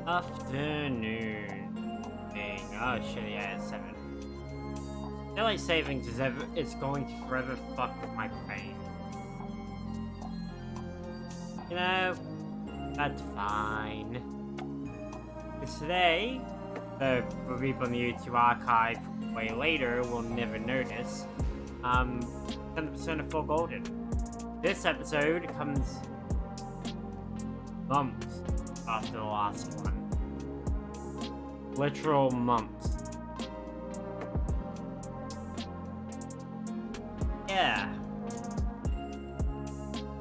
Afternoon. Dang. Oh shit, yeah, it's 7. Daylight savings is going to forever fuck with my brain. You know, that's fine. Because today, for people in the YouTube archive way later will never notice, 10% of Full Golden. This episode comes months after the last one. Literal months. Yeah.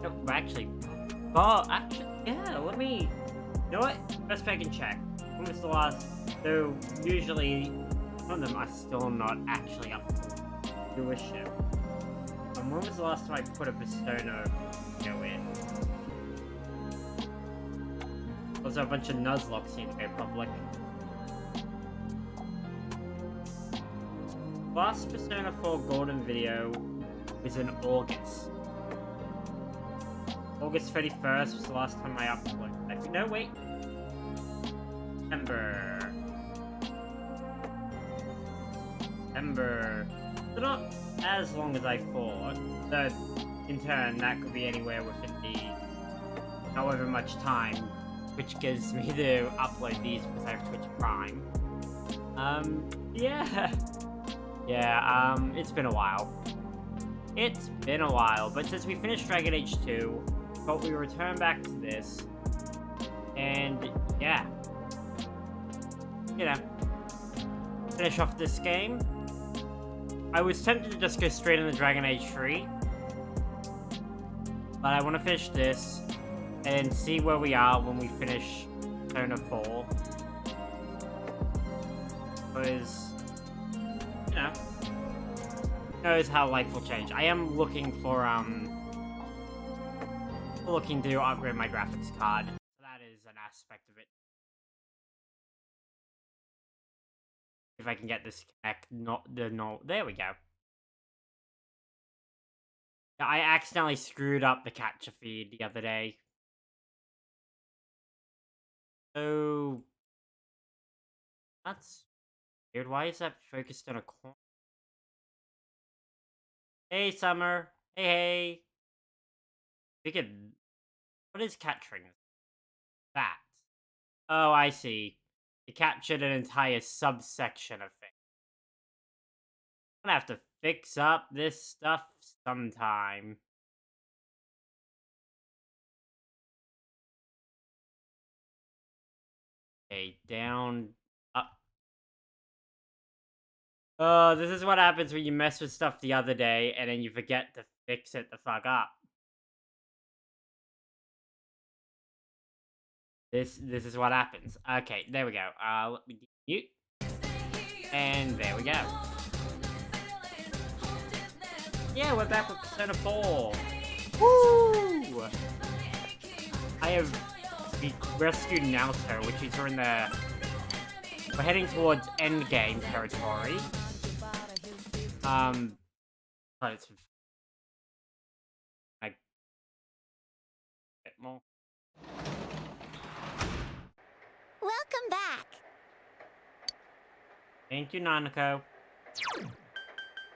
No, actually, yeah, let me... You know what? Best I can check. When was the last... So, usually, some of them are still not actually up to viewership. When was the last time I put a Persona video in? Also, a bunch of Nuzlocke seem to go public. Last Persona 4 Golden video was in August. August 31st was the last time I uploaded. I think, no, wait. September. So not as long as I thought. So, in turn, that could be anywhere within the however much time, which gives me to upload these because I have Twitch Prime. Yeah. Yeah, it's been a while. It's been a while, but since we finished Dragon Age 2, thought we return back to this. And, yeah. You know. Finish off this game. I was tempted to just go straight into Dragon Age 3. But I want to finish this and see where we are when we finish Persona 4. Because, you know, who knows how life will change. I am looking for, looking to upgrade my graphics card. So that is an aspect of it. If I can get this connect, there we go. I accidentally screwed up the capture feed the other day. So, that's weird. Why is that focused on a corner? Hey, Summer. Hey, hey. We could... What is capturing? That. Oh, I see. It captured an entire subsection of things. I'm gonna have to fix up this stuff sometime. Okay, down, up. Oh, this is what happens when you mess with stuff the other day and then you forget to fix it the fuck up. This is what happens. Okay, there we go. Let me mute. And there we go. Yeah, we're back with Persona 4. Woo! I have rescued Naoto, which is in the... We're heading towards endgame territory. But it's... Like... A bit more. Welcome back. Thank you, Nanako.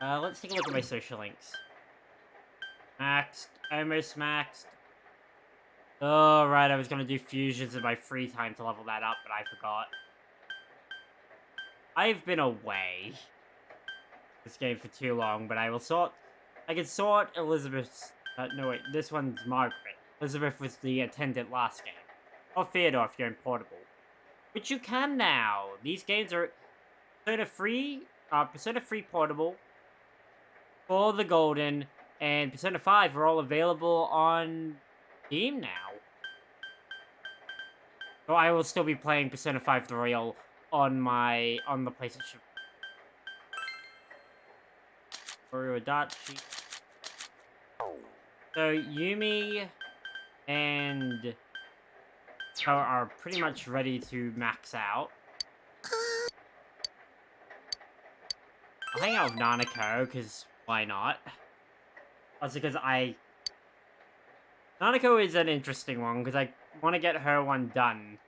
Let's take a look at my social links. Maxed. Almost maxed. Oh, right, I was gonna do fusions in my free time to level that up, but I forgot. I've been away this game for too long, but I will sort... I can sort Elizabeth's... no, wait, this one's Margaret. Elizabeth was the attendant last game. Or Theodore if you're in Portable. Which you can now! These games are Persona 3 Portable, for the Golden, and Persona 5 are all available on Steam now. So I will still be playing Persona 5 The Royal on the PlayStation. Orodachi. So Yumi and are pretty much ready to max out. I'll hang out with Nanako, because why not? Also because Nanako is an interesting one, because I want to get her one done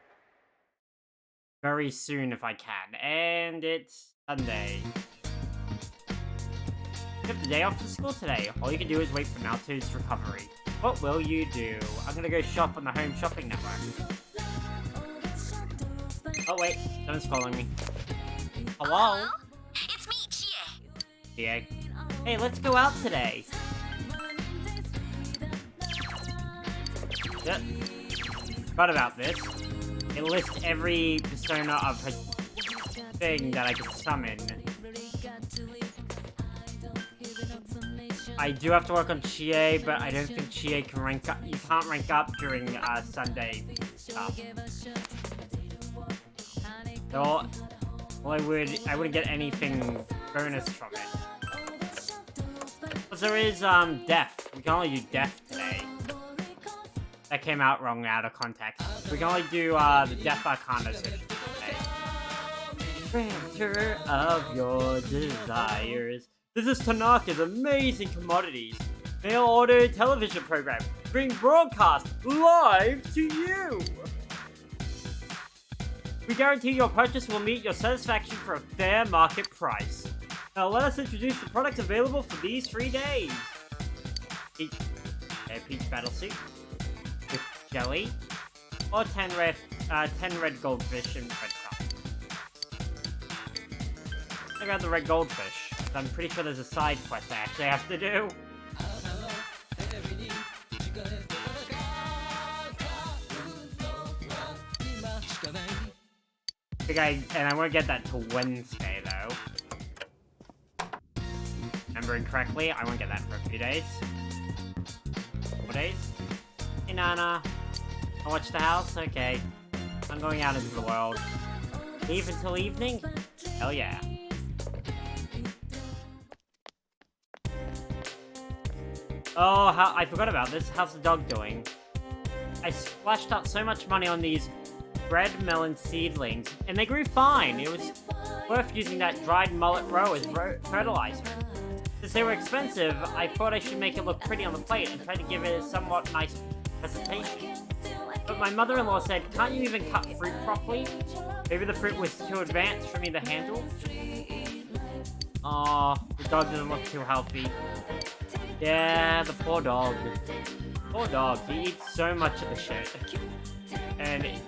very soon if I can. And it's Sunday. You have the day off from school today. All you can do is wait for Naruto's recovery. What will you do? I'm gonna go shop on the Home Shopping Network. Oh wait, someone's calling me. Hello? It's me, Chie. Chie. Hey, let's go out today. Yep. Forgot about this. It lists every persona of her thing that I can summon. I do have to work on Chie, but I don't think Chie can rank up. You can't rank up during Sunday stuff. So, well, I wouldn't get anything bonus from it. But there is Death. We can only do Death today. That came out wrong out of context. We can only do the Death Arcana session today. Granter of your desires. This is Tanaka's Amazing Commodities mail order television program, being broadcast live to you. We guarantee your purchase will meet your satisfaction for a fair market price. Now let us introduce the products available for these 3 days. Peach Battle Suit with jelly, or 10 red goldfish and red crop. I got the red goldfish. I'm pretty sure there's a side quest I actually have to do. And I won't get that till Wednesday, though. Remembering correctly, I won't get that for a few days. 4 days? Hey, Nana. I watch the house? Okay. I'm going out into the world. Leave until evening? Hell yeah. Oh, I forgot about this. How's the dog doing? I splashed out so much money on these red melon seedlings, and they grew fine. It was worth using that dried mullet row as fertilizer. Since they were expensive, I thought I should make it look pretty on the plate and try to give it a somewhat nice presentation. But my mother-in-law said, can't you even cut fruit properly? Maybe the fruit was too advanced for me to handle? Aw, the dog doesn't look too healthy. Yeah, the poor dog. Poor dog, he eats so much of the shit. And, you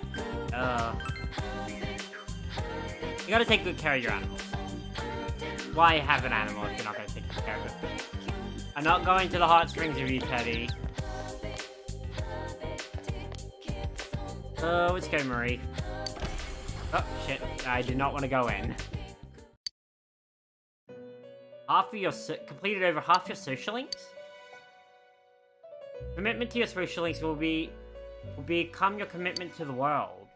gotta take good care of your animals. Why have an animal if you're not gonna take good care of it? I'm not going to the hot springs of you, Teddy. Oh, let's go, Marie. Oh, shit. I did not want to go in. Completed over half your social links? Commitment to your social links will become your commitment to the world.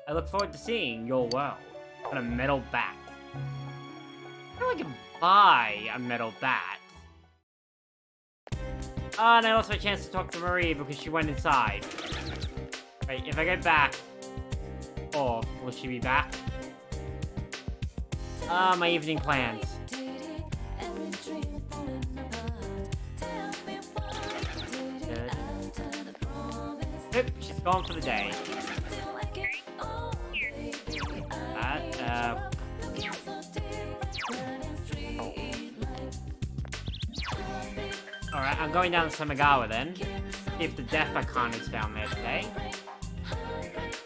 I look forward to seeing your world. On a metal bat. I feel like I can buy a metal bat. Oh, and I lost my chance to talk to Marie because she went inside. Wait, if I go back... Oh, will she be back? Ah, my evening plans. Nope, she's gone for the day. Alright, I'm going down to Samagawa then. See if the Death Arcana is down there today.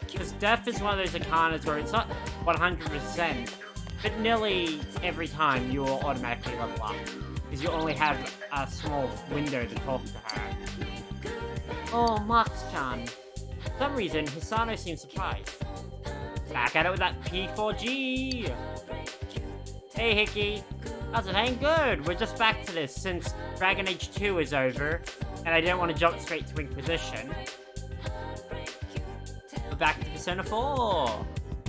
Because Death is one of those Arcanas where it's not 100%, but nearly every time you will automatically level up. Because you only have a small window to talk to her. Oh, Marx-chan. For some reason, Hisano seems surprised. Back at it with that P4G! Hey, Hickey. How's it hang? Good! We're just back to this since Dragon Age 2 is over, and I didn't want to jump straight to Inquisition. We're back to Persona 4!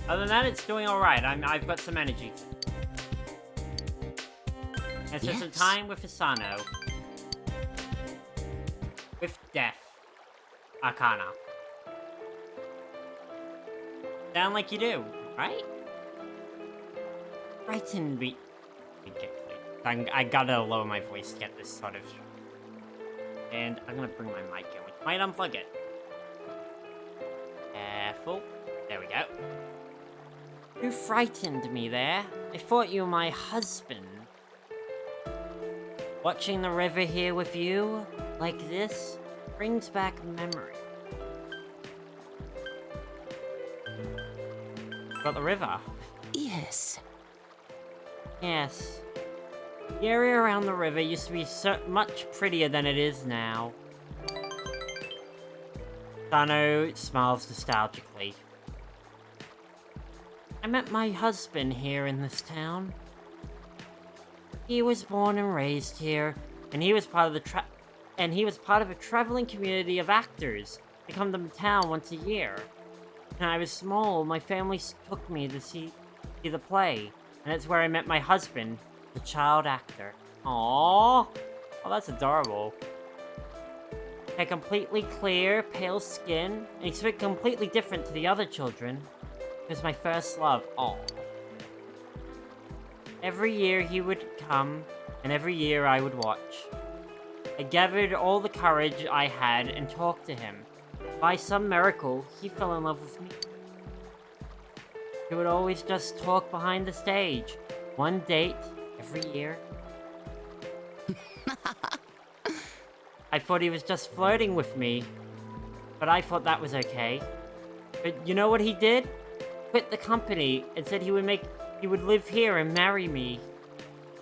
Other than that, it's doing alright. I've got some energy. And spend some time with Hisano. With Death Arcana. Sound like you do, right? Brighton be... I gotta lower my voice to get this sort of... And I'm gonna bring my mic in, which might unplug it. Careful. There we go. You frightened me there. I thought you were my husband. Watching the river here with you, like this, brings back memory. Got the river? Yes. Yes. The area around the river used to be so much prettier than it is now. Sano smiles nostalgically. I met my husband here in this town. He was born and raised here, and he was part of a traveling community of actors that come to town once a year. When I was small, my family took me to see the play, and that's where I met my husband, the child actor. Aww! Oh, that's adorable. He had completely clear, pale skin, and he spoke completely different to the other children. He was my first love. Aww. Every year he would come, and every year I would watch. I gathered all the courage I had and talked to him. By some miracle, he fell in love with me. He would always just talk behind the stage. One date every year. I thought he was just flirting with me, but I thought that was okay. But you know what he did? Quit the company and said he would live here and marry me.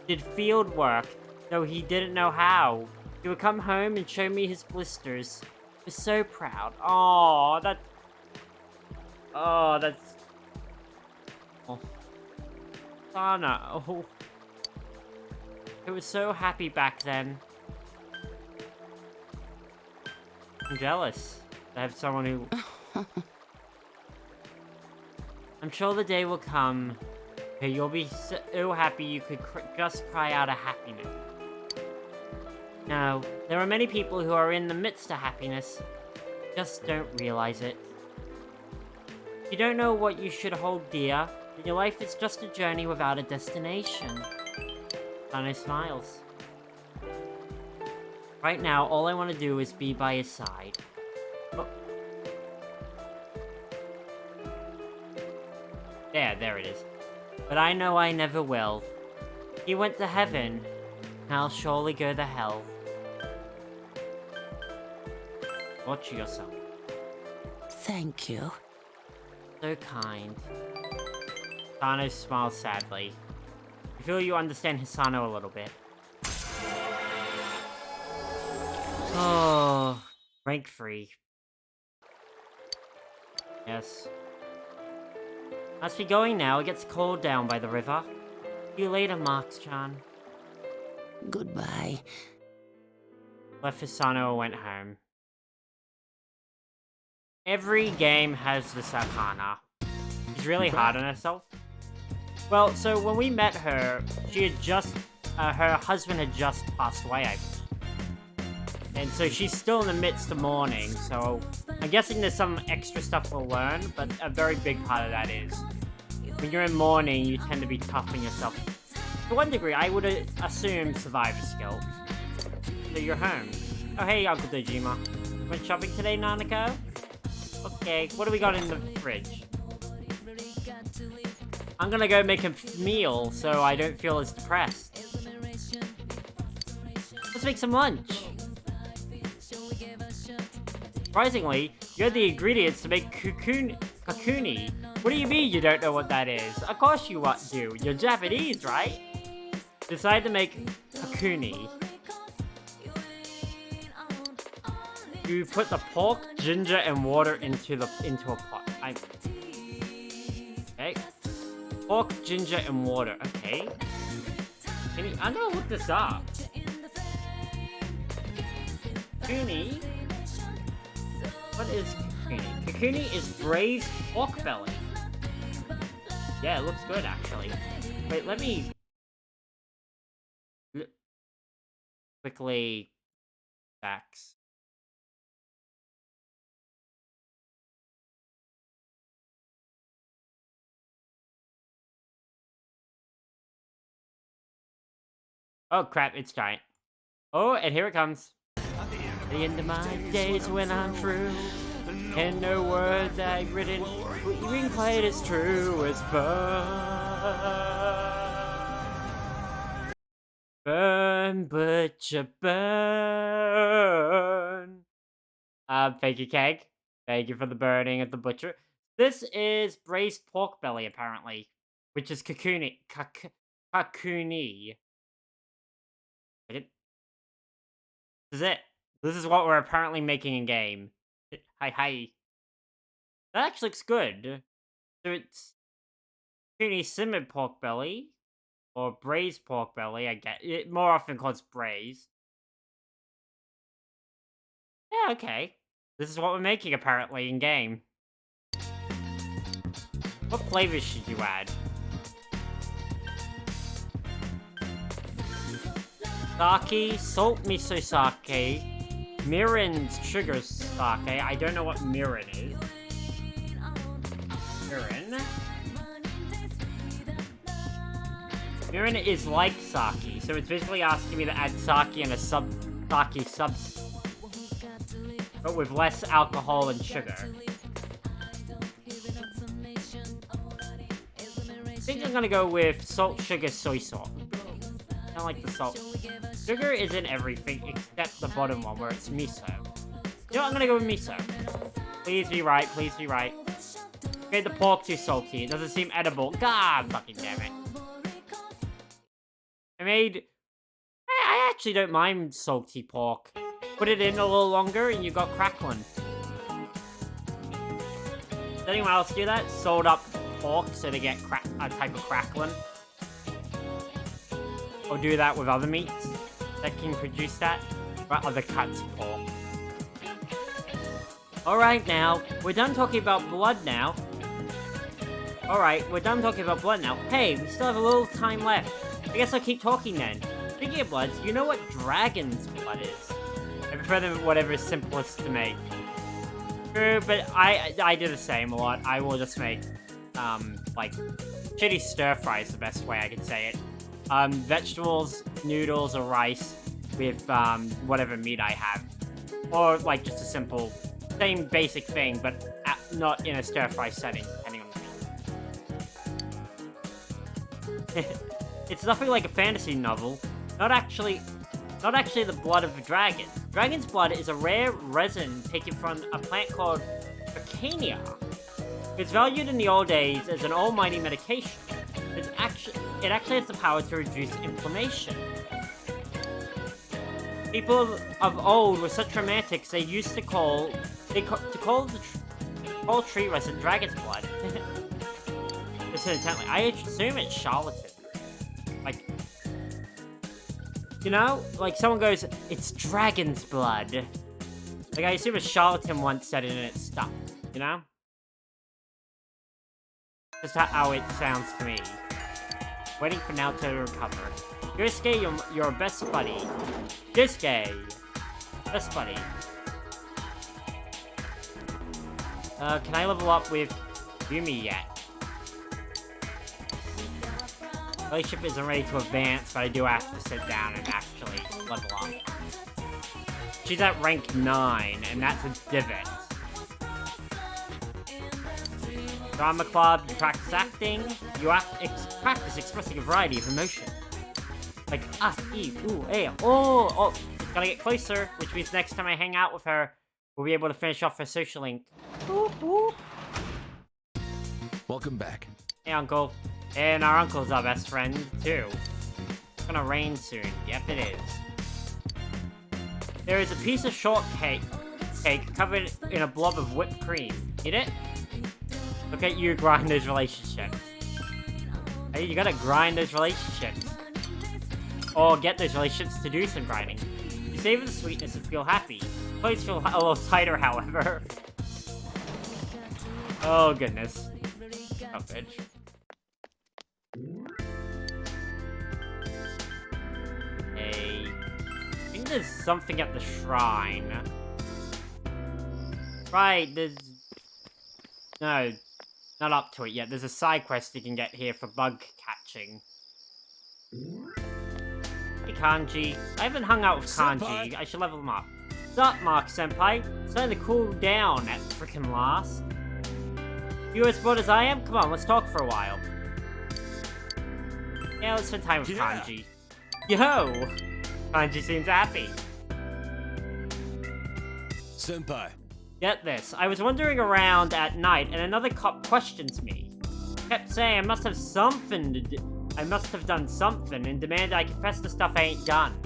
Did field work, though he didn't know how. He would come home and show me his blisters. I was so proud. Oh, that's... Oh. Sano. I was so happy back then. I'm jealous. I have someone who... I'm sure the day will come where you'll be so happy you could just cry out of happiness. Now, there are many people who are in the midst of happiness, just don't realize it. If you don't know what you should hold dear, then your life is just a journey without a destination. Sano smiles. Right now, all I want to do is be by his side. Oh. There it is. But I know I never will. He went to heaven, and I'll surely go to hell. Watch yourself. Thank you. So kind. Sano smiles sadly. I feel you understand Hisano a little bit. Oh, rank 3. Yes. Must be going now. It gets cold down by the river. See you later, Marx-chan. Goodbye. Left Hisano and went home. Every game has the Sakana. She's really hard on herself. Well, so when we met her, she had just... her husband had just passed away, I think. And so she's still in the midst of mourning, so I'm guessing there's some extra stuff we'll learn, but a very big part of that is when you're in mourning, you tend to be tough on yourself. To one degree, I would assume survivor skill. So you're home. Oh, hey, Uncle Dojima. Went shopping today, Nanako? Okay, what do we got in the fridge? I'm gonna go make a meal so I don't feel as depressed. Let's make some lunch. Surprisingly, you had the ingredients to make kakuni. What do you mean you don't know what that is? Of course you do. You're Japanese, right? Decide to make kakuni. You put the pork, ginger, and water into a pot. Okay. Pork, ginger, and water. Okay. I'm gonna look this up. Kakuni. What is kakuni? Kakuni is braised pork belly. Yeah, it looks good, actually. Wait, let me... quickly... facts. Oh crap, it's giant. Oh, and here it comes. At the end of my days when I'm through, And no words I've written, even quite as true as burn. Burn, butcher, burn. Thank you, Keg. Thank you for the burning at the butcher. This is braised pork belly, apparently, which is kakuni. Kakuni. This is it. This is what we're apparently making in game. Hi. That actually looks good. So it's kakuni simmered pork belly, or braised pork belly. I get it. More often called braised. Yeah, okay. This is what we're making apparently in game. What flavors should you add? Sake, salt miso sake, mirin's sugar sake. I don't know what mirin is. Mirin is like sake, so it's basically asking me to add sake and a sake substance, but with less alcohol and sugar. I think I'm gonna go with salt, sugar, soy sauce. I don't like the salt. Sugar is in everything except the bottom one where it's miso. You know what, I'm gonna go with miso. Please be right, please be right. Okay, the pork too salty. It doesn't seem edible. God fucking damn it. I actually don't mind salty pork. Put it in a little longer and you got crackling. Does anyone else do that? Salt up pork so they get a type of crackling? Or do that with other meats that can produce that? Or other cuts of pork. Alright now, we're done talking about blood now. Alright, we're done talking about blood now. Hey, we still have a little time left. I guess I'll keep talking then. Speaking of bloods, you know what dragon's blood is? I prefer them whatever is simplest to make. True, but I do the same a lot. I will just make, like, shitty stir fry is the best way I can say it. Vegetables, noodles, or rice with, whatever meat I have. Or, like, just a simple, same basic thing, but not in a stir fry setting, depending on the meat. It's nothing like a fantasy novel. Not actually the blood of a dragon. Dragon's blood is a rare resin taken from a plant called Arcania. It's valued in the old days as an almighty medication. It actually has the power to reduce inflammation. People of old were such romantics they used to call tree resin dragon's blood. Listen intently. I assume it's charlatan. Like, you know? Like, someone goes, it's dragon's blood. Like, I assume a charlatan once said it and it stuck, you know? Just how it sounds to me. Waiting for Naoto to recover. Yosuke, your best buddy. Yosuke! Best buddy. Can I level up with Yumi yet? Relationship isn't ready to advance, but I do have to sit down and actually level up. She's at rank 9, and that's a divot. Drama club, you practice acting, you practice expressing a variety of emotion. Like, ooh, oh, it's gonna get closer, which means next time I hang out with her, we'll be able to finish off her social link. Welcome back. Hey, Uncle. And our uncle's our best friend, too. It's gonna rain soon. Yep, it is. There is a piece of shortcake covered in a blob of whipped cream. Eat it? Look at you grind those relationships. Hey, you gotta grind those relationships. Or get those relationships to do some grinding. You savor the sweetness and feel happy. Clothes feel a little tighter, however. Oh, goodness. Oh, bitch. I think there's something at the shrine. Right, there's... No, not up to it yet. There's a side quest you can get here for bug catching. Hey, Kanji. I haven't hung out with Kanji. I should level him up. What's up, Mark-senpai? It's starting to cool down at frickin' last. You as bored as I am? Come on, let's talk for a while. Yeah, let's spend time with Kanji. Yo! Kanji seems happy. Senpai. Get this, I was wandering around at night and another cop questions me. Kept saying I must have done something and demanded I confess to stuff I ain't done.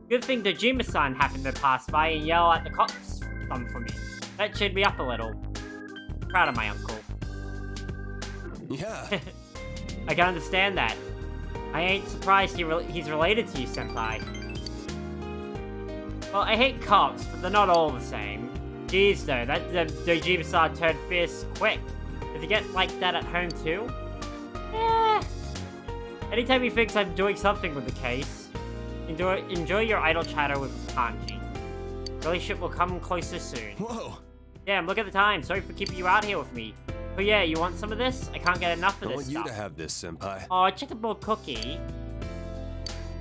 Good thing Dojima-san happened to pass by and yell at the cops some for me. That cheered me up a little. Proud of my uncle. Yeah. I can understand that. I ain't surprised he's related to you, senpai. Well, I hate cops, but they're not all the same. Jeez, though, that Dojima-san turned fierce quick. Does he get like that at home, too? Eh. Anytime he thinks I'm doing something with the case, enjoy your idle chatter with Kanji. Relationship will come closer soon. Whoa. Damn, look at the time. Sorry for keeping you out here with me. Oh yeah, you want some of this? I can't get enough of I this want stuff. you to have this, senpai. Oh, a checkerboard cookie.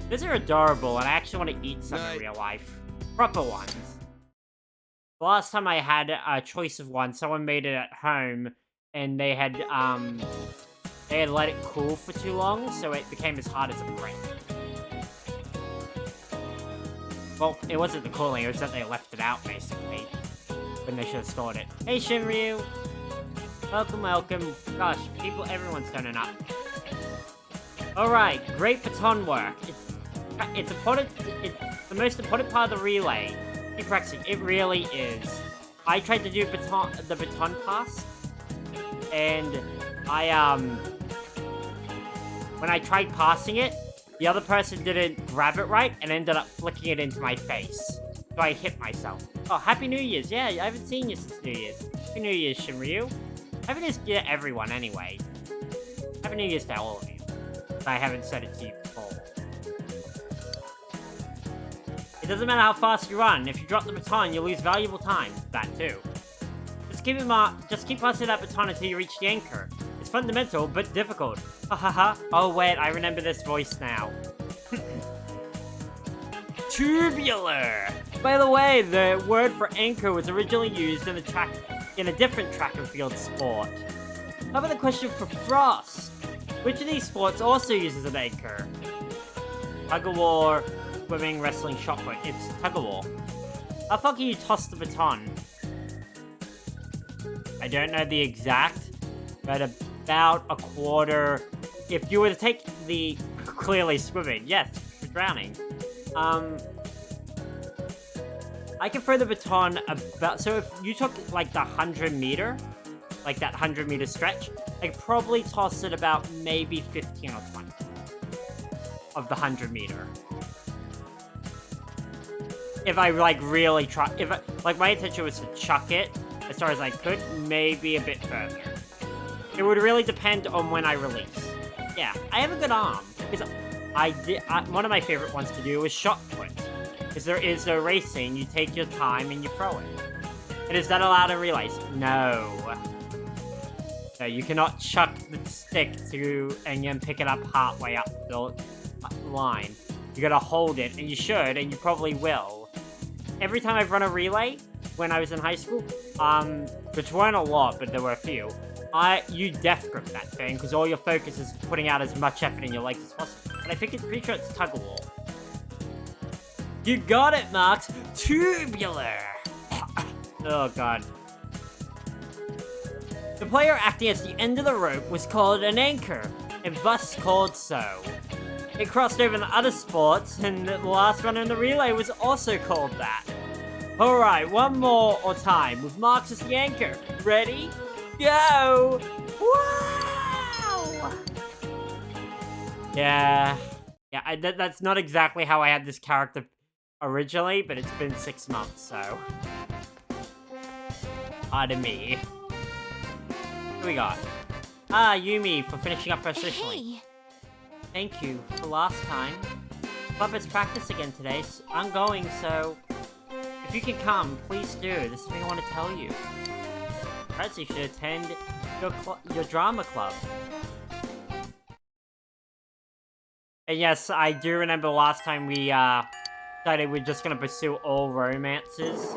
These are adorable, and I actually want to eat some in real life. Proper ones. The last time I had a choice of one, someone made it at home, and they had let it cool for too long, so it became as hard as a brick. Well, it wasn't the cooling, it was that they left it out, basically. When they should have stored it. Hey, Shinryu! Welcome, welcome. Gosh, everyone's turning up. Alright, great baton work. It's the most important part of the relay. Keep practicing, it really is. I tried to do the baton pass, and when I tried passing it, the other person didn't grab it right and ended up flicking it into my face. So I hit myself. Oh, Happy New Year's. Yeah, I haven't seen you since New Year's. Happy New Year's, Shinryu. Happy New Year's to everyone, anyway. Happy New Year's to all of you. I haven't said it to you before. It doesn't matter how fast you run. If you drop the baton, you lose valuable time. That too. Just keep passing that baton until you reach the anchor. It's fundamental, but difficult. Ha ha ha. Oh wait, I remember this voice now. Tubular! By the way, the word for anchor was originally used in a different track and field sport. How about the question for Frost? Which of these sports also uses an anchor? Tug-of-war, swimming, wrestling, shot put. It's tug-of-war. How far can you toss the baton? I don't know the exact, but about a quarter. If you were to take the clearly swimming, yes, for drowning. I can throw the baton about, so if you took like the 100 meter, like that 100 meter stretch, I could probably toss it about maybe 15 or 20 of the 100 meter. If I like really try, my intention was to chuck it as far as I could, maybe a bit further. It would really depend on when I release. Yeah, I have a good arm, because one of my favorite ones to do is shot put. Because there is no racing, you take your time and you throw it. And is that allowed in relays? No. So you cannot chuck the stick and then pick it up halfway up the line. You gotta hold it, and you should, and you probably will. Every time I've run a relay, when I was in high school, which weren't a lot, but there were a few, you death grip that thing, because all your focus is putting out as much effort in your legs as possible. And I think it's pretty sure it's tug-of-war. You got it, Marx! Tubular! Oh, God. The player acting at the end of the rope was called an anchor, and thus called so. It crossed over into other sports, and the last one in the relay was also called that. Alright, one more time, with Marx as the anchor. Ready? Go! Wow! Yeah, that's not exactly how I had this character originally, but it's been 6 months, so. Pardon me. What we got? Yumi for finishing up officially. Hey. Thank you for last time. Club has practice again today. So I'm going, so if you can come, please do. This is something I want to tell you. Perhaps you should attend your drama club. And yes, I do remember last time we decided we're just gonna pursue all romances.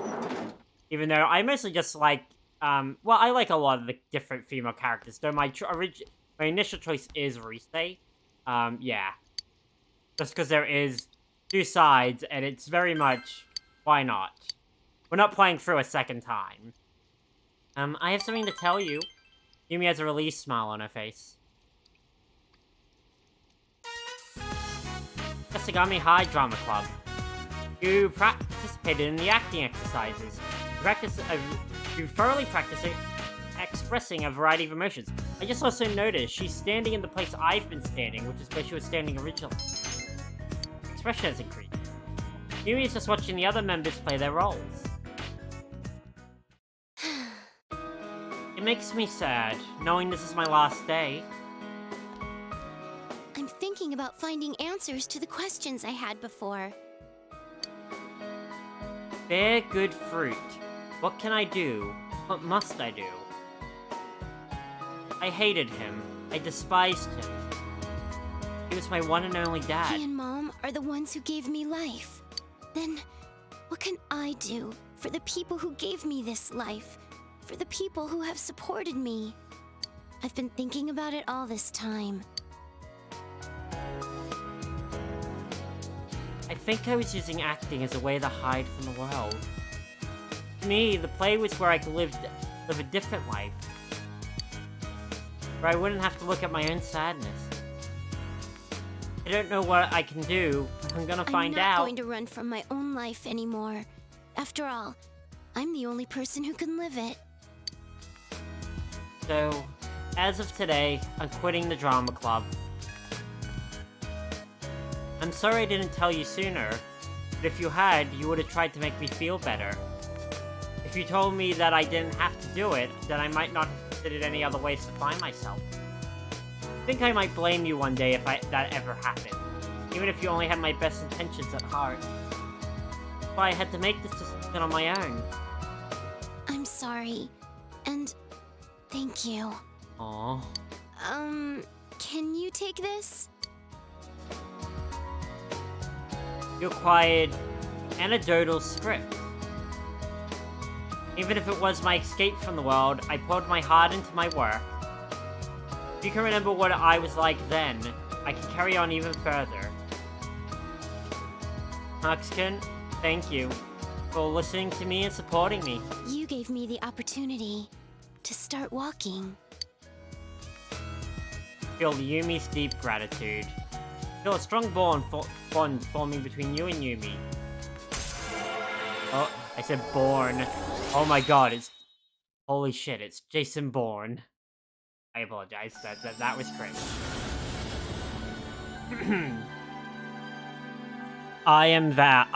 Even though I mostly just like, well, I like a lot of the different female characters. Though my initial choice is Rise. Yeah. Just because there is two sides, and it's very much, why not? We're not playing through a second time. I have something to tell you. Yumi has a relieved smile on her face. Kasagami High Drama Club. You participated in the acting exercises. You thoroughly practice expressing a variety of emotions. I just also noticed she's standing in the place I've been standing, which is where she was standing originally. Expression has increased. Yumi is just watching the other members play their roles. It makes me sad, knowing this is my last day. I'm thinking about finding answers to the questions I had before. Bear good fruit. What can I do? What must I do? I hated him. I despised him. He was my one and only dad. He and Mom are the ones who gave me life. Then, what can I do for the people who gave me this life? For the people who have supported me? I've been thinking about it all this time. I think I was using acting as a way to hide from the world. To me, the play was where I could live a different life. Where I wouldn't have to look at my own sadness. I don't know what I can do, but I'm gonna find out. I'm not going to run from my own life anymore. After all, I'm the only person who can live it. So, as of today, I'm quitting the drama club. I'm sorry I didn't tell you sooner, but if you had, you would have tried to make me feel better. If you told me that I didn't have to do it, then I might not have considered any other ways to find myself. I think I might blame you one day if that ever happened, even if you only had my best intentions at heart. That's why I had to make this decision on my own. I'm sorry, and thank you. Aww. Can you take this? You acquired anecdotal script. Even if it was my escape from the world, I poured my heart into my work. If you can remember what I was like then, I can carry on even further. Marxkin, thank you for listening to me and supporting me. You gave me the opportunity to start walking. Feel Yumi's deep gratitude. Feel a strong bond forming between you and Yumi. Oh, I said born. Oh my god, it's... Holy shit, it's Jason Bourne. I apologize, that was crazy. I am Val,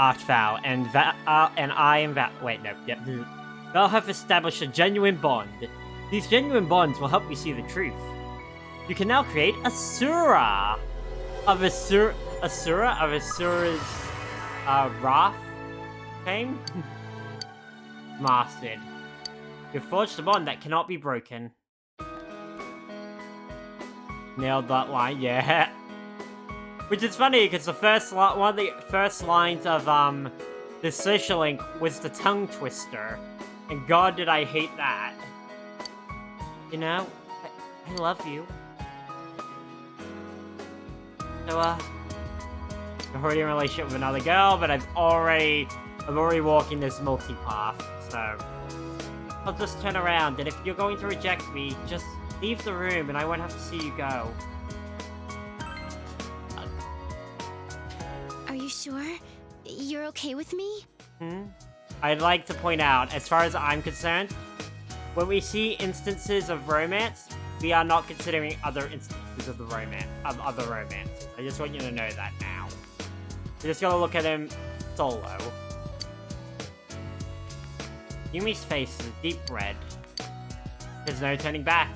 and I am Val. Wait, no, yep. Val have established a genuine bond. These genuine bonds will help you see the truth. You can now create a Asura of Asura's wrath fame. Mastered. You've forged a bond that cannot be broken. Nailed that line, yeah. Which is funny because the one of the first lines of the social link was the tongue twister, and God did I hate that. You know, I love you. So I'm already in a relationship with another girl, but I'm already walking this multi-path, so I'll just turn around, and if you're going to reject me, just leave the room and I won't have to see you go. Are you sure? You're okay with me? I'd like to point out, as far as I'm concerned, when we see instances of romance, we are not considering other instances of other romances. I just want you to know that now. We're just gonna look at him solo. Yumi's face is a deep red. There's no turning back.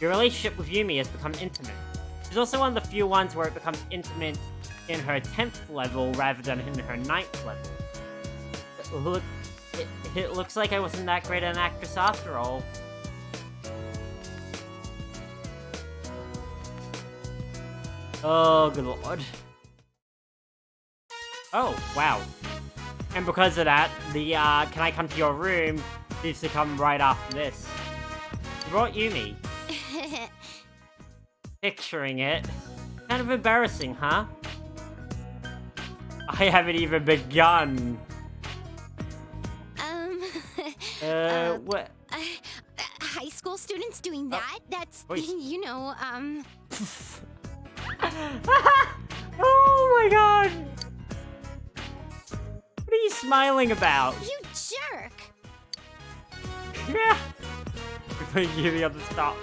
Your relationship with Yumi has become intimate. She's also one of the few ones where it becomes intimate in her 10th level rather than in her 9th level. It looks like I wasn't that great an actress after all. Oh, good lord. Oh, wow. And because of that, the, can I come to your room needs to come right after this. You brought Yumi. Picturing it. Kind of embarrassing, huh? I haven't even begun. What? High school students doing that? That's, Wait. you know, Oh my god! What are you smiling about? You jerk! Yeah! We're putting Yumi on the stop.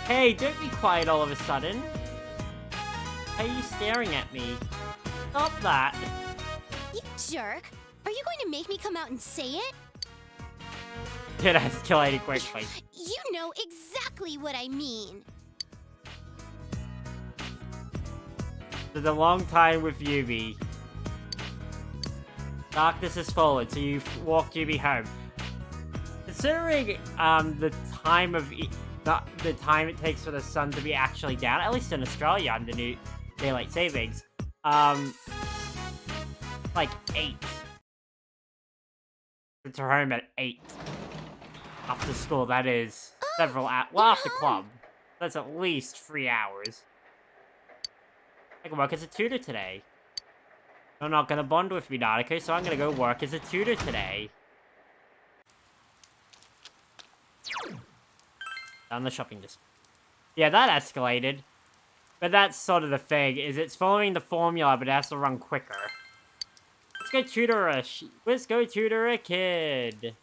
Hey, don't be quiet all of a sudden. Why are you staring at me? Stop that. You jerk! Are you going to make me come out and say it? Get escalated quickly. You know exactly what I mean. It's been a long time with Yumi. Darkness has fallen, so you walk Yumi home. Considering the time of the time it takes for the sun to be actually down, at least in Australia under new daylight savings, like 8. It's home at 8. After school, that is several hours. Well, after club, that's at least 3 hours. I can work as a tutor today. You're not gonna bond with me, Naruto, so I'm gonna go work as a tutor today. Down the shopping district. Yeah, that escalated. But that's sort of the thing, is it's following the formula, but it has to run quicker. Let's go tutor a kid.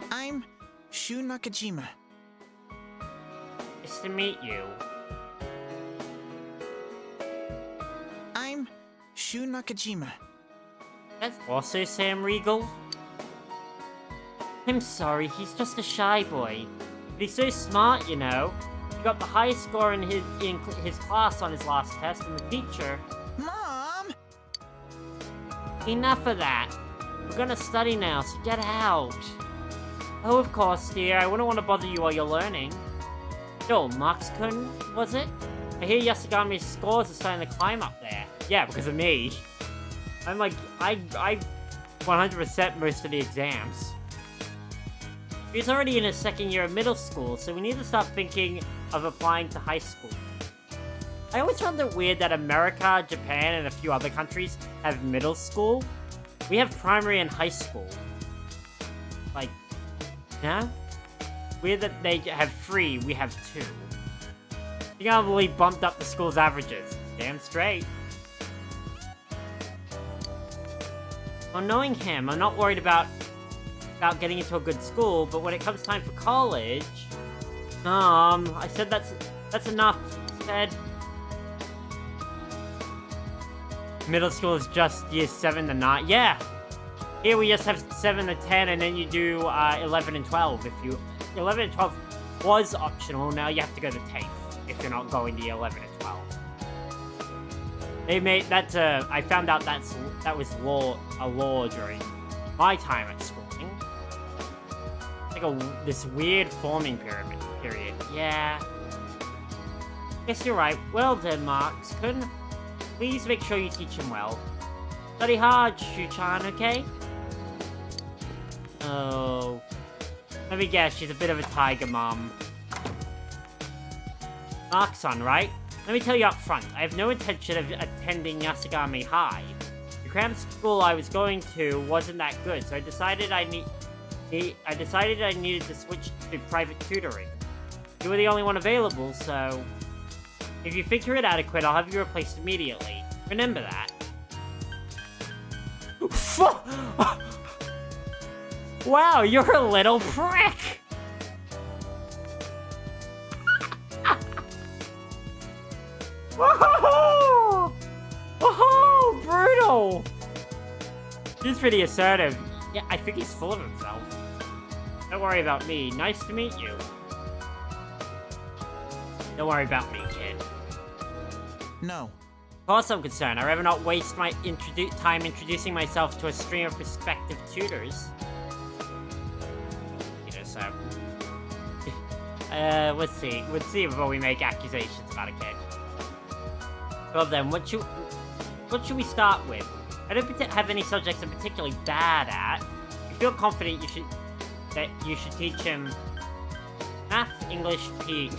I'm Shu Nakajima. Nice to meet you. I'm Shu Nakajima. That's also Sam Riegel. I'm sorry, he's just a shy boy. But he's so smart, you know. He got the highest score in his class on his last test, and the teacher... Mom! Enough of that. We're gonna study now, so get out. Oh, of course, dear. I wouldn't want to bother you while you're learning. Yo, Marx-kun, was it? I hear Yasugami's scores are starting to climb up there. Yeah, because of me. I'm like, I 100% most of the exams. He's already in his second year of middle school, so we need to start thinking of applying to high school. I always found it weird that America, Japan, and a few other countries have middle school. We have primary and high school. Like, yeah? Weird that they have 3, we have 2. You can't believe bumped up the school's averages. Damn straight. Well, knowing him, I'm not worried about getting into a good school, but when it comes time for college... I said that's enough. Said... Middle school is just years 7 to 9. Yeah! Here we just have 7 to 10, and then you do 11 and 12. 11 and 12 was optional, now you have to go to TAFE if you're not going to 11 and 12. They made that. I found out that was a law during my time at schooling. Like this weird forming period. Yeah. Guess you're right. Well then, Marx-kun, please make sure you teach him well. Study hard, Shu-chan, okay? Oh. Let me guess, she's a bit of a tiger mom. Marx-san, right? Let me tell you up front, I have no intention of attending Yasugami High. The cram school I was going to wasn't that good, so I decided I needed to switch to private tutoring. You were the only one available, so... If you think you're inadequate, I'll have you replaced immediately. Remember that. Wow, you're a little prick! Whoa! Whoa! Brutal! He's pretty assertive. Yeah, I think he's full of himself. Don't worry about me. Nice to meet you. Don't worry about me, kid. No. Of course I'm concerned. I'd rather not waste my time introducing myself to a stream of prospective tutors. You know, so... let's see. Let's see before we make accusations about a kid. Well then, what should we start with? I don't have any subjects I'm particularly bad at. If you feel confident you should teach him math, English, PE.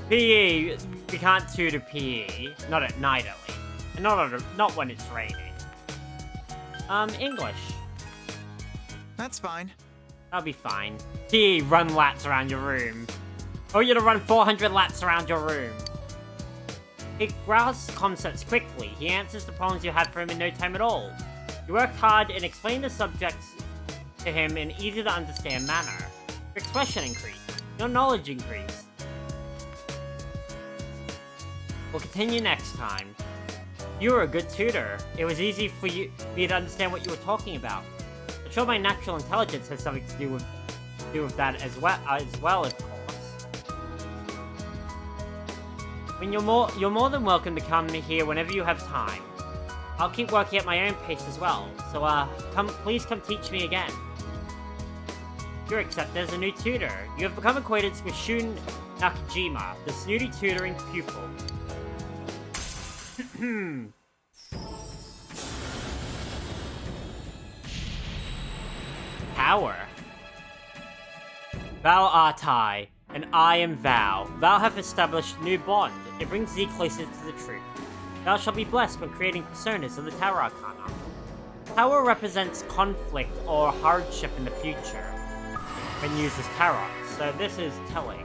PE, we can't tutor PE. Not at night, at least. And not when it's raining. English. That's fine. That'll be fine. PE, run laps around your room. Oh, you're gonna run 400 laps around your room. He grasps concepts quickly. He answers the problems you had for him in no time at all. You work hard and explain the subjects to him in easy-to-understand manner. Your expression increase. Your knowledge increase. We'll continue next time. You were a good tutor. It was easy for me to understand what you were talking about. I'm sure my natural intelligence has something to do with that as well, of course. I mean, you're more than welcome to come here whenever you have time. I'll keep working at my own pace as well. So, please come teach me again. You're accepted as a new tutor. You have become acquainted with Shun Nakajima, the snooty tutoring pupil. Power. Val Artai, and I am Val. Val have established a new bond. It brings thee closer to the truth. Thou shalt be blessed when creating personas of the Tower Arcana. Power represents conflict or hardship in the future when used as tarot, so this is telling.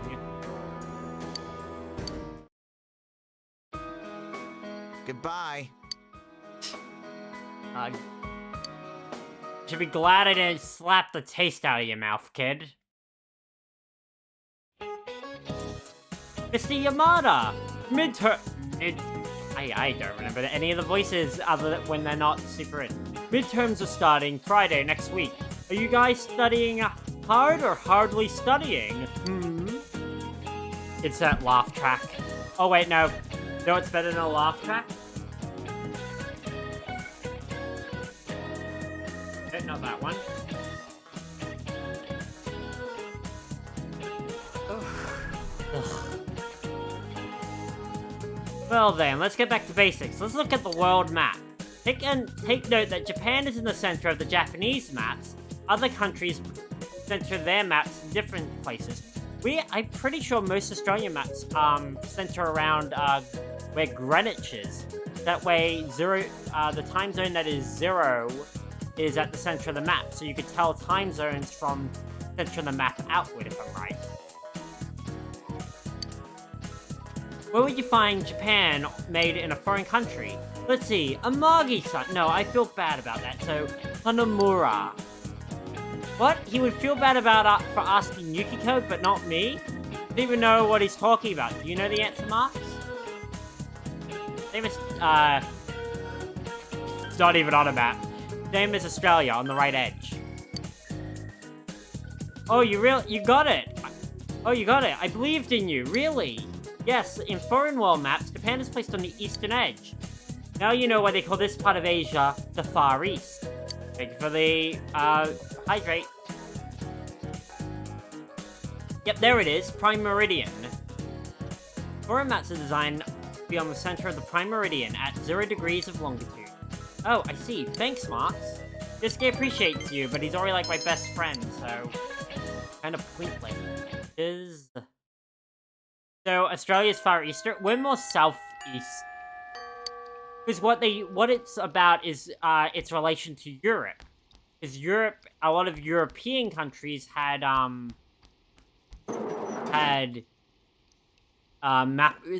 Goodbye. Should be glad I didn't slap the taste out of your mouth, kid. Mr. Yamada! I don't remember any of the voices other than when they're not super in. Midterms are starting Friday next week. Are you guys studying hard or hardly studying? It's that laugh track. Oh wait, no. No, it's better than a laugh track? Not that one. Ugh. Well then, let's get back to basics. Let's look at the world map. Take note that Japan is in the center of the Japanese maps. Other countries center their maps in different places. I'm pretty sure most Australian maps center around where Greenwich is. That way, the time zone that is 0 is at the center of the map, so you could tell time zones from the center of the map outward, if I'm right. Where would you find Japan made in a foreign country? Let's see, Amagi-san. No, I feel bad about that, so Hanamura. What? He would feel bad about for asking Yukiko, but not me? I don't even know what he's talking about. Do you know the answer, Marx? Name is, it's not even on a map. Name is Australia, on the right edge. Oh, you got it! Oh, you got it! I believed in you, really! Yes, in foreign world maps, Japan is placed on the eastern edge. Now you know why they call this part of Asia the Far East. Thank you for the, hydrate. Yep, there it is, Prime Meridian. Foreign maps are designed to be on the center of the Prime Meridian at 0 degrees of longitude. Oh, I see. Thanks, Marx. This guy appreciates you, but he's already like my best friend, so kind of pointless. So Australia's far eastern. We're more southeast. Because what it's about is its relation to Europe. Because Europe, a lot of European countries had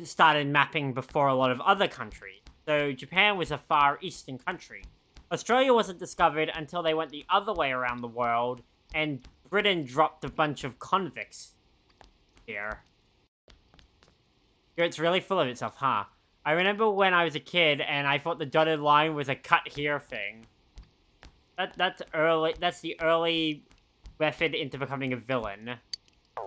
started mapping before a lot of other countries. So Japan was a far eastern country. Australia wasn't discovered until they went the other way around the world, and Britain dropped a bunch of convicts here. It's really full of itself, huh? I remember when I was a kid, and I thought the dotted line was a cut here thing. That's the early method into becoming a villain. I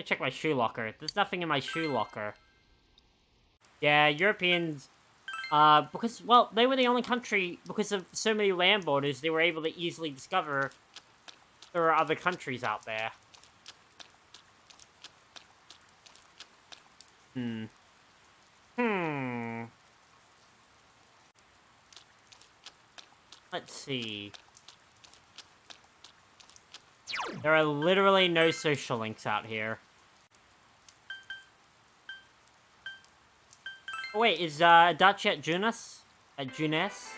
check my shoe locker. There's nothing in my shoe locker. Yeah, Europeans, because, well, they were the only country, because of so many land borders, they were able to easily discover there are other countries out there. Let's see. There are literally no social links out here. Oh, wait, is Dutch at Junas? At Junes?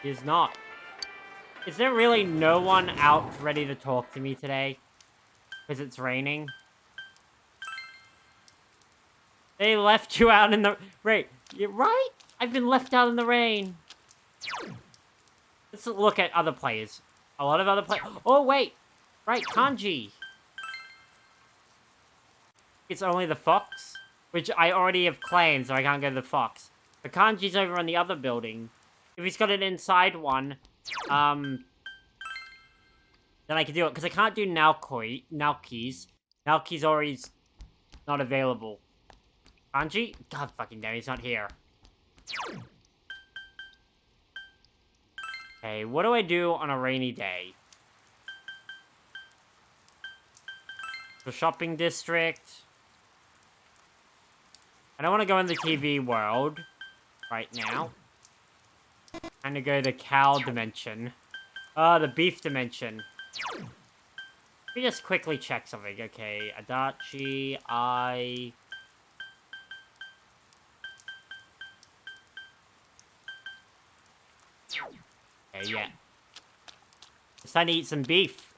He is not. Is there really no one out ready to talk to me today? Because it's raining? They left you out in the... Right, you're right? I've been left out in the rain. Let's look at other players. A lot of other players... Oh, wait! Right, kanji. It's only the fox, which I already have claimed, so I can't go to the fox. The kanji's over on the other building. If he's got it inside one, then I can do it. Because I can't do Naoki's. Naoki's already not available. Kanji? God fucking damn, he's not here. Okay, what do I do on a rainy day? The shopping district. I don't want to go in the TV world right now. I'm gonna go to the cow dimension. The beef dimension. Let me just quickly check something. Okay, Adachi, Okay, yeah. It's time to eat some beef.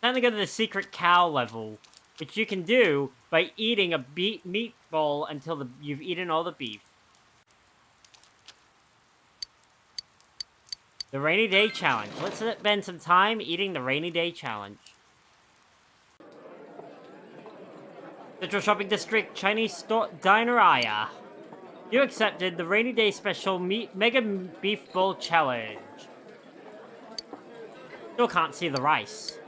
Time to go to the secret cow level, which you can do by eating a meatball until you've eaten all the beef. The rainy day challenge. Let's spend some time eating the rainy day challenge. Central Shopping District Chinese Store Diner Aya. You accepted the rainy day special mega beef bowl challenge. Still can't see the rice.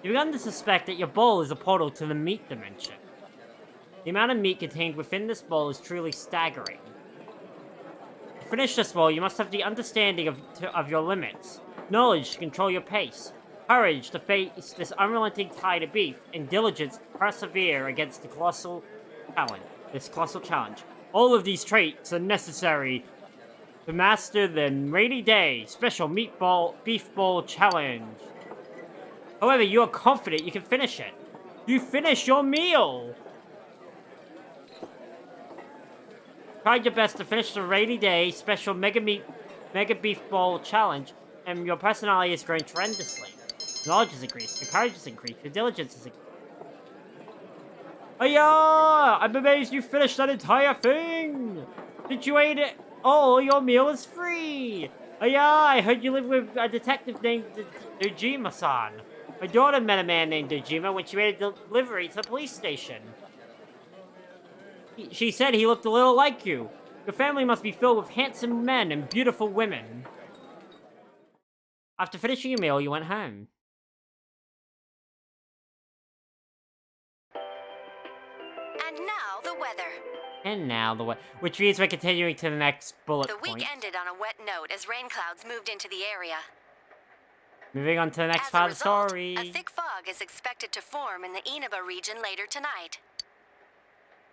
You've begun to suspect that your bowl is a portal to the meat dimension. The amount of meat contained within this bowl is truly staggering. To finish this bowl, you must have the understanding of your limits, knowledge to control your pace, courage to face this unrelenting tide of beef, and diligence to persevere against this colossal challenge. All of these traits are necessary to master the rainy day special beef bowl challenge. However, you are confident you can finish it. You finish your meal! Try your best to finish the rainy day special mega beef bowl challenge, and your personality is growing tremendously. Knowledge is increased, your courage is increased, your diligence is increased. Hiya! I'm amazed you finished that entire thing! Did you eat it? Oh, your meal is free! Hiya! I heard you live with a detective named Dojima-san. My daughter met a man named Dojima when she made a delivery to the police station. She said he looked a little like you. Your family must be filled with handsome men and beautiful women. After finishing your meal, you went home. And now the weather. And now the weather, which means we're continuing to the next bullet The point. week ended on a wet note as rain clouds moved into the area. Moving on to the next As part a of the result, story. a thick fog is expected to form in the Inaba region later tonight.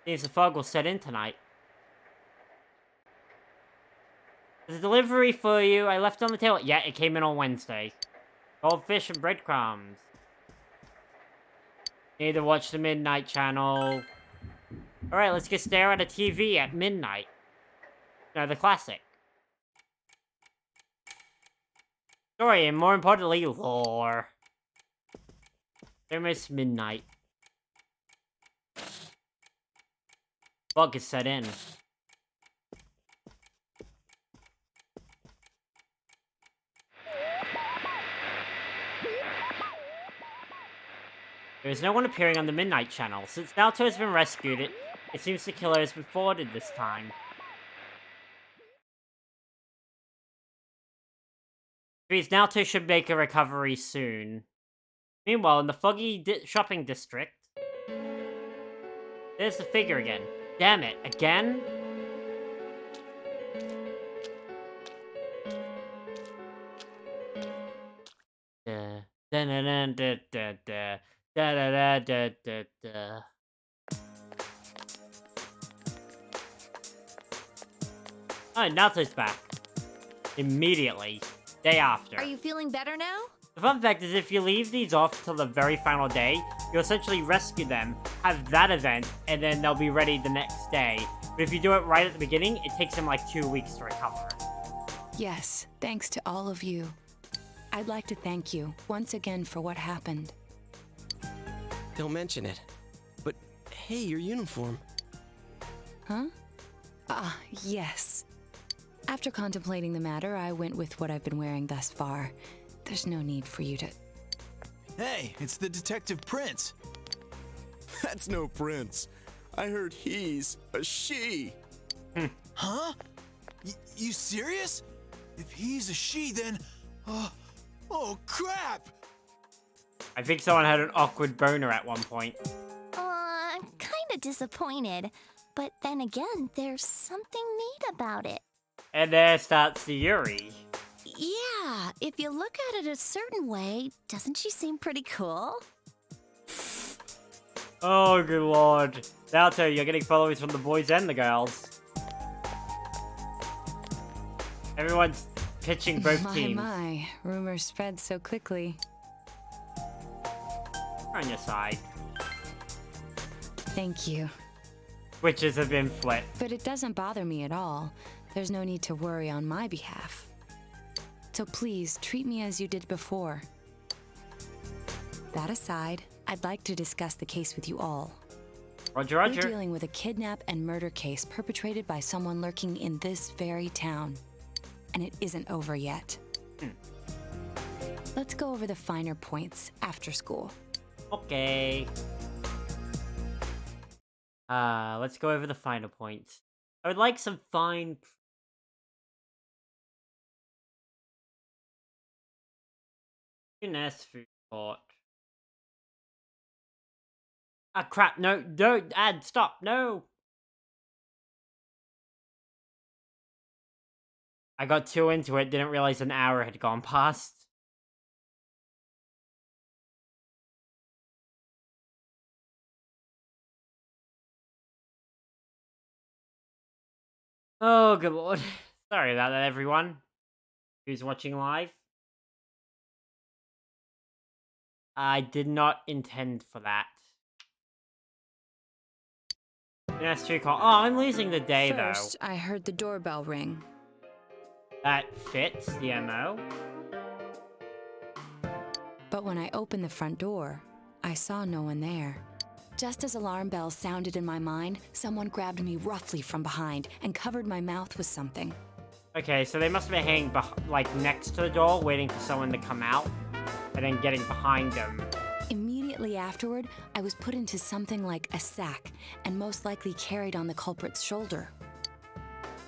Seems the fog will set in tonight. There's a delivery for you. I left on the table. Yeah, it came in on Wednesday. Goldfish and breadcrumbs. Need to watch the Midnight Channel. Alright, let's go stare at a TV at midnight. No, the classic. Story, and more importantly, lore. Almost midnight. Fog is set in. There is no one appearing on the Midnight Channel. Since Naoto has been rescued, it seems the killer has been thwarted this time. Means Naoto should make a recovery soon. Meanwhile, in the foggy shopping district, there's the figure again. Damn it, again? Da da da da da da da da da da da. Oh, Naoto's back. Immediately. day after. Are you feeling better now? The fun fact is if you leave these off till the very final day, you essentially rescue them, have that event, and then they'll be ready the next day. But if you do it right at the beginning, it takes them like 2 weeks to recover. Yes, thanks to all of you. I'd like to thank you once again for what happened. Don't mention it. But hey, your uniform. Huh? Yes. After contemplating the matter, I went with what I've been wearing thus far. There's no need for you to... Hey, it's the Detective Prince. That's no prince. I heard he's a she. Huh? You serious? If he's a she, then... oh, crap! I think someone had an awkward boner at one point. I'm kinda disappointed. But then again, there's something neat about it. And there starts the Yuri. Yeah, if you look at it a certain way, doesn't she seem pretty cool? Oh, good lord. Naoto, you're getting followers from the boys and the girls. Everyone's pitching both teams. My, rumors spread so quickly. We're on your side. Thank you. Switches have been flipped. But it doesn't bother me at all. There's no need to worry on my behalf. So please, treat me as you did before. That aside, I'd like to discuss the case with you all. Roger, We're roger. dealing with a kidnap and murder case perpetrated by someone lurking in this very town. And it isn't over yet. Let's go over the finer points after school. Okay. Let's go over the final points. I would like some fine... food court. Ah, crap, no, don't add, stop, no! I got too into it, didn't realize an hour had gone past. Oh, good lord. Sorry about that, everyone who's watching live. I did not intend for that. That's too cool. Oh, I'm losing the day, First, I heard the doorbell ring. though. That fits the MO. But when I opened the front door, I saw no one there. Just as alarm bells sounded in my mind, someone grabbed me roughly from behind and covered my mouth with something. Okay, so they must have been hanging like next to the door, waiting for someone to come out, and then getting behind them. Immediately afterward, I was put into something like a sack and most likely carried on the culprit's shoulder.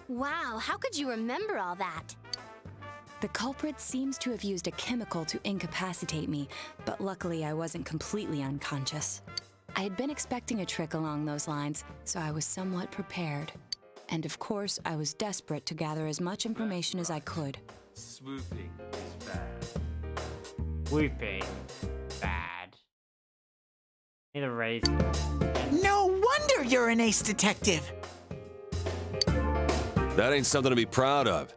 Wow, how could you remember all that? The culprit seems to have used a chemical to incapacitate me, but luckily I wasn't completely unconscious. I had been expecting a trick along those lines, so I was somewhat prepared. And of course, I was desperate to gather as much information as I could. Swooping is bad. Whooping. Bad. Need a raise. No wonder you're an ace detective! That ain't something to be proud of.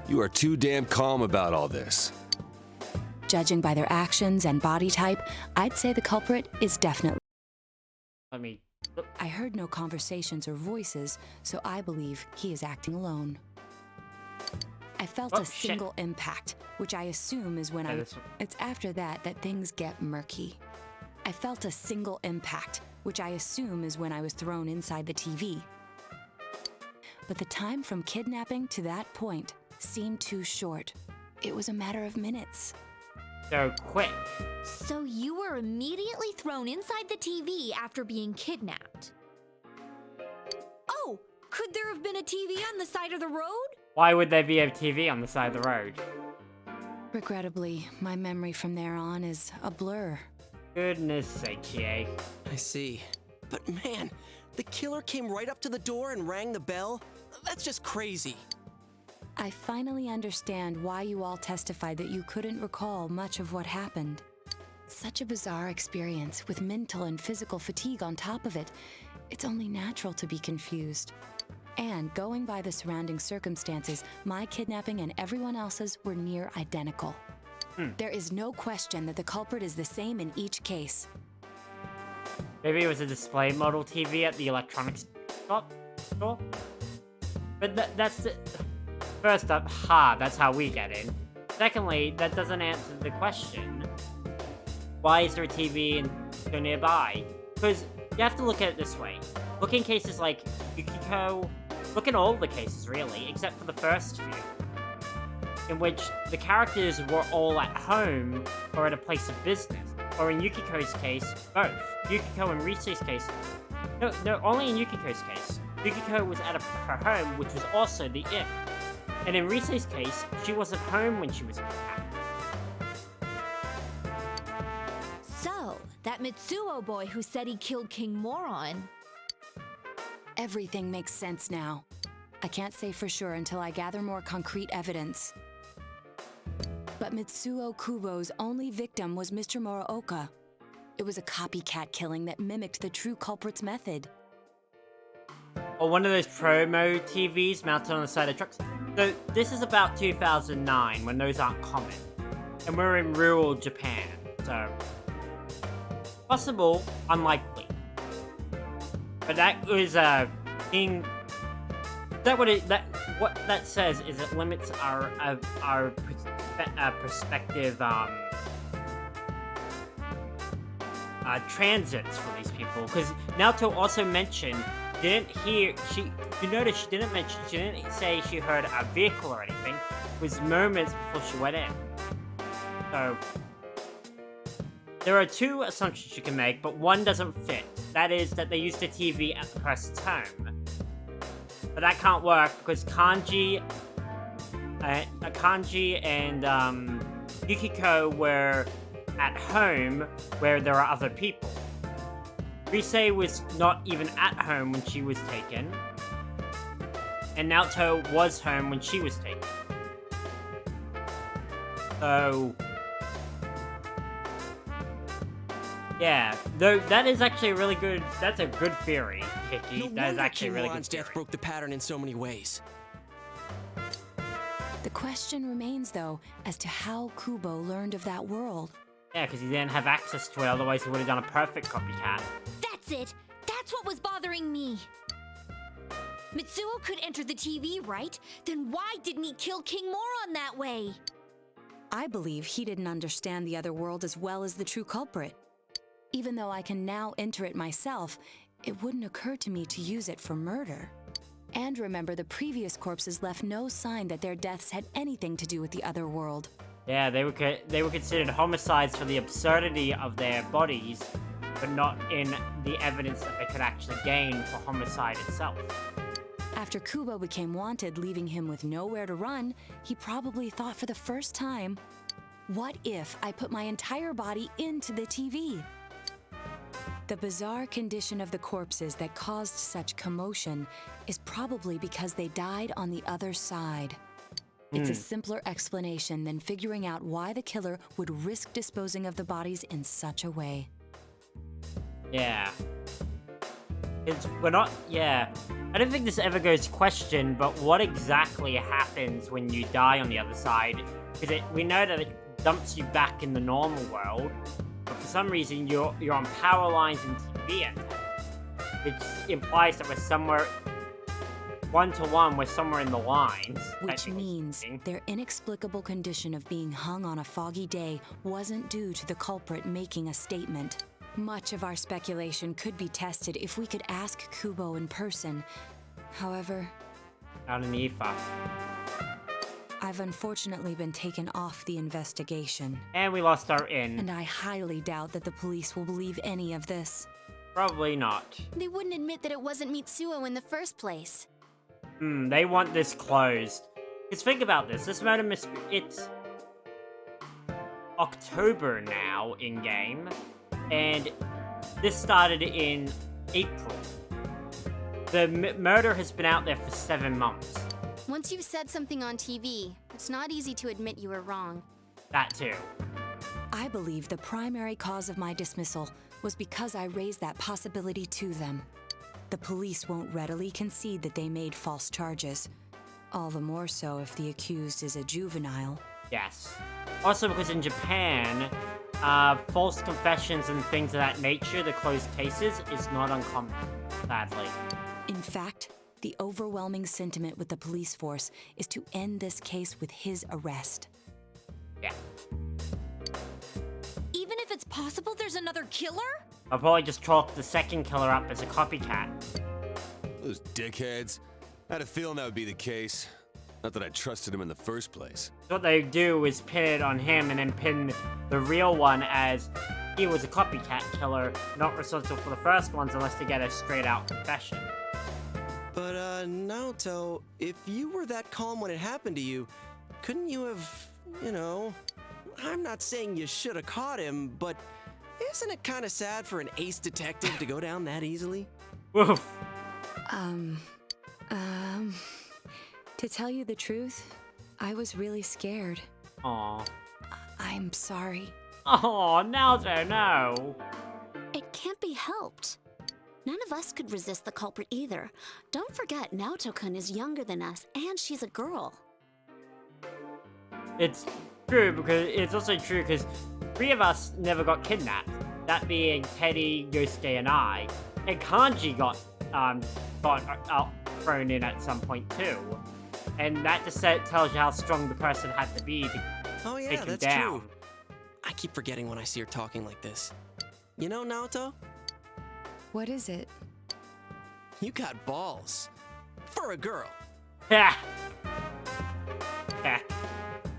You are too damn calm about all this. Judging by their actions and body type, I'd say the culprit is definitely... Let me... I heard no conversations or voices, so I believe he is acting alone. I felt Oh, a shit. single impact, which I assume is when Yeah, I... this one. It's after that that things get murky. I felt a single impact, which I assume is when I was thrown inside the TV. But the time from kidnapping to that point seemed too short. It was a matter of minutes. So quick. So you were immediately thrown inside the TV after being kidnapped. Oh, could there have been a TV on the side of the road? Why would there be a TV on the side of the road? Regrettably, my memory from there on is a blur. Goodness sake, GA. I see. But man, the killer came right up to the door and rang the bell? That's just crazy. I finally understand why you all testified that you couldn't recall much of what happened. Such a bizarre experience with mental and physical fatigue on top of it. It's only natural to be confused. And going by the surrounding circumstances, my kidnapping and everyone else's were near identical. There is no question that the culprit is the same in each case. Maybe it was a display model TV at the electronics store? But that's the... First up, that's how we get in. Secondly, that doesn't answer the question. Why is there a TV so nearby? Because you have to look at it this way. Look in cases like Yukiko, look in all the cases really, except for the first few, in which the characters were all at home or at a place of business. Or in Yukiko's case, both. Yukiko and Rise's case, no, only in Yukiko's case. Yukiko was at her home, which was also the inn. And in Rise's case, she wasn't home when she was kidnapped. So, that Mitsuo boy who said he killed King Moron. Everything makes sense now. I can't say for sure until I gather more concrete evidence. But Mitsuo Kubo's only victim was Mr. Muraoka. It was a copycat killing that mimicked the true culprit's method. Or one of those promo TVs mounted on the side of trucks. So this is about 2009, when those aren't common. And we're in rural Japan, so... possible, unlikely. But that was a thing... What that says is it limits our perspective, transits for these people. Because Naoto also mentioned, you notice she didn't say she heard a vehicle or anything. It was moments before she went in. So, there are two assumptions you can make, but one doesn't fit. That is that they used a TV at the person's home. But that can't work because Kanji and Yukiko were at home where there are other people. Rise was not even at home when she was taken. And Naoto was home when she was taken. So... yeah, though that is actually a really good... that's a good theory, Hickey. That is actually a really good theory. Death broke the pattern in so many ways. The question remains, though, as to how Kubo learned of that world. Yeah, because he didn't have access to it, otherwise he would have done a perfect copycat. That's it! That's what was bothering me! Mitsuo could enter the TV, right? Then why didn't he kill King Moron that way? I believe he didn't understand the other world as well as the true culprit. Even though I can now enter it myself, it wouldn't occur to me to use it for murder. And remember, the previous corpses left no sign that their deaths had anything to do with the other world. Yeah, they were considered homicides for the absurdity of their bodies, but not in the evidence that they could actually gain for homicide itself. After Kubo became wanted, leaving him with nowhere to run, he probably thought for the first time, what if I put my entire body into the TV? The bizarre condition of the corpses that caused such commotion is probably because they died on the other side. It's a simpler explanation than figuring out why the killer would risk disposing of the bodies in such a way. Yeah. I don't think this ever goes questioned, but what exactly happens when you die on the other side? Because we know that it dumps you back in the normal world, but for some reason you're on power lines and TV antennas, which implies that we're somewhere one-to-one, we're somewhere in the lines. Which means their inexplicable condition of being hung on a foggy day wasn't due to the culprit making a statement. Much of our speculation could be tested if we could ask Kubo in person. However... out in the ether. I've unfortunately been taken off the investigation. And we lost our inn. And I highly doubt that the police will believe any of this. Probably not. They wouldn't admit that it wasn't Mitsuo in the first place. They want this closed. Because think about this. This murder mystery, it's October now in-game. And this started in April. The murder has been out there for 7 months. Once you've said something on TV, it's not easy to admit you were wrong. That too. I believe the primary cause of my dismissal was because I raised that possibility to them. The police won't readily concede that they made false charges. All the more so if the accused is a juvenile. Yes. Also because in Japan, false confessions and things of that nature, the closed cases, is not uncommon, sadly. In fact, the overwhelming sentiment with the police force is to end this case with his arrest. Yeah. Even if it's possible there's another killer? I'll probably just chalk the second killer up as a copycat. Those dickheads. I had a feeling that would be the case. Not that I trusted him in the first place. What they do is pin it on him and then pin the real one as he was a copycat killer, not responsible for the first ones unless they get a straight-out confession. But, Naoto, if you were that calm when it happened to you, couldn't you have, you know... I'm not saying you should have caught him, but isn't it kind of sad for an ace detective to go down that easily? Woof. To tell you the truth, I was really scared. Aw. I'm sorry. Oh, Naoto, no. It can't be helped. None of us could resist the culprit either. Don't forget, Naoto-kun is younger than us, and she's a girl. It's true, because it's also true because 3 of us never got kidnapped. That being Teddy, Yosuke, and I. And Kanji got thrown in at some point too. And that just tells you how strong the person had to be to take him that's down. true. I keep forgetting when I see her talking like this. You know, Naoto? What is it? You got balls. For a girl. Yeah. Yeah.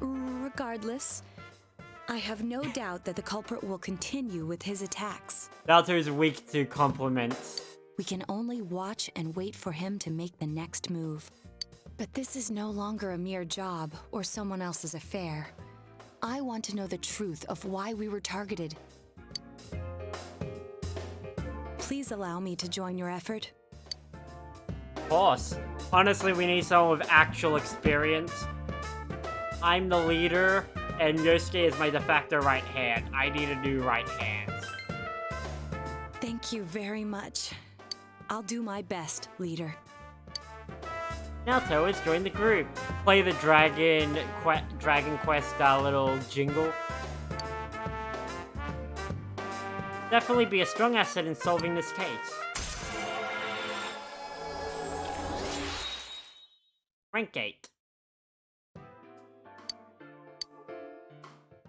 Regardless, I have no doubt that the culprit will continue with his attacks. Naoto's weak to compliments. We can only watch and wait for him to make the next move. But this is no longer a mere job or someone else's affair. I want to know the truth of why we were targeted. Please allow me to join your effort. Of course. Honestly, we need someone with actual experience. I'm the leader, and Yosuke is my de facto right hand. I need a new right hand. Thank you very much. I'll do my best, leader. Naoto has joined the group. Play the Dragon Quest little jingle. Definitely be a strong asset in solving this case. Rank 8.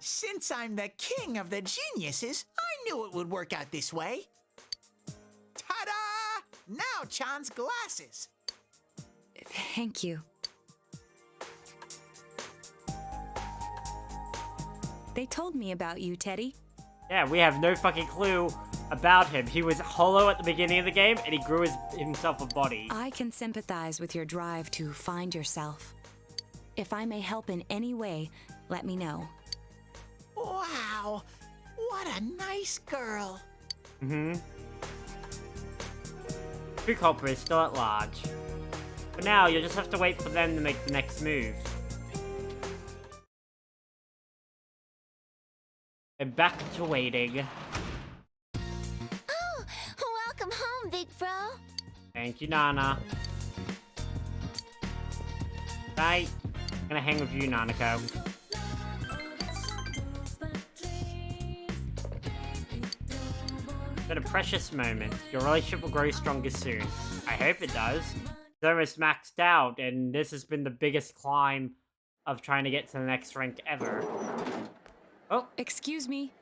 Since I'm the king of the geniuses, I knew it would work out this way. Ta-da! Now Chan's glasses. Thank you. They told me about you, Teddy. Yeah, we have no fucking clue about him. He was hollow at the beginning of the game, and he grew himself a body. I can sympathize with your drive to find yourself. If I may help in any way, let me know. Wow, what a nice girl. Mm-hmm. True culprit is still at large. For now, you'll just have to wait for them to make the next move. And back to waiting. Oh, welcome home, big bro. Thank you, Nana. Bye. I'm gonna hang with you, Nanako. It's been a precious moment. Your relationship will grow stronger soon. I hope it does. It's almost maxed out, and this has been the biggest climb of trying to get to the next rank ever. Oh. Excuse me.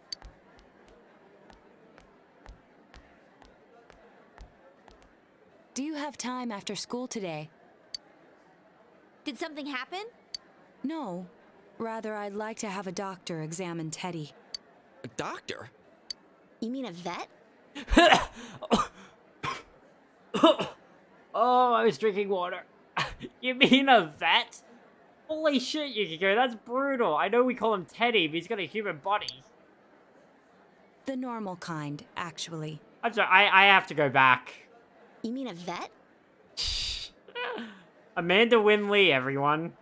Do you have time after school today? Did something happen? No. Rather, I'd like to have a doctor examine Teddy. A doctor? You mean a vet? Oh, I was drinking water. You mean a vet? Holy shit, Yukiko, that's brutal. I know we call him Teddy, but he's got a human body. The normal kind, actually. I'm sorry, I have to go back. You mean a vet? Amanda Winley, everyone.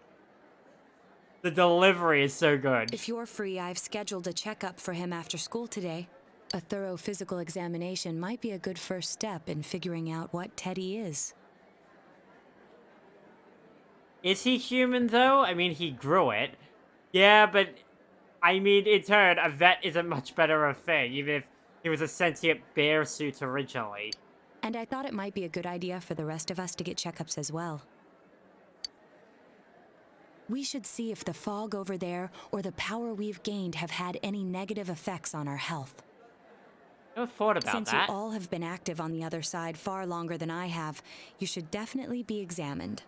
The delivery is so good. If you're free, I've scheduled a checkup for him after school today. A thorough physical examination might be a good first step in figuring out what Teddy is. Is he human, though? I mean, he grew it. Yeah, but... I mean, in turn, a vet isn't much better of a thing, even if he was a sentient bear suit originally. And I thought it might be a good idea for the rest of us to get checkups as well. We should see if the fog over there or the power we've gained have had any negative effects on our health. I never thought about Since that. you all have been active on the other side far longer than I have, you should definitely be examined.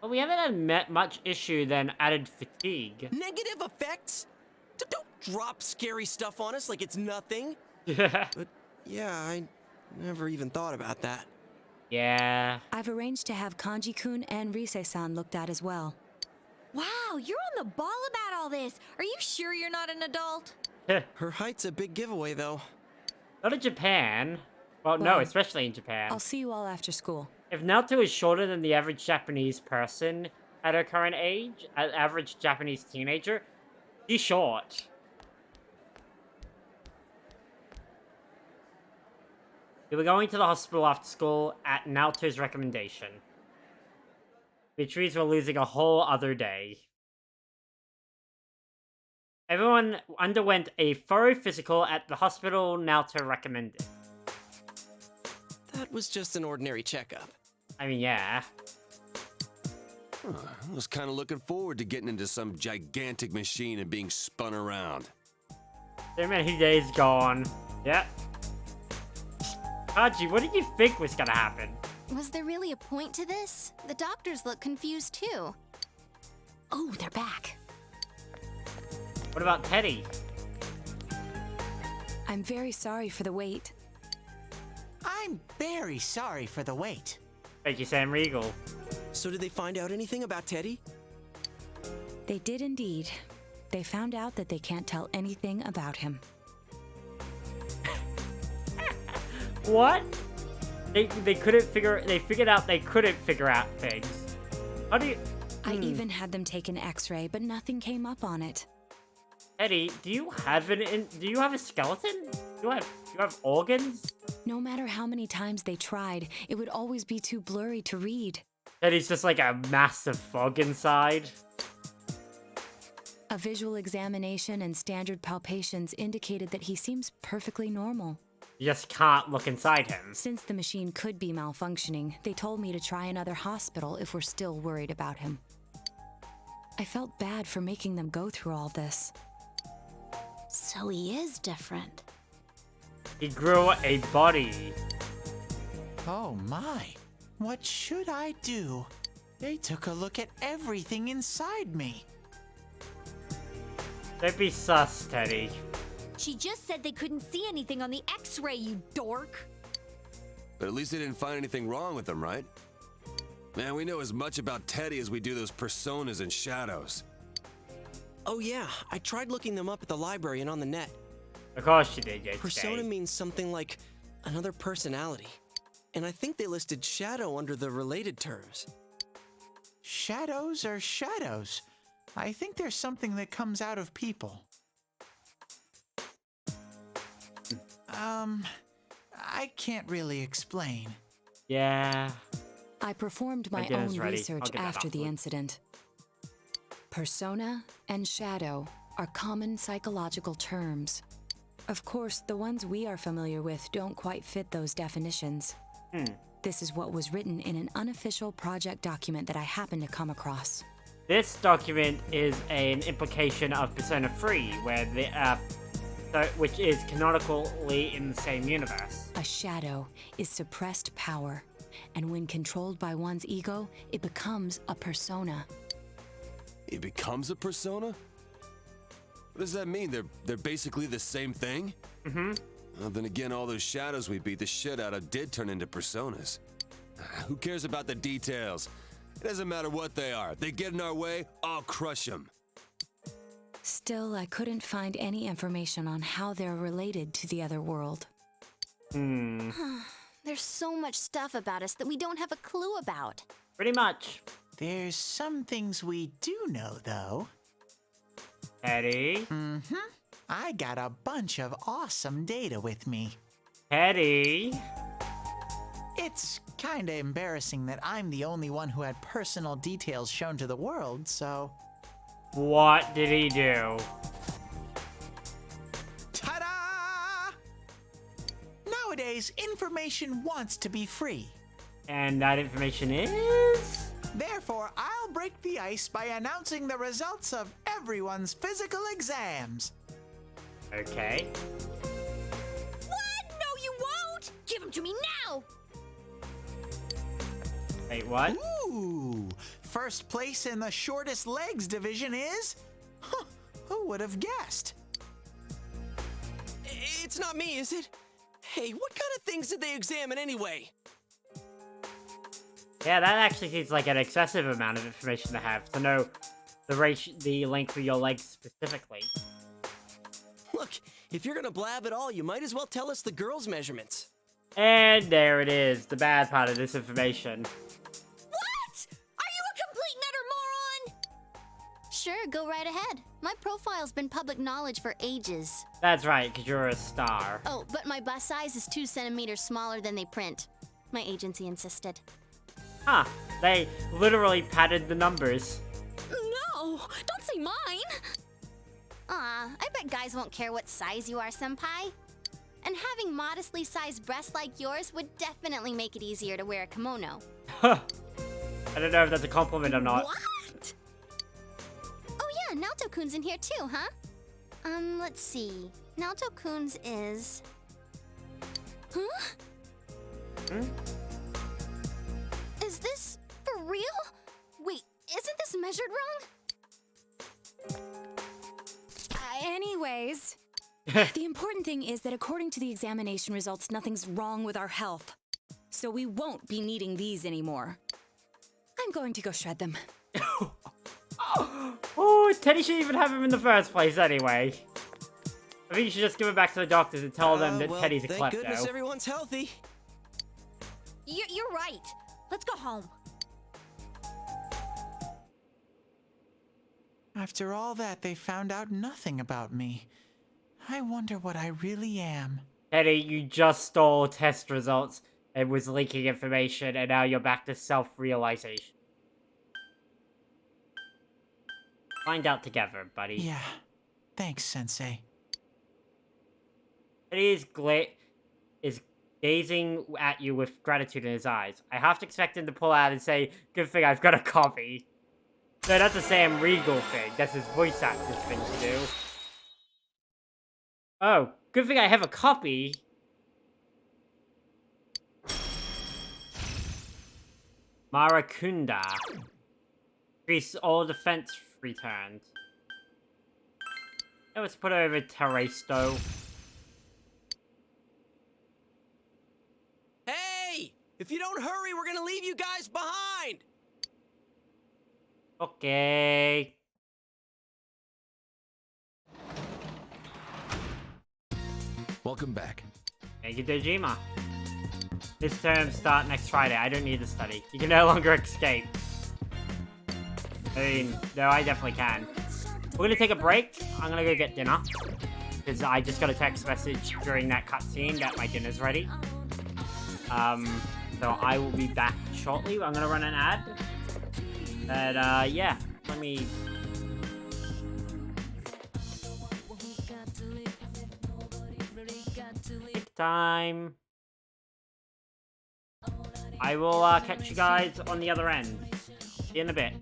Well, we haven't had much issue than added fatigue. Negative effects? Don't drop scary stuff on us like it's nothing. Yeah. But yeah, I never even thought about that. Yeah. I've arranged to have Kanji-kun and Rise-san looked at as well. Wow, you're on the ball about all this. Are you sure you're not an adult? Her height's a big giveaway, though. Not in Japan. Well, no, especially in Japan. I'll see you all after school. If Naruto is shorter than the average Japanese person at her current age, an average Japanese teenager, he's short. We were going to the hospital after school at Naoto's recommendation. Which means we're losing a whole other day. Everyone underwent a thorough physical at the hospital Naoto recommended. That was just an ordinary checkup. I mean, yeah. I was kind of looking forward to getting into some gigantic machine and being spun around. So many days gone. Yep. Haji, what did you think was gonna happen? Was there really a point to this? The doctors look confused too. Oh, they're back. What about Teddy? I'm very sorry for the wait. I'm very sorry for the wait. Thank you, Sam Riegel. So did they find out anything about Teddy? They did indeed. They found out that they can't tell anything about him. What? They figured out they couldn't figure out things. How do you... I even had them take an x-ray, but nothing came up on it. Eddie, do you have a skeleton? Do you have organs? No matter how many times they tried, it would always be too blurry to read. Eddie's just like a massive fog inside. A visual examination and standard palpations indicated that he seems perfectly normal. You just can't look inside him. Since the machine could be malfunctioning, they told me to try another hospital if we're still worried about him. I felt bad for making them go through all this. So he is different. He grew a body. Oh my, what should I do? They took a look at everything inside me. Don't be sus, Teddy. She just said they couldn't see anything on the x-ray, you dork. But at least they didn't find anything wrong with him, right? Man, we know as much about Teddy as we do those personas and shadows. Oh yeah, I tried looking them up at the library and on the net. Of course you did, yeah. Persona means something like another personality. And I think they listed shadow under the related terms. Shadows are shadows. I think there's something that comes out of people. I can't really explain. Yeah. I performed my dinner's own ready. research I'll get that after the afterwards. incident. Persona and shadow are common psychological terms. Of course, the ones we are familiar with don't quite fit those definitions. This is what was written in an unofficial project document that I happened to come across. This document is an implication of Persona 3, where which is canonically in the same universe. A shadow is suppressed power, and when controlled by one's ego, it becomes a persona. He becomes a persona? What does that mean? They're basically the same thing? Well, then again, all those shadows we beat the shit out of did turn into personas. Who cares about the details? It doesn't matter what they are. They get in our way, I'll crush them. Still, I couldn't find any information on how they're related to the other world. There's so much stuff about us that we don't have a clue about. Pretty much. There's some things we do know, though. Eddie? I got a bunch of awesome data with me. Teddy. It's kinda embarrassing that I'm the only one who had personal details shown to the world, so... What did he do? Ta-da! Nowadays, information wants to be free. And that information is... Therefore, I'll break the ice by announcing the results of everyone's physical exams. Okay. What? No, you won't! Give him to me now! Wait, what? Ooh! First place in the shortest legs division is... Huh, who would have guessed? It's not me, is it? Hey, what kind of things did they examine anyway? Yeah, that actually seems like an excessive amount of information to have to know the length of your legs specifically. Look, if you're gonna blab at all, you might as well tell us the girls' measurements. And there it is, the bad part of this information. What? Are you a complete and utter moron? Sure, go right ahead. My profile's been public knowledge for ages. That's right, because you're a star. Oh, but my bust size is 2 centimeters smaller than they print. My agency insisted. Huh, they literally padded the numbers. No, don't say mine. Aw, I bet guys won't care what size you are, senpai. And having modestly sized breasts like yours would definitely make it easier to wear a kimono. Huh. I don't know if that's a compliment or not. What? Oh yeah, Naoto-kun's in here too, huh? Let's see. Naoto-kun's is... Huh? Hmm? Is this for real? Wait, isn't this measured wrong? Anyways, the important thing is that according to the examination results, nothing's wrong with our health. So we won't be needing these anymore. I'm going to go shred them. Oh, Teddy shouldn't even have him in the first place anyway. I think you should just give it back to the doctors and tell them that Well, Teddy's a thank klepto. goodness everyone's healthy. You're right. Let's go home. After all that, they found out nothing about me. I wonder what I really am. Teddy, you just stole test results and was leaking information, and now you're back to self-realization. Find out together, buddy. Yeah. Thanks, Sensei. Teddy is gazing at you with gratitude in his eyes. I have to expect him to pull out and say, "Good thing I've got a copy." No, that's a Sam Riegel thing. That's his voice actor's thing to do. Oh, good thing I have a copy. Marakunda. Increase all defense returned. Now let's put over Terresto. Hey! If you don't hurry, we're gonna leave you guys behind! Okay. Welcome back. Thank you, Dojima. This term start next Friday. I don't need to study. You can no longer escape. I mean, no, I definitely can. We're gonna take a break. I'm gonna go get dinner. Because I just got a text message during that cutscene that my dinner's ready. So I will be back shortly. I'm gonna run an ad. But, yeah. Let me... Take time. I will catch you guys on the other end. See you in a bit.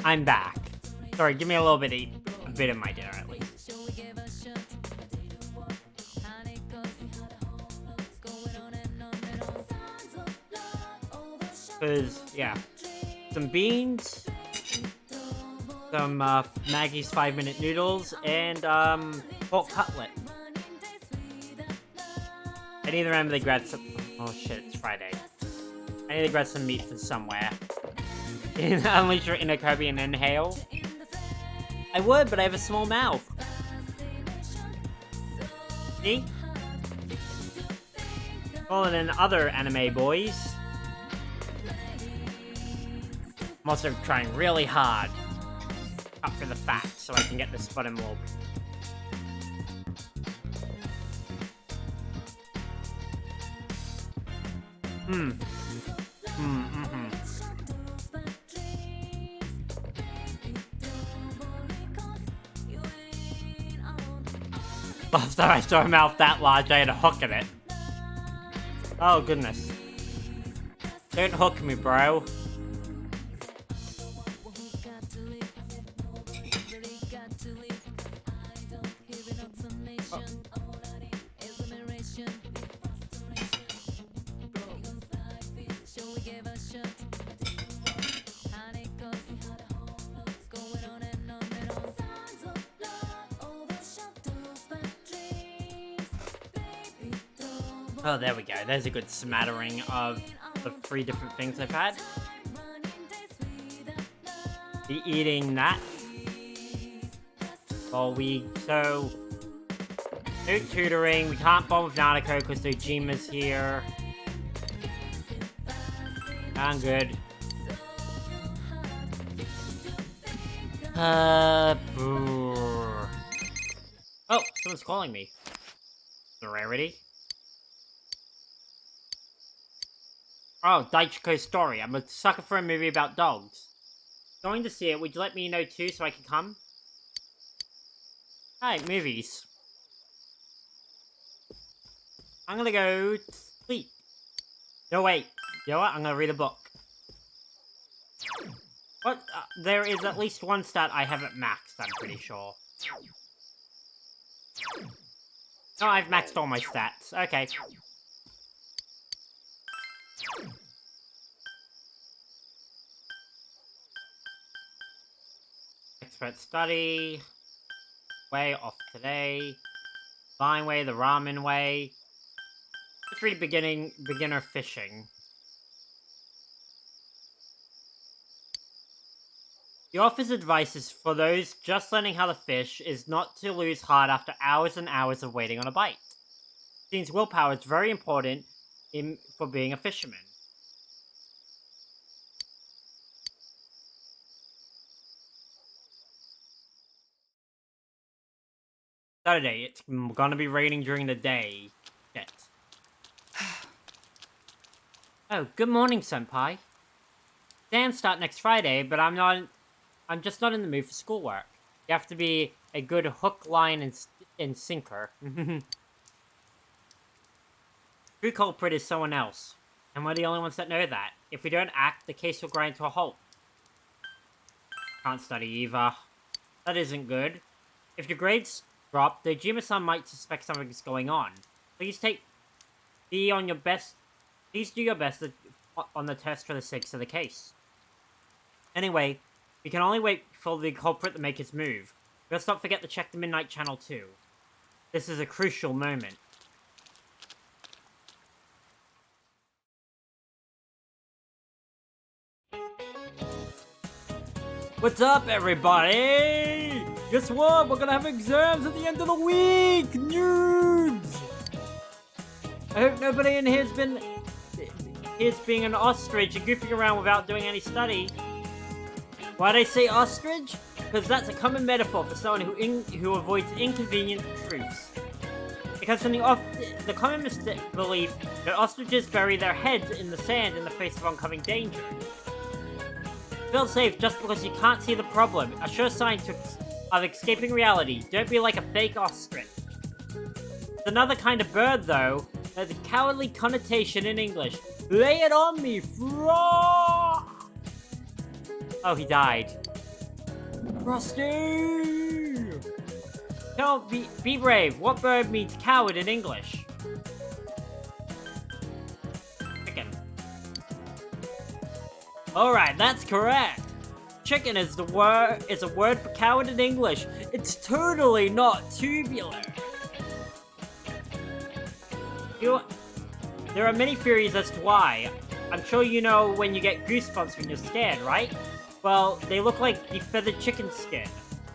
I'm back. Sorry, give me a little bit of my dinner at least. Cause yeah, some beans, some Maggie's 5-minute noodles, and pork cutlet. I need to remember to grab some. Oh shit, it's Friday. I need to grab some meat from somewhere. Unleash your inner Kirby and inhale. I would, but I have a small mouth. See? Smaller than other anime boys. I'm also trying really hard up for the fat so I can get this bottom lobe. Last time I saw a mouth that large, I had a hook in it. Oh, goodness. Don't hook me, bro. Oh, there we go. There's a good smattering of the 3 different things I've had. Be eating that. Well, so... No tutoring. We can't bond with Nanako because Dojima's here. I'm good. Brrr. Oh, someone's calling me. The rarity. Oh, Daichiko's story. I'm a sucker for a movie about dogs. Going to see it. Would you let me know too so I can come? Hi, movies. I'm gonna go sleep. No, wait. You know what? I'm gonna read a book. What? There is at least one stat I haven't maxed, I'm pretty sure. No, I've maxed all my stats. Okay. Expert study. Way off today. Vine way, the ramen way. Let's read beginner fishing. The author's advice is for those just learning how to fish is not to lose heart after hours and hours of waiting on a bite. Since willpower is very important for being a fisherman. Saturday, it's gonna be raining during the day. Shit. Oh, good morning, senpai. Exams start next Friday, but I'm just not in the mood for schoolwork. You have to be a good hook, line, and sinker. True culprit is someone else, and we're the only ones that know that. If we don't act, the case will grind to a halt. Can't study either. That isn't good. If your grades drop, the Jima-san might suspect something's going on. Please do your best on the test for the sake of the case. Anyway, we can only wait for the culprit to make his move. Let's not forget to check the Midnight Channel too. This is a crucial moment. What's up, everybody? Guess what? We're gonna have exams at the end of the week! Nerds! I hope nobody in here's being an ostrich and goofing around without doing any study. Why'd I say ostrich? Because that's a common metaphor for someone who avoids inconvenient truths. Because from the common belief that ostriches bury their heads in the sand in the face of oncoming danger. Feel safe just because you can't see the problem. A sure sign of escaping reality. Don't be like a fake ostrich. It's another kind of bird, though. There's a cowardly connotation in English. Lay it on me, Frog! Oh, he died. Frosty! Be brave. What bird means coward in English? Chicken. Alright, that's correct. Chicken is a word for coward in English. It's totally not tubular. There are many theories as to why. I'm sure you know when you get goosebumps when you're scared, right? Well, they look like the feathered chicken skin.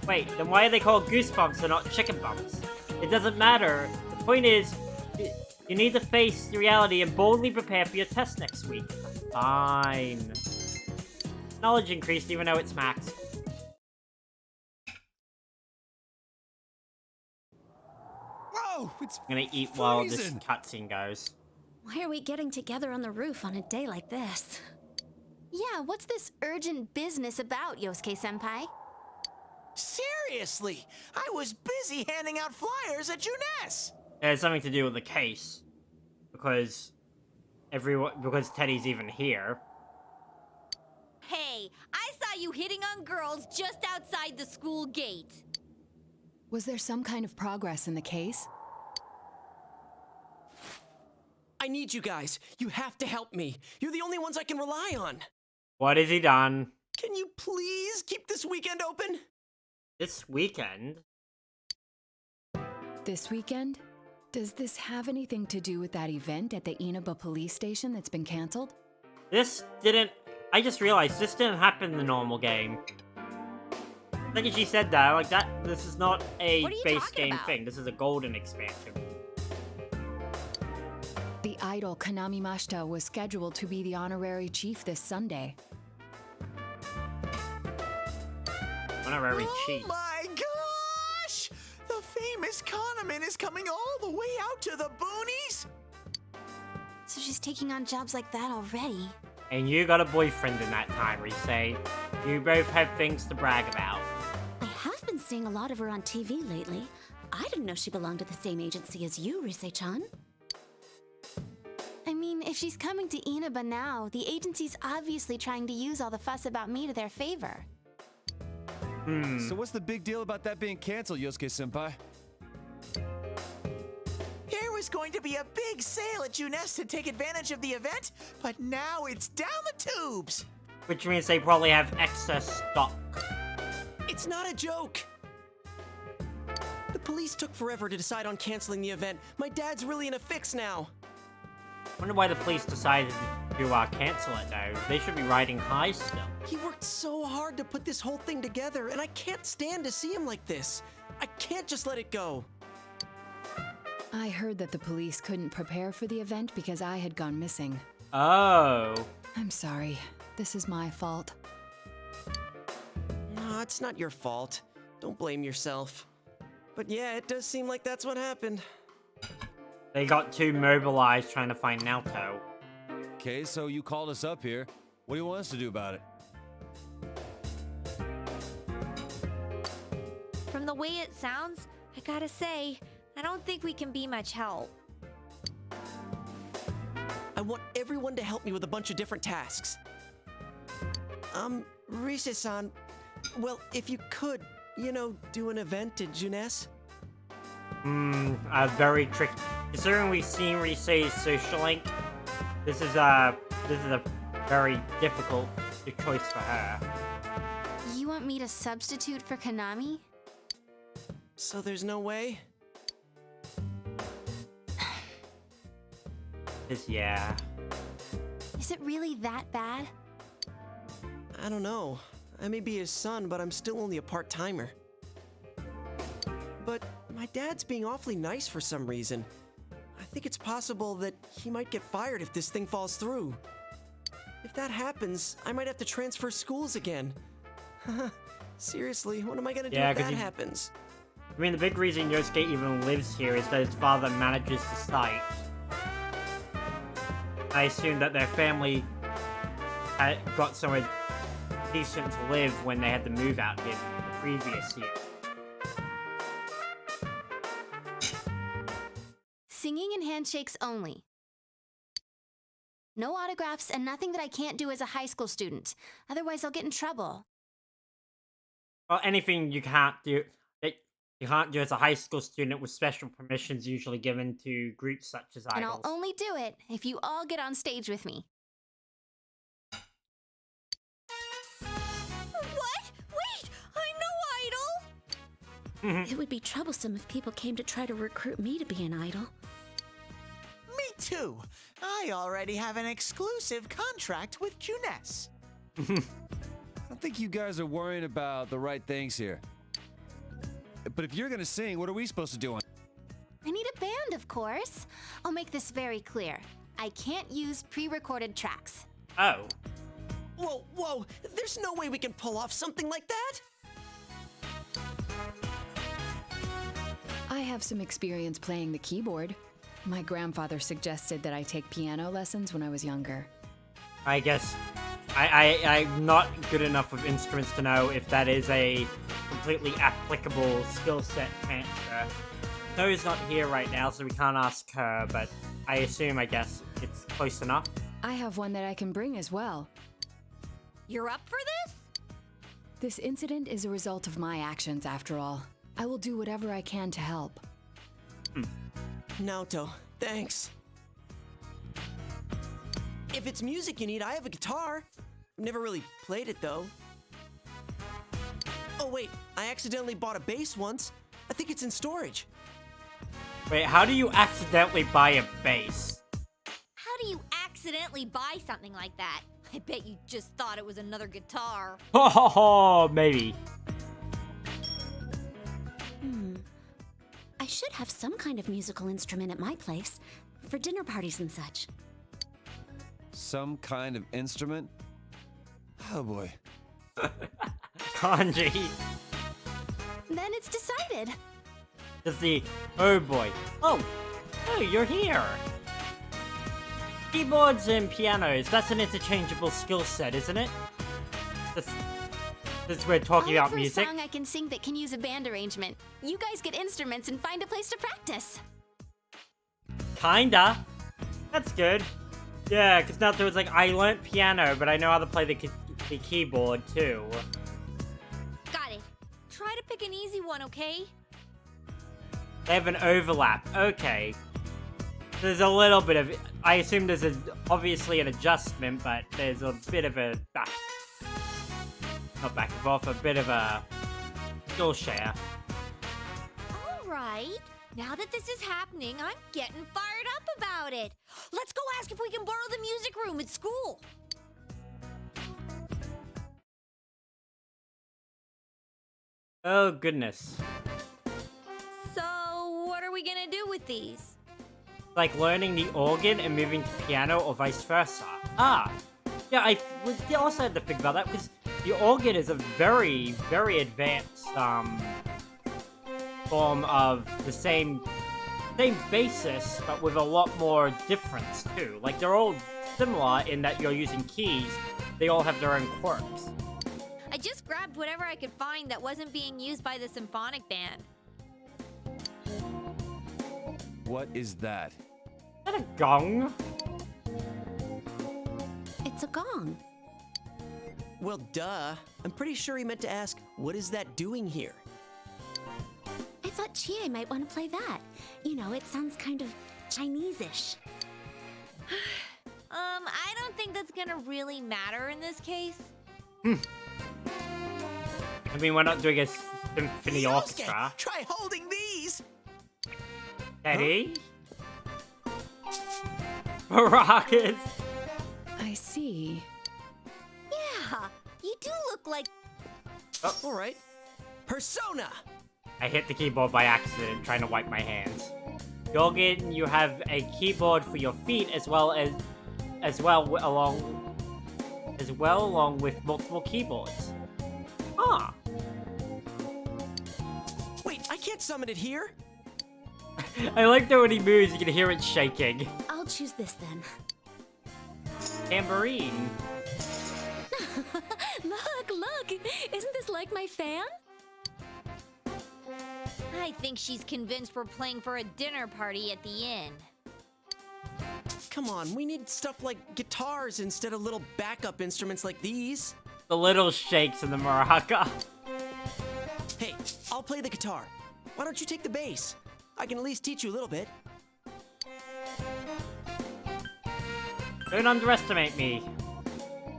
Wait, then why are they called goosebumps and not chicken bumps? It doesn't matter. The point is, you need to face the reality and boldly prepare for your test next week. Fine. Knowledge increased even though it's max. Whoa, it's I'm gonna eat while this freezing. cutscene goes. Why are we getting together on the roof on a day like this? Yeah, what's this urgent business about, Yosuke-senpai? Seriously, I was busy handing out flyers at Juness. It has something to do with the case. Because Teddy's even here. Hey, I saw you hitting on girls just outside the school gate. Was there some kind of progress in the case? I need you guys. You have to help me. You're the only ones I can rely on. What has he done? Can you please keep this weekend open? This weekend? This weekend? Does this have anything to do with that event at the Inaba police station that's been canceled? I just realized this didn't happen in the normal game. I think she said that, like that, this is not a base game thing. This is a golden expansion. The idol Kanami Mashita was scheduled to be the honorary chief this Sunday. Honorary chief. Oh my gosh! The famous Kahneman is coming all the way out to the boonies? So she's taking on jobs like that already. And you got a boyfriend in that time, Rise. You both have things to brag about. I have been seeing a lot of her on TV lately. I didn't know she belonged to the same agency as you, Rise-chan. I mean, if she's coming to Inaba now, the agency's obviously trying to use all the fuss about me to their favor. So what's the big deal about that being canceled, Yosuke-senpai? There was going to be a big sale at Juness to take advantage of the event, but now it's down the tubes. Which means they probably have excess stock. It's not a joke. The police took forever to decide on canceling the event. My dad's really in a fix now. Wonder why the police decided to cancel it though. They should be riding high still. He worked so hard to put this whole thing together, and I can't stand to see him like this. I can't just let it go. I heard that the police couldn't prepare for the event because I had gone missing. Oh. I'm sorry. This is my fault. No, it's not your fault. Don't blame yourself. But yeah, it does seem like that's what happened. They got too mobilized trying to find Naoto. Okay, so you called us up here. What do you want us to do about it? way it sounds, I gotta say, I don't think we can be much help. I want everyone to help me with a bunch of different tasks. Rise-san, well, if you could, do an event at Jeunesse? Very tricky. Considering we've seen Rise's social link, this is a very difficult choice for her. You want me to substitute for Konami? So there's no way? Yeah. Is it really that bad? I don't know. I may be his son, but I'm still only a part-timer. But my dad's being awfully nice for some reason. I think it's possible that he might get fired if this thing falls through. If that happens, I might have to transfer schools again. Seriously, what am I gonna do if that happens? I mean, the big reason Yosuke even lives here is that his father manages the site. I assume that their family had got somewhere decent to live when they had to move out here the previous year. Singing and handshakes only. No autographs and nothing that I can't do as a high school student. Otherwise, I'll get in trouble. Well, anything you can't do as a high school student with special permissions usually given to groups such as Idols. And I'll only do it if you all get on stage with me. What? Wait! I'm no idol! It would be troublesome if people came to try to recruit me to be an idol. Me too. I already have an exclusive contract with Jeunesse. I think you guys are worrying about the right things here. But if you're gonna sing, what are we supposed to do? I need a band, of course. I'll make this very clear. I can't use pre-recorded tracks. Oh. Whoa, there's no way we can pull off something like that! I have some experience playing the keyboard. My grandfather suggested that I take piano lessons when I was younger. I guess I'm not good enough with instruments to know if that is a completely applicable skill set transfer. No's not here right now, so we can't ask her, but I assume, I guess, it's close enough. I have one that I can bring as well. You're up for this? This incident is a result of my actions, after all. I will do whatever I can to help. Naoto, thanks. If it's music you need, I have a guitar. I've never really played it, though. Oh, wait, I accidentally bought a bass once. I think it's in storage. Wait, how do you accidentally buy a bass? How do you accidentally buy something like that? I bet you just thought it was another guitar. Oh, maybe. I should have some kind of musical instrument at my place for dinner parties and such. Some kind of instrument? Oh boy. Kanji. Then it's decided. Oh boy. Oh, you're here. Keyboards and pianos, that's an interchangeable skill set, isn't it? This we're talking about music. A song I can sing that can use a band arrangement. You guys get instruments and find a place to practice. Kinda. That's good. Yeah, because now there was like, I learnt piano, but I know how to play the keyboard too. Got it. Try to pick an easy one, okay? They have an overlap. Okay. There's a little bit of... I assume there's obviously an adjustment, but there's a bit of a... Not back and forth, a bit of a skill share. Alright. Now that this is happening, I'm getting fired up about it. Let's go ask if we can borrow the music room at school. Oh, goodness. So, what are we gonna do with these? Like learning the organ and moving to piano or vice versa. Ah! Yeah, I also had to think about that because the organ is a very, very advanced form of the same basis, but with a lot more difference too. Like they're all similar in that you're using keys. They all have their own quirks. I just grabbed grabbed whatever I could find that wasn't being used by the symphonic band. What is that? Is that a gong? It's a gong. Well, duh. I'm pretty sure he meant to ask, what is that doing here? I thought Chie might want to play that. You know, it sounds kind of Chinese-ish. I don't think that's gonna really matter in this case. I mean, we're not doing a symphony Yosuke, orchestra. try holding these. Eddie? Maracas! I see. Yeah, you do look like... Oh, all right. Persona! I hit the keyboard by accident trying to wipe my hands. Jorgen, you have a keyboard for your feet along with multiple keyboards. Ah. Wait, I can't summon it here? I like that when he moves, you can hear it shaking. I'll choose this then. Tambourine. Look! Isn't this like my fan? I think she's convinced we're playing for a dinner party at the inn. Come on, we need stuff like guitars instead of little backup instruments like these. The little shakes in the maraca. Hey, I'll play the guitar. Why don't you take the bass? I can at least teach you a little bit. Don't underestimate me.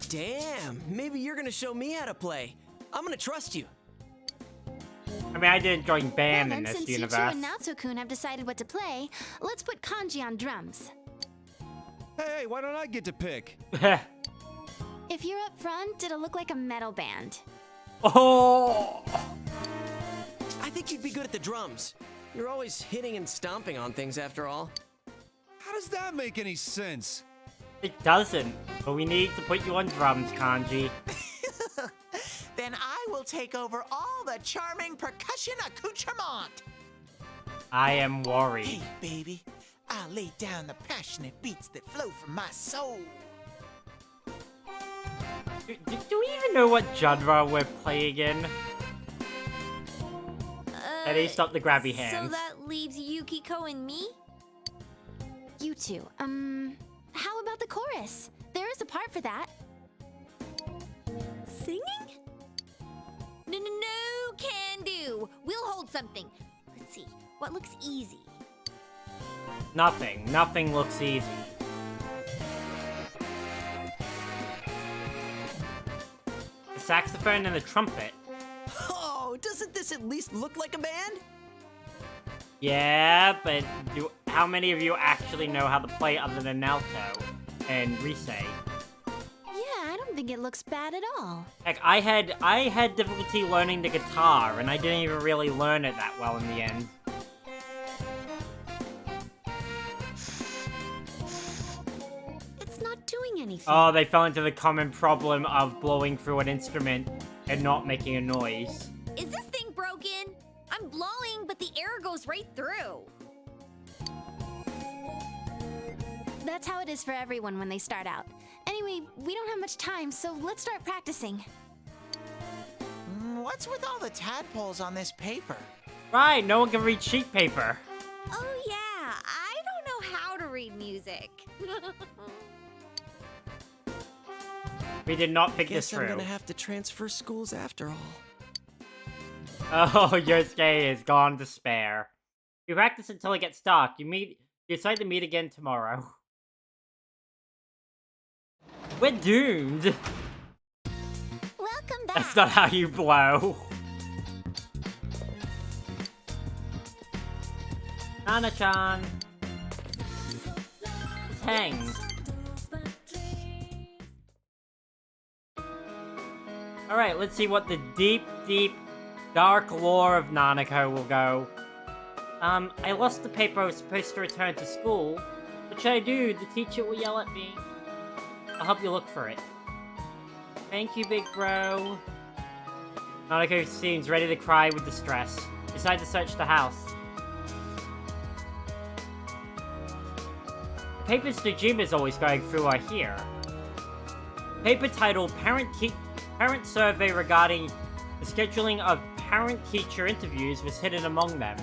Damn, maybe you're gonna show me how to play. I'm gonna trust you. I mean, I didn't join band Well, in then, this since universe. Yuchu and Naoto-kun have decided what to play, let's put Kanji on drums. Hey, why don't I get to pick? If you're up front, it'll look like a metal band. Oh! I think you'd be good at the drums. You're always hitting and stomping on things after all. How does that make any sense? It doesn't. But we need to put you on drums, Kanji. Then I will take over all the charming percussion accoutrement. I am worried. Hey, baby, I'll lay down the passionate beats that flow from my soul. Do we even know what genre we're playing in? Eddie, stop the grabby hands. So that leaves Yukiko and me? You two, how about the chorus? There is a part for that. Singing? No, can do. We'll hold something. Let's see, what looks easy? Nothing. Nothing looks easy. The saxophone and the trumpet. Oh, doesn't this at least look like a band? Yeah, but how many of you actually know how to play other than Naoto and Rise? Yeah, I don't think it looks bad at all. Heck, I had difficulty learning the guitar, and I didn't even really learn it that well in the end. It's not doing anything. Oh, they fell into the common problem of blowing through an instrument and not making a noise. Is this thing broken? I'm blowing, but the air goes right through. That's how it is for everyone when they start out. Anyway, we don't have much time, so let's start practicing. What's with all the tadpoles on this paper? Right, no one can read sheet paper. Oh yeah, I don't know how to read music. We did not think this Guess through. I'm gonna have to transfer schools after all. Oh, Yosuke is gone to spare. You practice until it gets dark. You decide to meet again tomorrow. We're doomed. Welcome back. That's not how you blow. Nana-chan. Let's hang. Alright, let's see what the deep, dark lore of Nanako will go. I lost the paper I was supposed to return to school. What should I do? The teacher will yell at me. I'll help you look for it. Thank you, big bro. Nanako seems ready to cry with distress. Decide to search the house. The papers Najima's always going through are here. Paper titled Parent Survey Regarding The scheduling of parent-teacher interviews was hidden among them.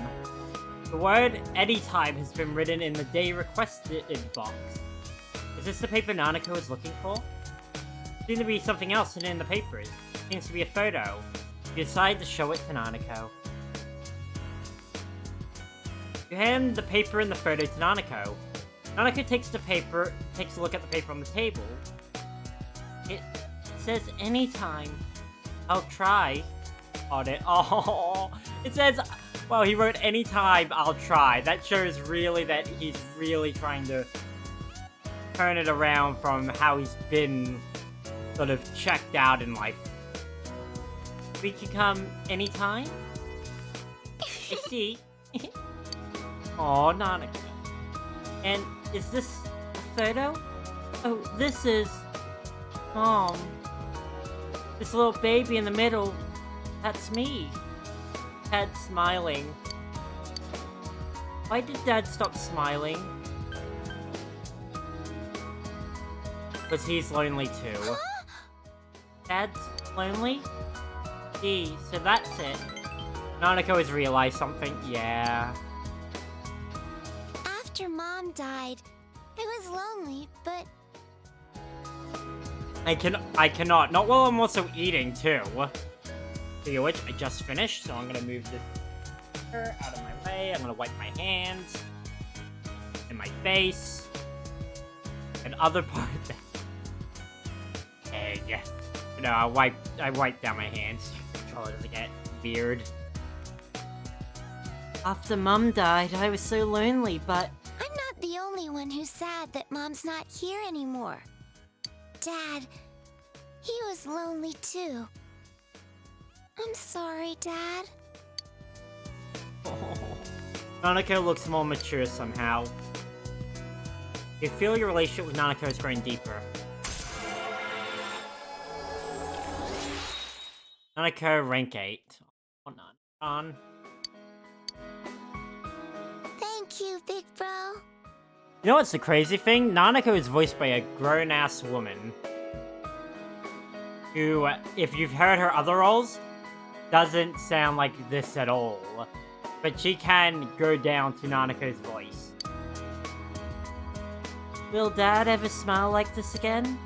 The word anytime has been written in the day requested box. Is this the paper Nanako is looking for? Seems to be something else hidden in the papers. Seems to be a photo. You decide to show it to Nanako. You hand the paper and the photo to Nanako. Nanako takes a look at the paper on the table. It says anytime. I'll try on it. Oh, it says, well, he wrote anytime I'll try. That shows really that he's really trying to turn it around from how he's been sort of checked out in life. We can come anytime? I see. Aw, Nanako. And is this a photo? Oh, this is... Mom. This little baby in the middle, that's me. Dad's smiling. Why did Dad stop smiling? Because he's lonely too. Dad's lonely? Gee, so that's it. Nanako has realized something. Yeah. After Mom died, I was lonely, but I cannot. Not while I'm also eating, too. Speaking of which, I just finished, so I'm gonna move this out of my way. I'm gonna wipe my hands. And my face. And other part of the egg. No, I wiped down my hands. Controller doesn't get weird. After Mum died, I was so lonely, but... I'm not the only one who's sad that Mom's not here anymore. Dad, he was lonely too. I'm sorry, Dad. Nanako looks more mature somehow. You feel your relationship with Nanako is growing deeper. Nanako, rank 8. Oh, on. Thank you, big bro. You know what's the crazy thing? Nanako is voiced by a grown-ass woman. Who, if you've heard her other roles, doesn't sound like this at all. But she can go down to Nanako's voice. Will Dad ever smile like this again?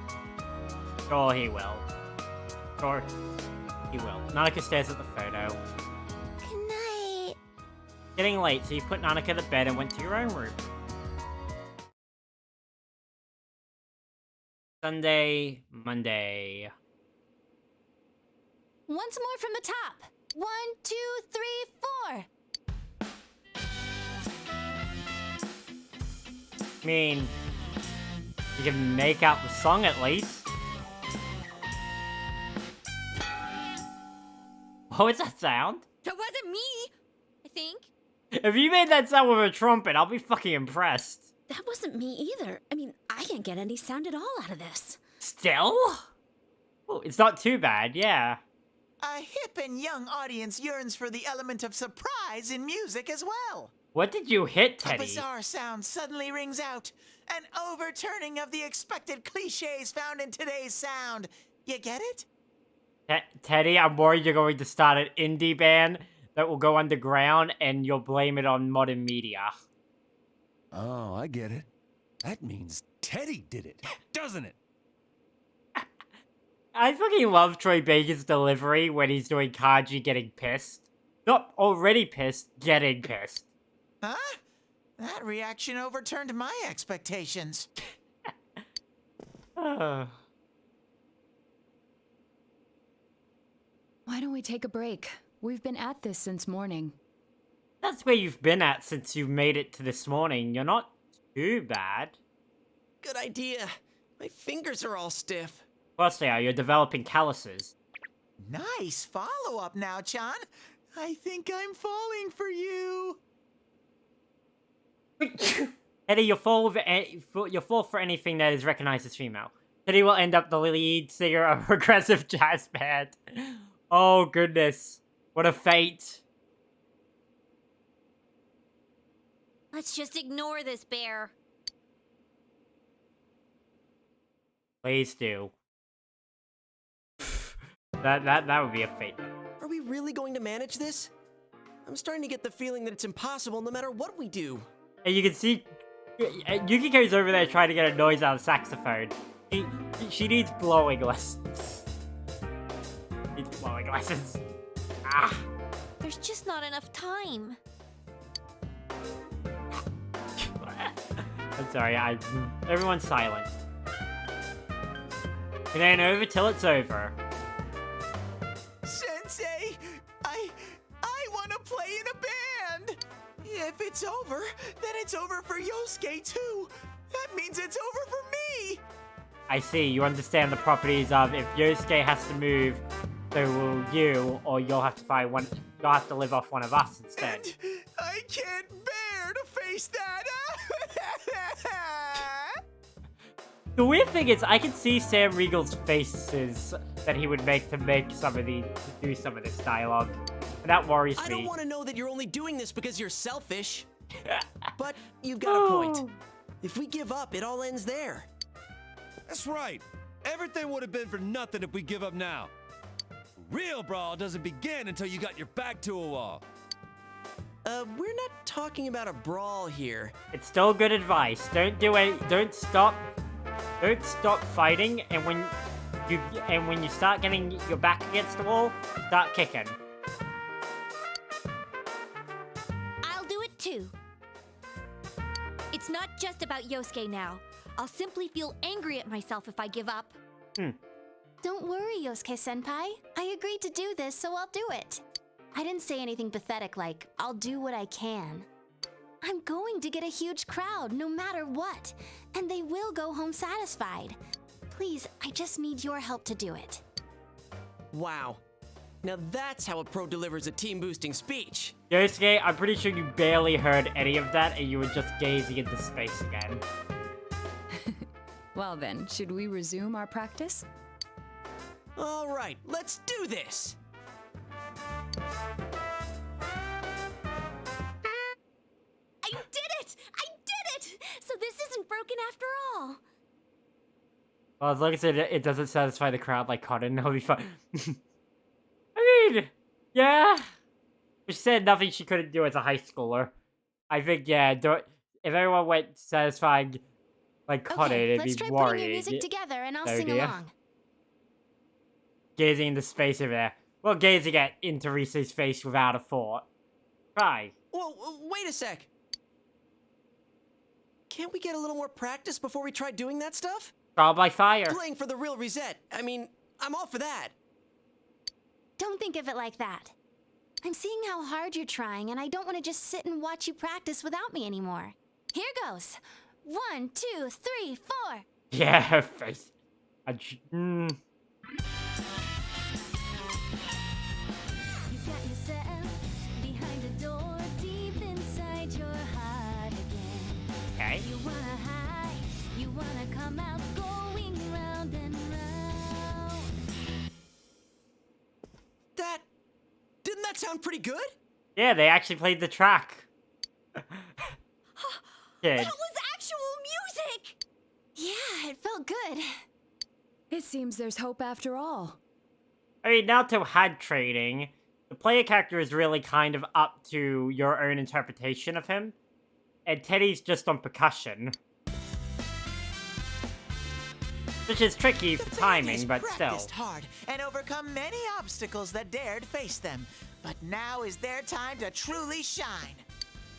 Sure he will. Sure he will. Nanako stares at the photo. Good night. Getting late, so you put Nanako to bed and went to your own room. Sunday, Monday. Once more from the top. 1, 2, 3, 4. I mean, you can make out the song at least. What was that sound? That wasn't me, I think. If you made that sound with a trumpet, I'll be fucking impressed. That wasn't me either. I mean, I can't get any sound at all out of this. Still? Oh, it's not too bad, yeah. A hip and young audience yearns for the element of surprise in music as well. What did you hit, A Teddy? bizarre sound suddenly rings out. An overturning of the expected cliches found in today's sound. You get it? Teddy, I'm worried you're going to start an indie band that will go underground and you'll blame it on modern media. Oh, I get it. That means Teddy did it, doesn't it? I fucking love Troy Baker's delivery when he's doing Kaji getting pissed. Not already pissed, getting pissed. Huh? That reaction overturned my expectations. Why don't we take a break? We've been at this since morning. That's where you've been at since you made it to this morning. You're not too bad. Good idea. My fingers are all stiff. Of course they are. You're developing calluses. Nice follow-up now, Chan. I think I'm falling for you. Teddy, you'll fall for anything that is recognized as female. Teddy will end up the lead singer of a progressive jazz band. Oh, goodness. What a fate. Let's just ignore this bear. Please do. That would be a fate. really going to manage this? I'm starting to get the feeling that it's impossible no matter what we do. And you can see Yukiko's over there trying to get a noise out of the saxophone. She needs blowing lessons. Needs blowing lessons. Ah. There's just not enough time. I'm sorry, everyone's silent. It ain't over till it's over. Sensei, I want to play in a band. If it's over, then it's over for Yosuke too. That means it's over for me. I see, you understand the properties of if Yosuke has to move, so will you, or you'll have to find one. You'll have to live off one of us instead. And I can't bear to face that. The weird thing is, I can see Sam Riegel's faces that he would make to do some of this dialogue. And that worries me. I don't want to know that you're only doing this because you're selfish. But you've got a point. If we give up, it all ends there. That's right. Everything would have been for nothing if we give up now. Real brawl doesn't begin until you got your back to a wall. We're not talking about a brawl here. It's still good advice. Don't stop fighting, and when you start getting your back against the wall, start kicking. I'll do it too. It's not just about Yosuke now. I'll simply feel angry at myself if I give up. Don't worry, Yosuke-senpai. I agreed to do this, so I'll do it. I didn't say anything pathetic like, I'll do what I can. I'm going to get a huge crowd, no matter what. And they will go home satisfied. Please, I just need your help to do it. Wow. Now that's how a pro delivers a team-boosting speech. Yosuke, I'm pretty sure you barely heard any of that, and you were just gazing into space again. Well then, should we resume our practice? All right, let's do this. I did it! I did it! So this isn't broken after all. Well, as long as it doesn't satisfy the crowd like Cotton, it'll be fine. I mean, yeah. She said nothing she couldn't do as a high schooler. I think, yeah, if everyone went satisfying like Cotton, Okay, it'd let's be try worrying. putting your music together and I'll Oh, sing dear. along. Gazing into space over there. Well, gazing into Rise's face without a thought. Try. Whoa, wait a sec. Can't we get a little more practice before we try doing that stuff? Trial by fire. Playing for the real reset. I mean, I'm all for that. Don't think of it like that. I'm seeing how hard you're trying, and I don't want to just sit and watch you practice without me anymore. Here goes. 1, 2, 3, 4. Yeah, her face. You got yourself behind a door deep inside your heart again. Okay. You wanna hide, you wanna come out, going round and round. Didn't that sound pretty good? Yeah, they actually played the track. Kid. That was actual music! Yeah, it felt good. It seems there's hope after all. I mean, Naruto had training. The player character is really kind of up to your own interpretation of him. And Teddy's just on percussion. Which is tricky for timing, but still. Practiced hard and overcome many obstacles that dared face them. But now is their time to truly shine.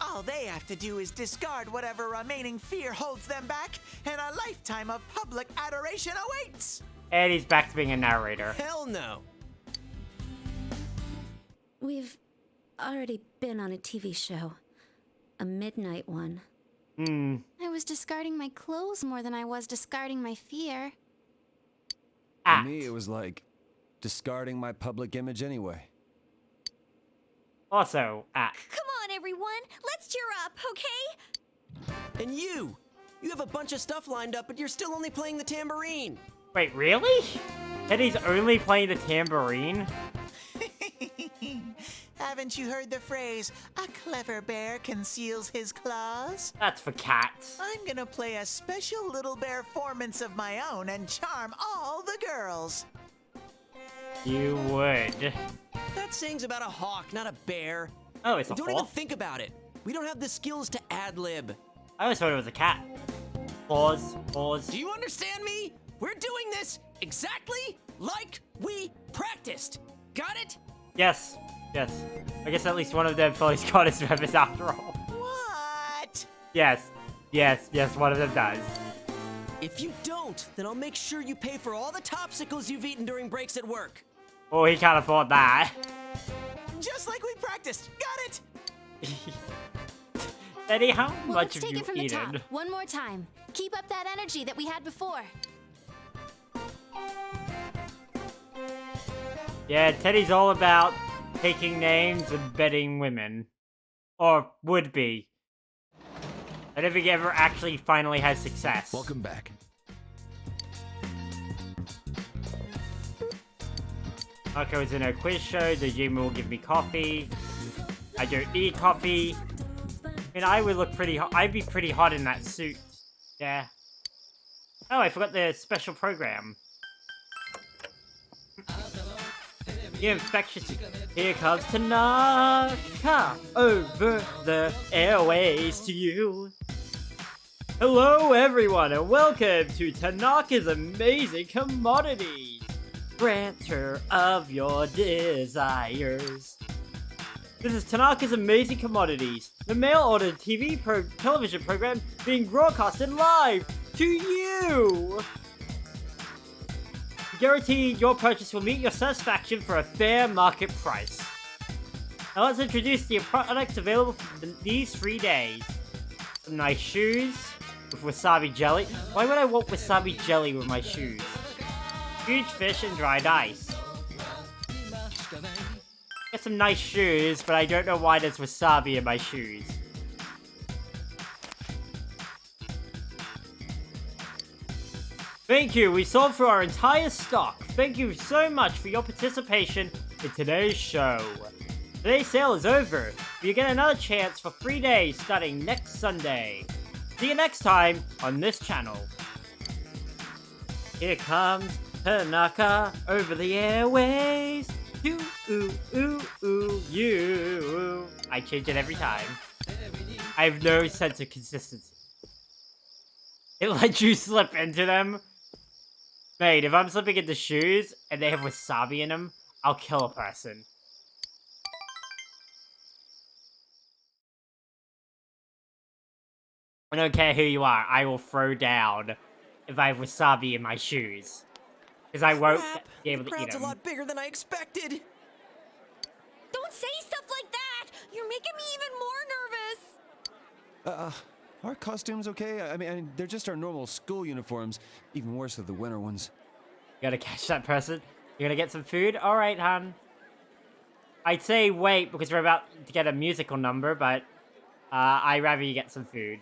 All they have to do is discard whatever remaining fear holds them back, and a lifetime of public adoration awaits. And he's back to being a narrator. Hell no. We've already been on a TV show. A midnight one. I was discarding my clothes more than I was discarding my fear. For me, it was like discarding my public image anyway. Also, act. Come on, everyone. Let's cheer up, okay? And you have a bunch of stuff lined up, but you're still only playing the tambourine. Wait, really? Teddy's only playing the tambourine? Haven't you heard the phrase, a clever bear conceals his claws? That's for cats. I'm gonna play a special little bear performance of my own and charm all the girls. You would. That saying's about a hawk, not a bear. Oh, it's a Don't hawk? even think about it. We don't have the skills to ad-lib. I always thought it was a cat. Pause. Pause. Do you understand me? We're doing this exactly like we practiced. Got it? Yes. Yes. I guess at least one of them fully got his members after all. What? Yes. Yes. Yes, one of them does. If you don't, then I'll make sure you pay for all the topsicles you've eaten during breaks at work. Oh, he can't afford that. Just like we practiced. Got it? Eddie, how Well, much let's have take you it from the eaten? top. One more time. Keep up that energy that we had before. Yeah, Teddy's all about taking names and betting women. Or would be. I don't think he ever actually finally has success. Welcome back. Marco is in a quiz show. The gym will give me coffee. I don't need coffee. And I would look pretty hot. I'd be pretty hot in that suit. Yeah. Oh, I forgot the special program. The infectious. Here comes Tanaka over the airways to you. Hello, everyone, and welcome to Tanaka's Amazing Commodity. Granter of your desires. This is Tanaka's Amazing Commodities, the mail-ordered television program being broadcasted live to you. Guarantee your purchase will meet your satisfaction for a fair market price. Now let's introduce the products available for these 3 days. Some nice shoes with wasabi jelly. Why would I want wasabi jelly with my shoes? Huge fish and dried ice. Got some nice shoes, but I don't know why there's wasabi in my shoes. Thank you, we sold through our entire stock. Thank you so much for your participation in today's show. Today's sale is over, but you get another chance for 3 days starting next Sunday. See you next time on this channel. Here comes Tanaka over the airways. You. I change it every time. I have no sense of consistency. It lets you slip into them. Mate, if I'm slipping into shoes and they have wasabi in them, I'll kill a person. I don't care who you are, I will throw down if I have wasabi in my shoes. Because I won't be able to eat Crowd's them. a lot bigger than I expected. Don't say stuff like that! You're making me even more nervous! Are costumes okay? I mean, they're just our normal school uniforms. Even worse are the winter ones. You gotta catch that person. You gonna get some food? Alright, hon. I'd say wait, because we're about to get a musical number, but I'd rather you get some food.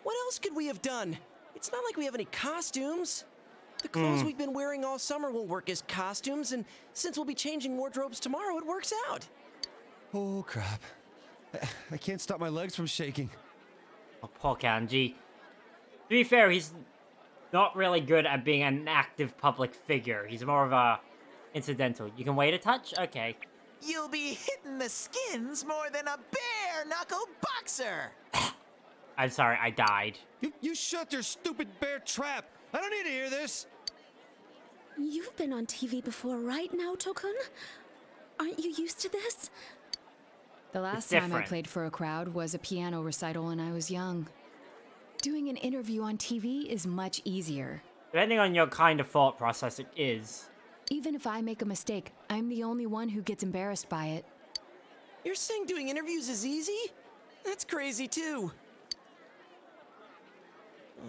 What else could we have done? It's not like we have any costumes. The clothes we've been wearing all summer won't work as costumes, and since we'll be changing wardrobes tomorrow, it works out. Oh, crap. I can't stop my legs from shaking. Oh, poor Kanji. To be fair, he's not really good at being an active public figure. He's more of a incidental. You can wait a touch? Okay. You'll be hitting the skins more than a bare-knuckle boxer. I'm sorry, I died. You shut your stupid bear trap! I don't need to hear this! You've been on TV before, right, Naoto-kun? Aren't you used to this? The last It's time I different. played for a crowd was a piano recital when I was young. Doing an interview on TV is much easier. Depending on your kind of thought process, it is. Even if I make a mistake, I'm the only one who gets embarrassed by it. You're saying doing interviews is easy? That's crazy, too.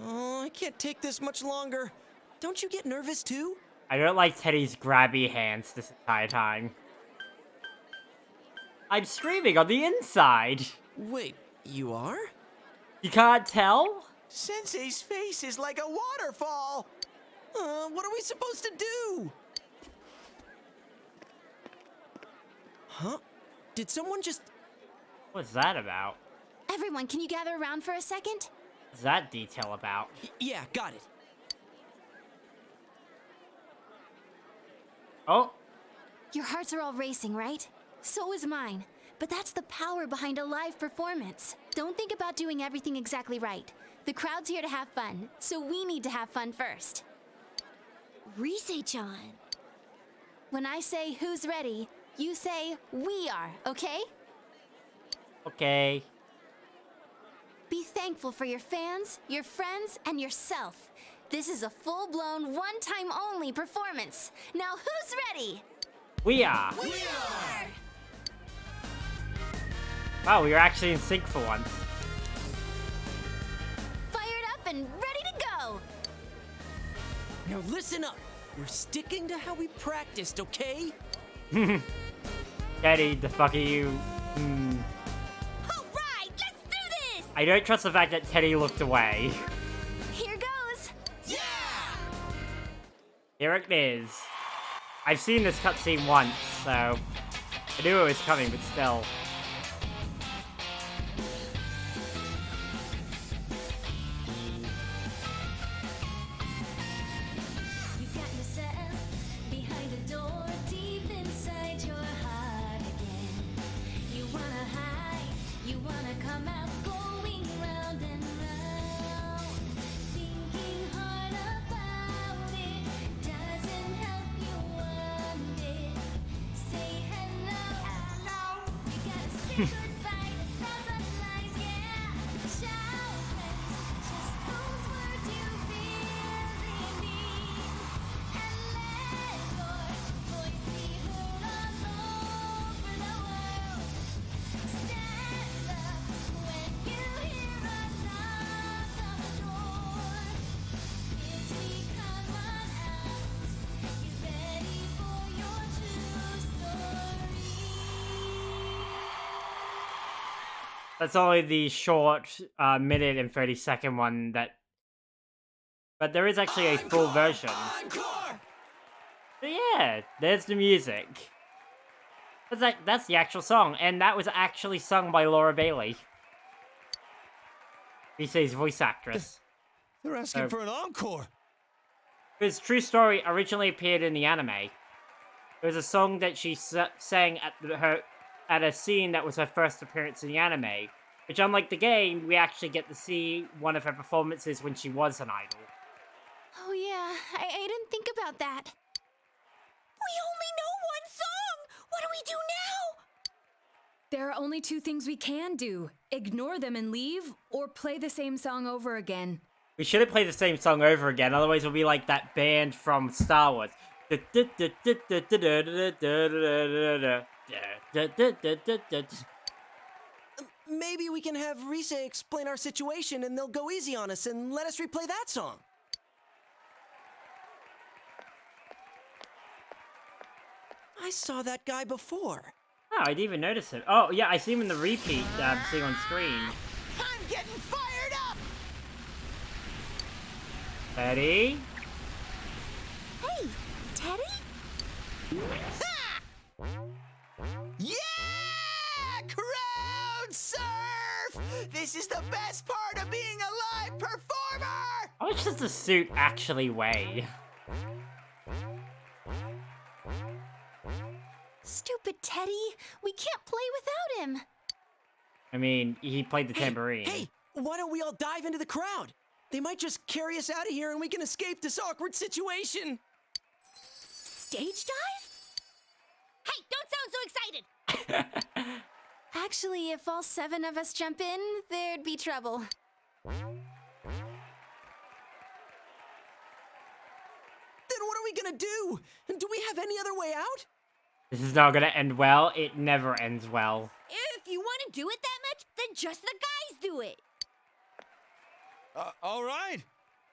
Oh, I can't take this much longer. Don't you get nervous, too? I don't like Teddy's grabby hands this entire time. I'm screaming on the inside. Wait, you are? You can't tell? Sensei's face is like a waterfall. What are we supposed to do? Huh? Did someone just... What's that about? Everyone, can you gather around for a second? What's that detail about? Yeah, got it. Oh. Your hearts are all racing, right? So is mine. But that's the power behind a live performance. Don't think about doing everything exactly right. The crowd's here to have fun, so we need to have fun first. Rise-chan. When I say who's ready, you say we are, okay? Okay. Be thankful for your fans, your friends, and yourself. This is a full-blown, one-time only performance. Now who's ready? We are. We are! Wow, we were actually in sync for once. Fired up and ready to go! Now listen up. We're sticking to how we practiced, okay? Teddy, the fuck are you? Alright, let's do this! I don't trust the fact that Teddy looked away. Here goes! Yeah! Here it is. I've seen this cutscene once, so I knew it was coming, but still. You got yourself behind the door, deep inside your heart again. You wanna hide, you wanna come out, going round and round. Thinking hard about it doesn't help you one bit. Say hello, hello. You gotta say goodbye to thousand lies, yeah. Shout friends, just those words you really need. And let your voice be heard all over the world. Stand up when you hear a knock on the door. Kids, we come on out. Get ready for your true story. That's only the short minute and 30-second one that... But there is actually a full version. Encore! So yeah, there's the music. That's the actual song, and that was actually sung by Laura Bailey. BC's voice actress. They're asking for an encore. His true story originally appeared in the anime. It was a song that she sang at a scene that was her first appearance in the anime. Which, unlike the game, we actually get to see one of her performances when she was an idol. Oh yeah, I didn't think about that. We only know one song! What do we do now? There are only two things we can do. Ignore them and leave, or play the same song over again. We shouldn't play the same song over again, otherwise we'll be like that band from Star Wars. Maybe we can have Rise explain our situation and they'll go easy on us and let us replay that song. I saw that guy before. Oh, I didn't even notice it. Oh, yeah, I see him in the repeat thing on screen. I'm getting fired up! Ready? Hey, Teddy? Ha! Yeah! Crowd surf! This is the best part of being a live performer! How much does the suit actually weigh? Stupid Teddy, we can't play without him. I mean, he played the tambourine. Hey, why don't we all dive into the crowd? They might just carry us out of here and we can escape this awkward situation. Stage dive? Hey, don't sound so excited! Actually, if all 7 of us jump in, there'd be trouble. Then what are we gonna do? Do we have any other way out? This is not gonna end well. It never ends well. If you want to do it that much, then just the guys do it. All right.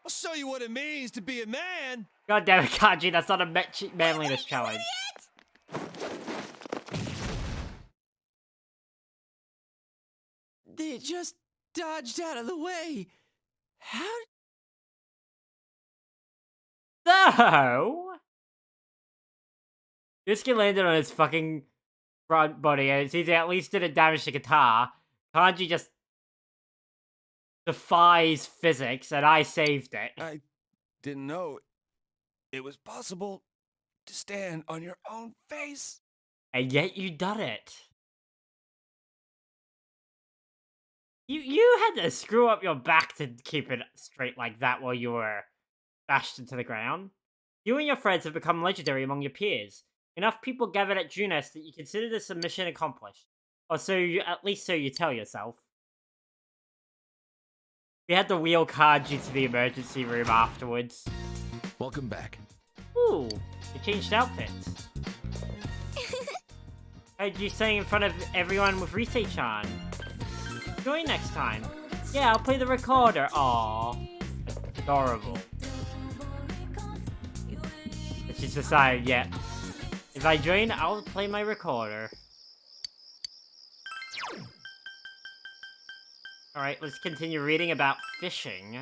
I'll show you what it means to be a man. God damn it, Kanji, that's not a manliness challenge. They just dodged out of the way. How? So, Yusuke landed on his fucking front body, and he at least didn't damage the guitar. Kanji just defies physics, and I saved it. I didn't know it was possible to stand on your own face. And yet you done it. You had to screw up your back to keep it straight like that while you were bashed into the ground. You and your friends have become legendary among your peers. Enough people gathered at Junest that you consider this a mission accomplished. Or so you, at least so you tell yourself. We had to wheel card you to the emergency room afterwards. Welcome back. Ooh, you changed outfits. Heard you saying in front of everyone with Rise-chan. Join next time. Yeah, I'll play the recorder. Aww. Adorable. But she's decided, yeah. If I join, I'll play my recorder. Alright, let's continue reading about fishing.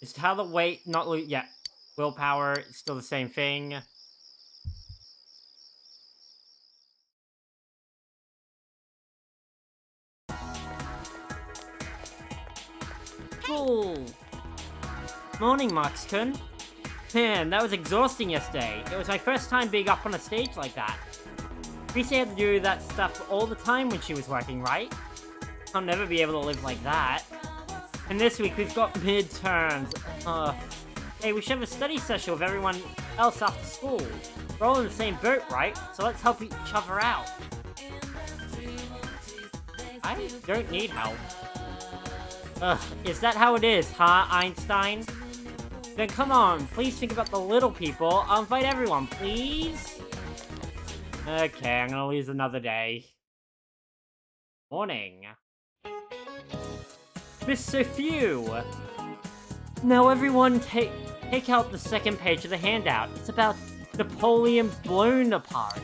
Just how the weight, not lose, yeah. Willpower, it's still the same thing. Cool. Morning, Marx-kun. Man, that was exhausting yesterday. It was my first time being up on a stage like that. Rise had to do that stuff all the time when she was working, right? I'll never be able to live like that. And this week we've got midterms. Hey, we should have a study session with everyone else after school. We're all in the same boat, right? So let's help each other out. I don't need help. Ugh, is that how it is, huh, Einstein? Then come on, please think about the little people. I'll invite everyone, please. Okay, I'm gonna lose another day. Morning. Mr. Few! Now everyone take out the second page of the handout. It's about Napoleon blown apart.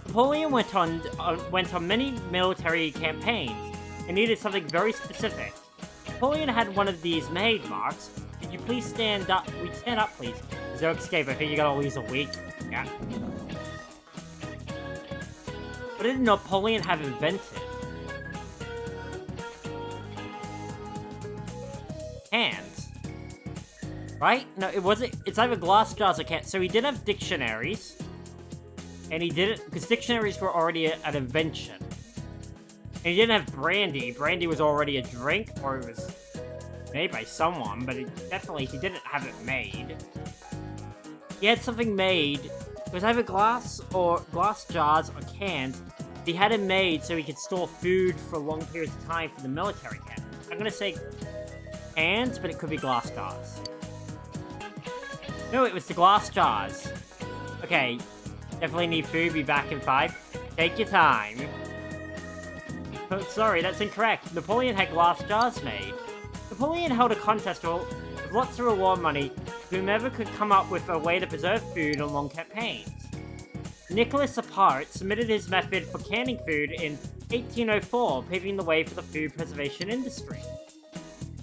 Napoleon went on many military campaigns and needed something very specific. Napoleon had one of these made, Marx. Could you please stand up? Stand up, please. There's no escape. I think you're gonna lose a week. Yeah. What did Napoleon have invented? Cans. Right? No, it wasn't. It's either glass jars or cans. So he did have dictionaries. And he didn't, because dictionaries were already an invention. And he didn't have brandy. Brandy was already a drink, or it was made by someone, but he didn't have it made. He had something made. It was either glass jars or cans. He had it made so he could store food for long periods of time for the military camp. I'm gonna say cans, but it could be glass jars. No, it was the glass jars. Okay, definitely need food. Be back in 5. Take your time. Oh, sorry, that's incorrect. Napoleon had glass jars made. Napoleon held a contest with lots of reward money to whomever could come up with a way to preserve food on long campaigns. Nicholas Apart submitted his method for canning food in 1804, paving the way for the food preservation industry.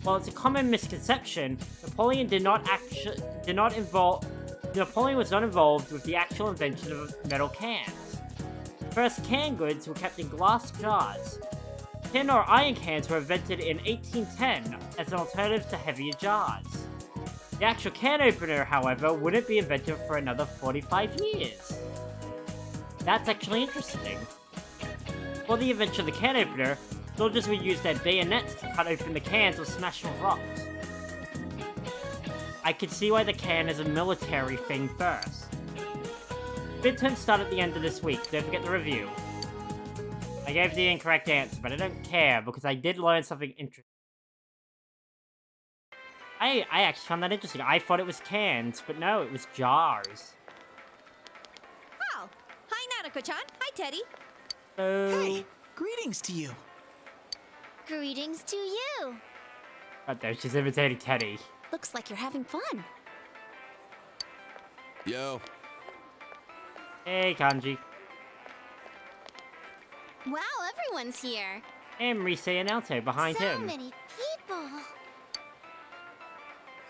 While it's a common misconception, Napoleon was not involved with the actual invention of metal cans. First canned goods were kept in glass jars. Tin or iron cans were invented in 1810 as an alternative to heavier jars. The actual can opener, however, wouldn't be invented for another 45 years. That's actually interesting. For the invention of the can opener, soldiers would use their bayonets to cut open the cans or smash them with rocks. I could see why the can is a military thing first. Midterms start at the end of this week, don't forget the review. I gave the incorrect answer, but I don't care because I did learn something interesting. I actually found that interesting. I thought it was cans, but no, it was jars. Oh, hi Nanako-chan. Hi Teddy. Hey, greetings to you. Greetings to you. Right there, she's imitating Teddy. Looks like you're having fun. Yo. Hey, Kanji. Wow, everyone's here. And Rise and Alto behind him. So many people.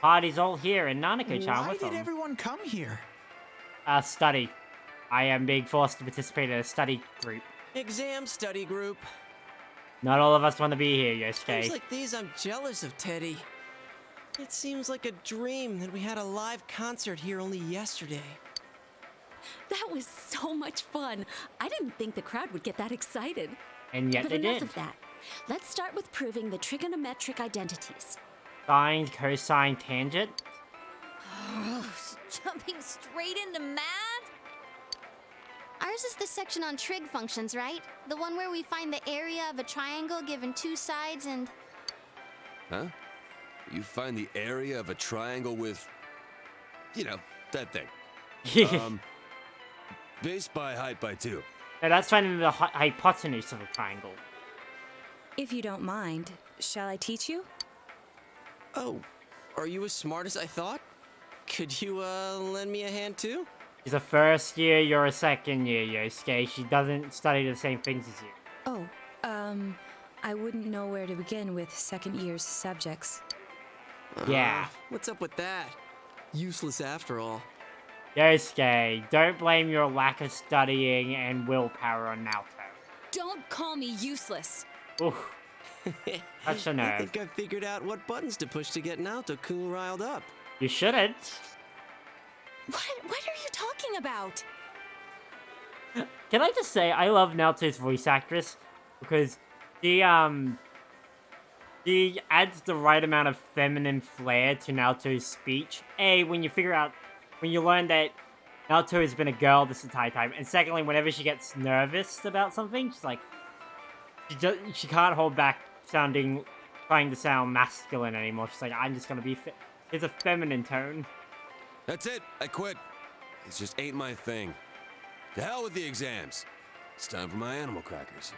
Party's all here, and Nanako-chan Why with did them. everyone come here? Study. I am being forced to participate in a study group. Exam study group. Not all of us want to be here, Yosuke. Times like these, I'm jealous of Teddy. It seems like a dream that we had a live concert here only yesterday. That was so much fun. I didn't think the crowd would get that excited. And yet But they enough did. of that. Let's start with proving the trigonometric identities. Sine, cosine, tangent. Jumping straight into math? Ours is the section on trig functions, right? The one where we find the area of a triangle given two sides and... Huh? You find the area of a triangle with, you know, that thing. Base by height by 2. No, that's finding the hypotenuse of a triangle. If you don't mind, shall I teach you? Oh, are you as smart as I thought? Could you, lend me a hand too? She's a first year, you're a second year, Yosuke. She doesn't study the same things as you. Oh, I wouldn't know where to begin with second year's subjects. Yeah. What's up with that? Useless after all. Yosuke, don't blame your lack of studying and willpower on Naoto. Don't call me useless. Oof. That's a I nerve. think I figured out what buttons to push to get Naoto-kun riled up. You shouldn't. What are you talking about? Can I just say, I love Naoto's voice actress because she adds the right amount of feminine flair to Naoto's speech. When you learn that Naoto has been a girl this entire time, and secondly, whenever she gets nervous about something, she's like, she can't hold back trying to sound masculine anymore. She's like, I'm just gonna be, it's a feminine tone. That's it. I quit. It just ain't my thing. To hell with the exams. It's time for my animal crackers.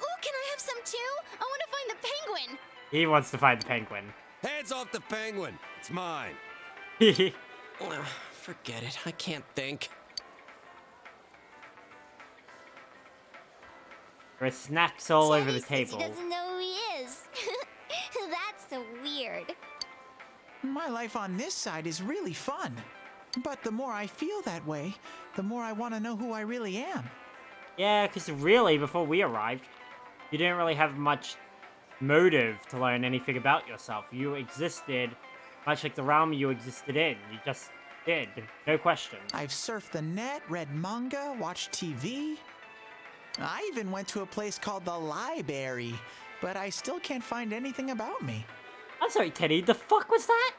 Ooh, can I have some too? I want to find the penguin. He wants to find the penguin. Hands off the penguin. It's mine. Forget it. I can't think. There are snacks all over the Teddy says table. He doesn't know who he is. That's so weird. My life on this side is really fun. But the more I feel that way, the more I want to know who I really am. Yeah, because really, before we arrived, you didn't really have much motive to learn anything about yourself. You existed much like the realm you existed in. You just did. No questions. I've surfed the net, read manga, watched TV. I even went to a place called the Library, but I still can't find anything about me. I'm sorry, Teddy. The fuck was that?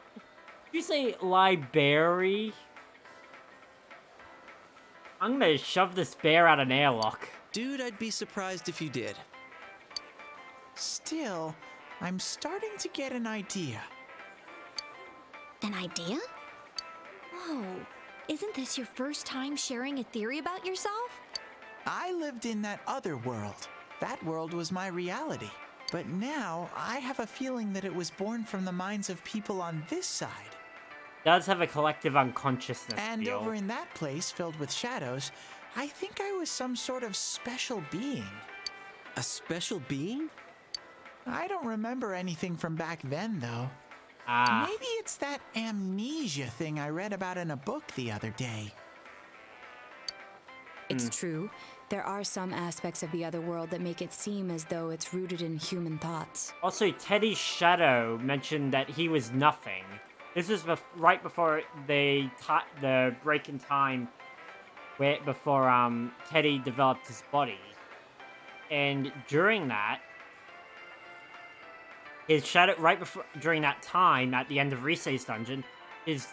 Did you say library? I'm gonna shove this bear out an airlock. Dude, I'd be surprised if you did. Still, I'm starting to get an idea. An idea? Whoa, isn't this your first time sharing a theory about yourself? I lived in that other world. That world was my reality. But now, I have a feeling that it was born from the minds of people on this side. Does have a collective unconsciousness And feel. over in that place filled with shadows, I think I was some sort of special being. A special being? I don't remember anything from back then, though. Ah. Maybe it's that amnesia thing I read about in a book the other day. It's true. There are some aspects of the other world that make it seem as though it's rooted in human thoughts. Also, Teddy's shadow mentioned that he was nothing. This was right before the break in time, before Teddy developed his body, and during that, his shadow during that time at the end of Risei's dungeon, his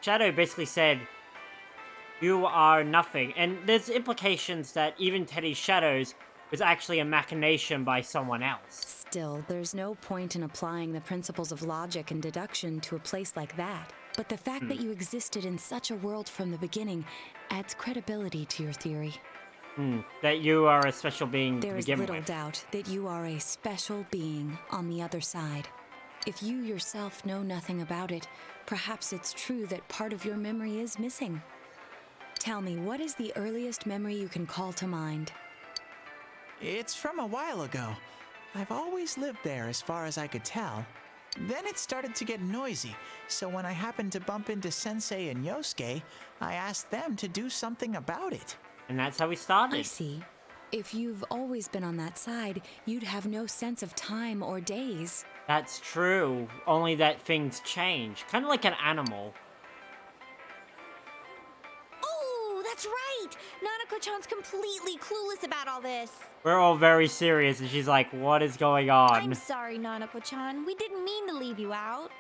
shadow basically said, "You are nothing," and there's implications that even Teddy's shadows was actually a machination by someone else. Still, there's no point in applying the principles of logic and deduction to a place like that. But the fact that you existed in such a world from the beginning adds credibility to your theory. That you are a special being to There is begin little with. doubt that you are a special being on the other side. If you yourself know nothing about it, perhaps it's true that part of your memory is missing. Tell me, what is the earliest memory you can call to mind? It's from a while ago. I've always lived there as far as I could tell. Then it started to get noisy, so when I happened to bump into Sensei and Yosuke, I asked them to do something about it. And that's how we started. I see. If you've always been on that side, you'd have no sense of time or days. That's true. Only that things change. Kind of like an animal. Oh, that's right! Nanako-chan's completely clueless about all this. We're all very serious, and she's like, what is going on? I'm sorry, Nanako-chan. We didn't mean to leave you out.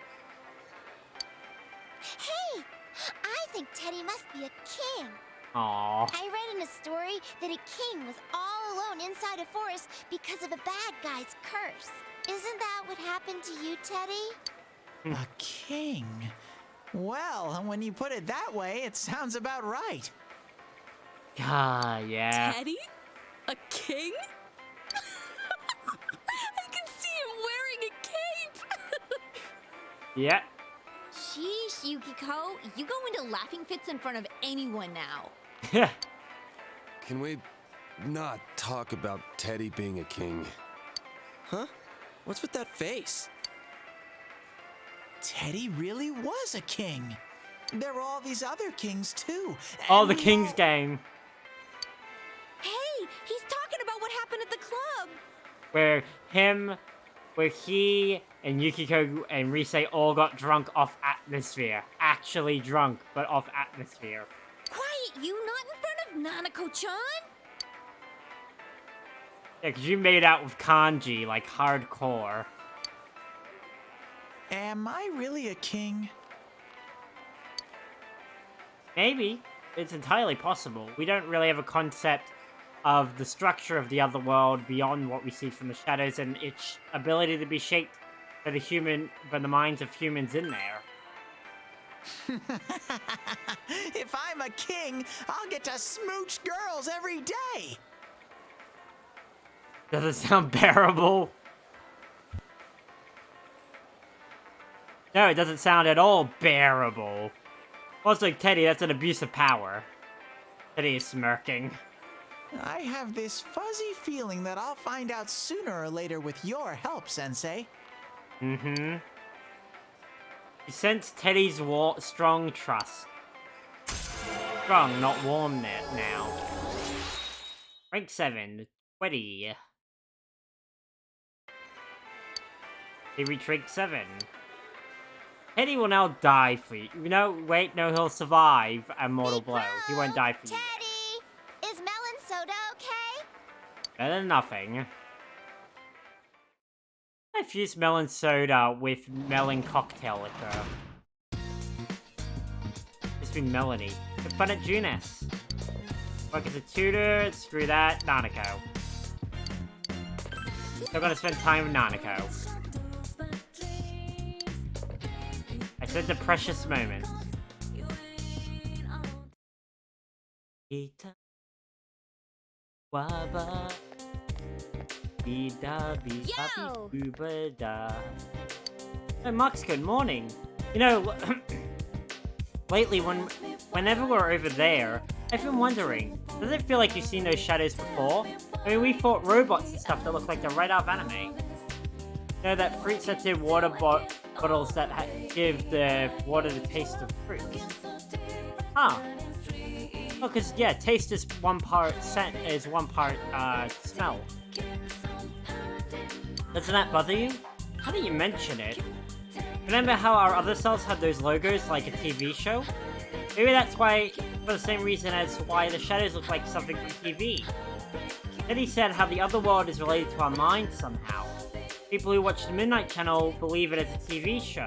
Hey! I think Teddy must be a king. Aww. I read in a story that a king was all alone inside a forest because of a bad guy's curse. Isn't that what happened to you, Teddy? A king? Well, when you put it that way, it sounds about right. Ah, yeah. Teddy? A king? I can see him wearing a cape! Yeah. Sheesh, Yukiko. You go into laughing fits in front of anyone now. Can we not talk about Teddy being a king? Huh? What's with that face? Teddy really was a king. There were all these other kings, too. Oh, the King's game. Hey, he's talking about what happened at the club. Where he and Yukiko and Rise all got drunk off atmosphere. Actually drunk, but off atmosphere. Quiet, you, not in front of Nanako-chan. Yeah, because you made out with kanji, like, hardcore. Am I really a king? Maybe. It's entirely possible. We don't really have a concept of the structure of the other world beyond what we see from the shadows and its ability to be shaped by the minds of humans in there. If I'm a king, I'll get to smooch girls every day. Does it sound bearable? No, it doesn't sound at all bearable. Also, Teddy, that's an abuse of power. Teddy is smirking. I have this fuzzy feeling that I'll find out sooner or later with your help, Sensei. Mm-hmm. You sense Teddy's strong trust. Strong, not warm now. Rank 7, 20. He reached rank 7. Teddy will now die for you. No, wait, no, he'll survive a mortal blow. He won't die for you. Teddy! Is melon soda okay? Better than nothing. I've used melon soda with melon cocktail liquor. It's been Melanie. Have fun at Junes. Work as a tutor, screw that, Nanako. Still gonna spend time with Nanako. I said the precious moment. Yo! Hey, Marx, good morning. You know, lately, whenever we're over there, I've been wondering, does it feel like you've seen those shadows before? I mean, we fought robots and stuff that look like they're right out of anime. You know, that fruit-scented water bottles that give the water the taste of fruit. Huh. Oh, because, yeah, taste is one part scent, is one part, smell. Doesn't that bother you? How do you mention it? Remember how our other cells had those logos like a TV show? Maybe that's why, for the same reason as why the shadows look like something from TV. Then he said how the other world is related to our minds somehow. People who watch the Midnight Channel believe it as a TV show,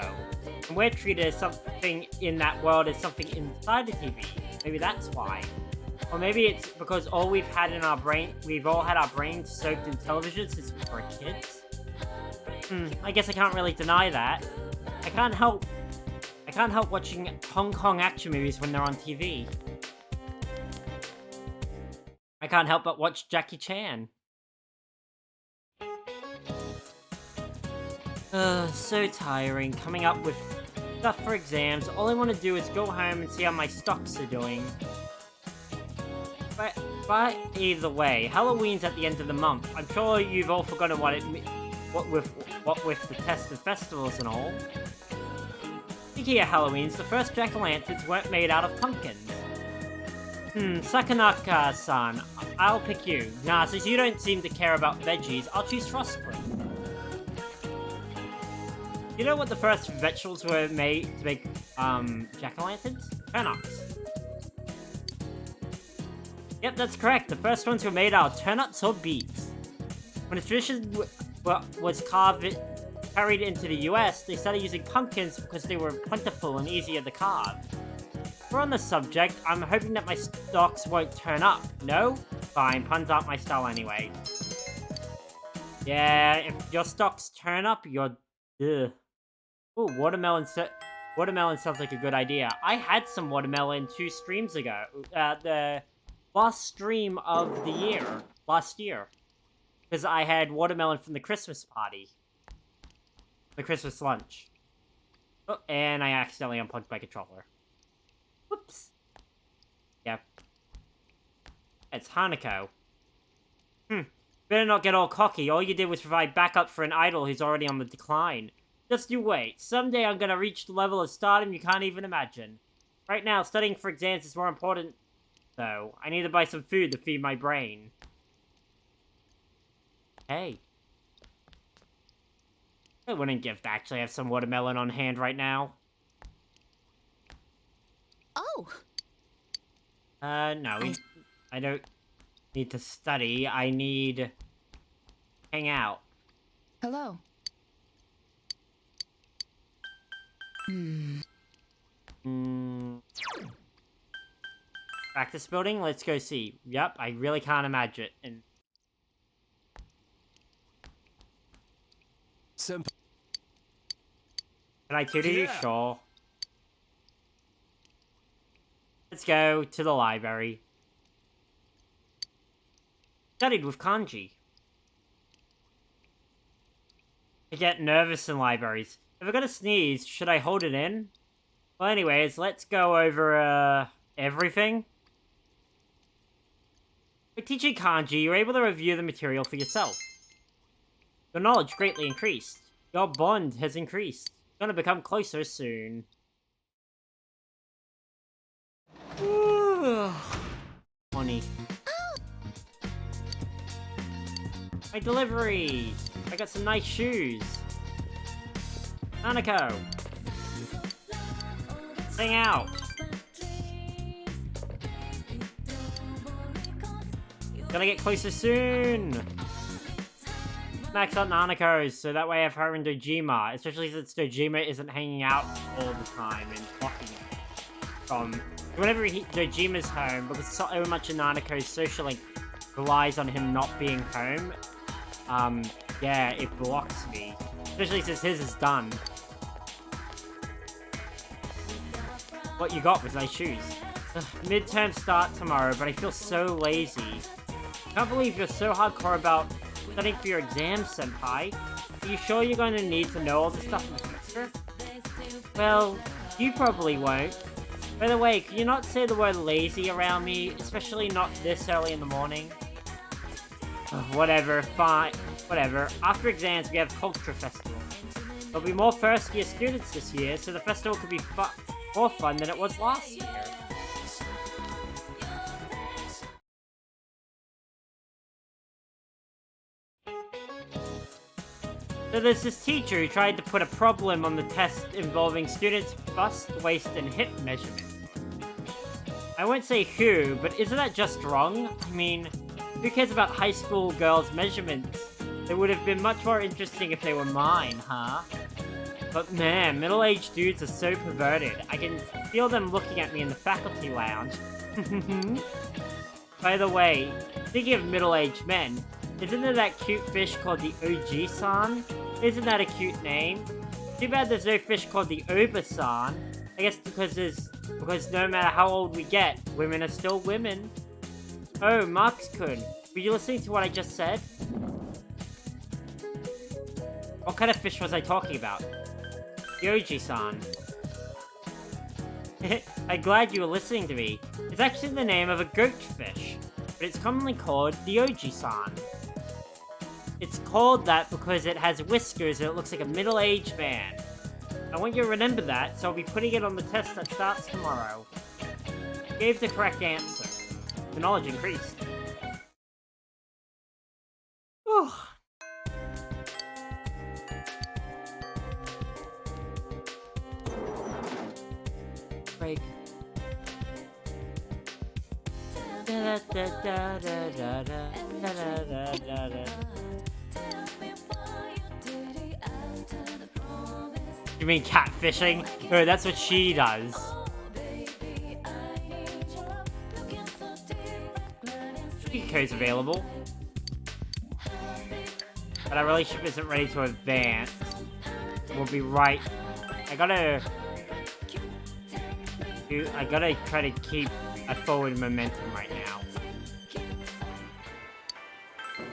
and we're treated as something in that world as something inside the TV. Maybe that's why. Or maybe it's because all we've had in our brain, we've all had our brains soaked in television since we were kids. I guess I can't really deny that. I can't help watching Hong Kong action movies when they're on TV. I can't help but watch Jackie Chan. So tiring, coming up with stuff for exams. All I want to do is go home and see how my stocks are doing. But either way, Halloween's at the end of the month. I'm sure you've all forgotten what with the test of festivals and all. Speaking of Halloween's, the first jack-o'-lanterns weren't made out of pumpkins. Sakanaka-san, I'll pick you. Nah, since you don't seem to care about veggies, I'll choose Frostcree. You know what the first vegetables were made to make, jack-o'-lanterns? Turnips. Yep, that's correct. The first ones were made out of turnips or beets. When the tradition was carried into the US, they started using pumpkins because they were plentiful and easier to carve. We're on the subject, I'm hoping that my stocks won't turn up. No? Fine, puns aren't my style anyway. Yeah, if your stocks turn up, you're... Ugh. Ooh, watermelon sounds like a good idea. I had some watermelon 2 streams ago. The last stream of the year. Last year. Because I had watermelon from the Christmas party. The Christmas lunch. Oh, and I accidentally unplugged my controller. Whoops. Yep. It's Hanako. Better not get all cocky. All you did was provide backup for an idol who's already on the decline. Just you wait. Someday I'm gonna reach the level of stardom you can't even imagine. Right now, studying for exams is more important, though. I need to buy some food to feed my brain. Hey. I wouldn't give to actually have some watermelon on hand right now. Oh! No. I don't need to study. I need... hang out. Hello. Practice building? Let's go see. Yep, I really can't imagine it. And... Senpai. Can I tutor you? Sure. Let's go to the library. Studied with kanji. I get nervous in libraries. If I'm gonna sneeze, should I hold it in? Well, anyways, let's go over, everything. By teaching kanji, you're able to review the material for yourself. Your knowledge greatly increased. Your bond has increased. You're gonna become closer soon. Money. My delivery! I got some nice shoes. Hanako! Sing out! Gotta get closer soon! Max out Nanako's, so that way I have her and Dojima, especially since Dojima isn't hanging out all the time and blocking from whenever Dojima's home, because so much of Nanako's social link relies on him not being home. Yeah, it blocks me. Especially since his is done. What you got was nice shoes. Ugh, midterm start tomorrow, but I feel so lazy. Can't believe you're so hardcore about studying for your exams, Senpai. Are you sure you're going to need to know all this stuff in the semester? Well, you probably won't. By the way, can you not say the word lazy around me, especially not this early in the morning? Whatever, fine. Whatever. After exams, we have Culture Festival. There'll be more first-year students this year, so the festival could be more fun than it was last year. So there's this teacher who tried to put a problem on the test involving students' bust, waist, and hip measurement. I won't say who, but isn't that just wrong? I mean, who cares about high school girls' measurements? It would have been much more interesting if they were mine, huh? But man, middle-aged dudes are so perverted. I can feel them looking at me in the faculty lounge. By the way, speaking of middle-aged men, isn't there that cute fish called the Oji-san? Isn't that a cute name? Too bad there's no fish called the Oba-san. I guess because no matter how old we get, women are still women. Oh, Marx-kun, were you listening to what I just said? What kind of fish was I talking about? The Oji-san. I'm glad you were listening to me. It's actually the name of a goat fish, but it's commonly called the Oji-san. It's called that because it has whiskers and it looks like a middle-aged man. I want you to remember that, so I'll be putting it on the test that starts tomorrow. You gave the correct answer. The knowledge increased. Whew. Break. You mean catfishing? No, that's what she does. Cheat code's available. But our relationship isn't ready to advance. We'll be right. I gotta try to keep a forward momentum right now.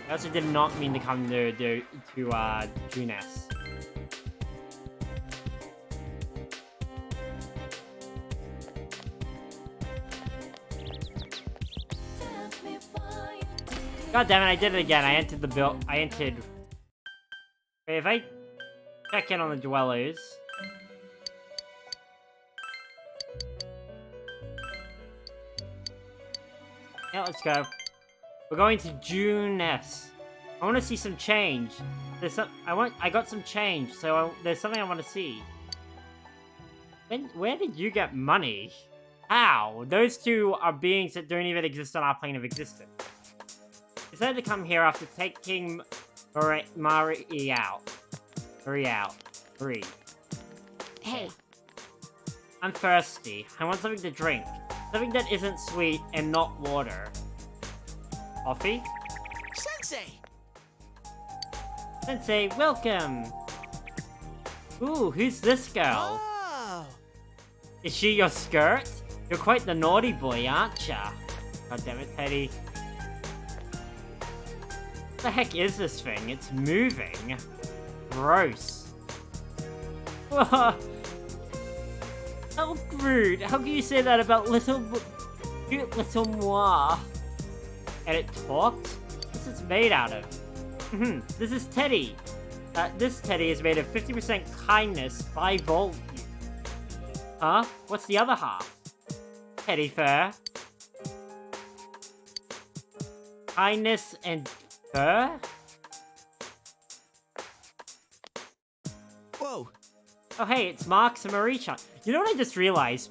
I also did not mean to come to Junes. God damn it, I did it again. I entered the build. Wait, if I check in on the dwellers. Yeah, let's go. We're going to Junes. I want to see some change. There's some. I got some change, so there's something I want to see. Where did you get money? How? Those two are beings that don't even exist on our plane of existence. Decided to come here after taking Marie out. Marie. Hey. I'm thirsty. I want something to drink. Something that isn't sweet and not water. Coffee? Sensei, welcome! Ooh, who's this girl? Oh. Is she your skirt? You're quite the naughty boy, aren't ya? God damn it, Teddy. What the heck is this thing? It's moving. Gross. How rude. How can you say that about cute little moi? And it talked? What's it made out of? This is Teddy. This Teddy is made of 50% kindness by volume. Huh? What's the other half? Teddy fur. Kindness and fur? Whoa. Oh hey, it's Marx and Marie-chan. You know what I just realized?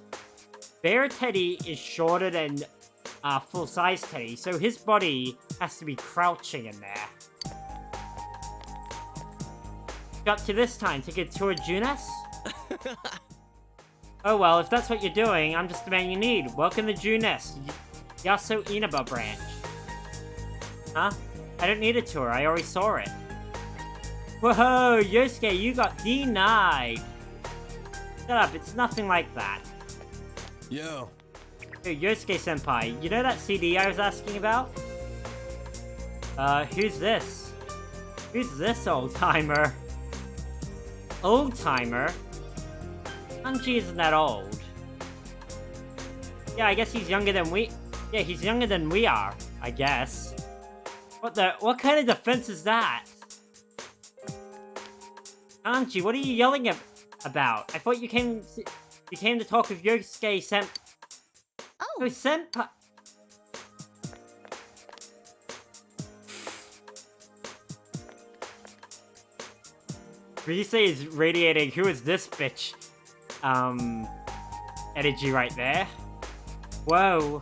Bear Teddy is shorter than full-size Teddy, so his body has to be crouching in there. Up to this time to get to a Junes? Oh well, if that's what you're doing, I'm just the man you need. Welcome to Junes, Yaso Inaba branch. Huh? I don't need a tour, I already saw it. Whoa, Yosuke, you got denied. Shut up, it's nothing like that. Yo. Hey, Yosuke-senpai, you know that CD I was asking about? Who's this? Who's this old-timer? Old-timer? Hanji isn't that old. Yeah, I guess he's younger than we... Yeah, he's younger than we are, I guess. What kind of defense is that? Hanji, what are you yelling about? I thought you came to talk with Yosuke-senpai. Oh, senpai. Rise is radiating, who is this bitch? Energy right there. Whoa.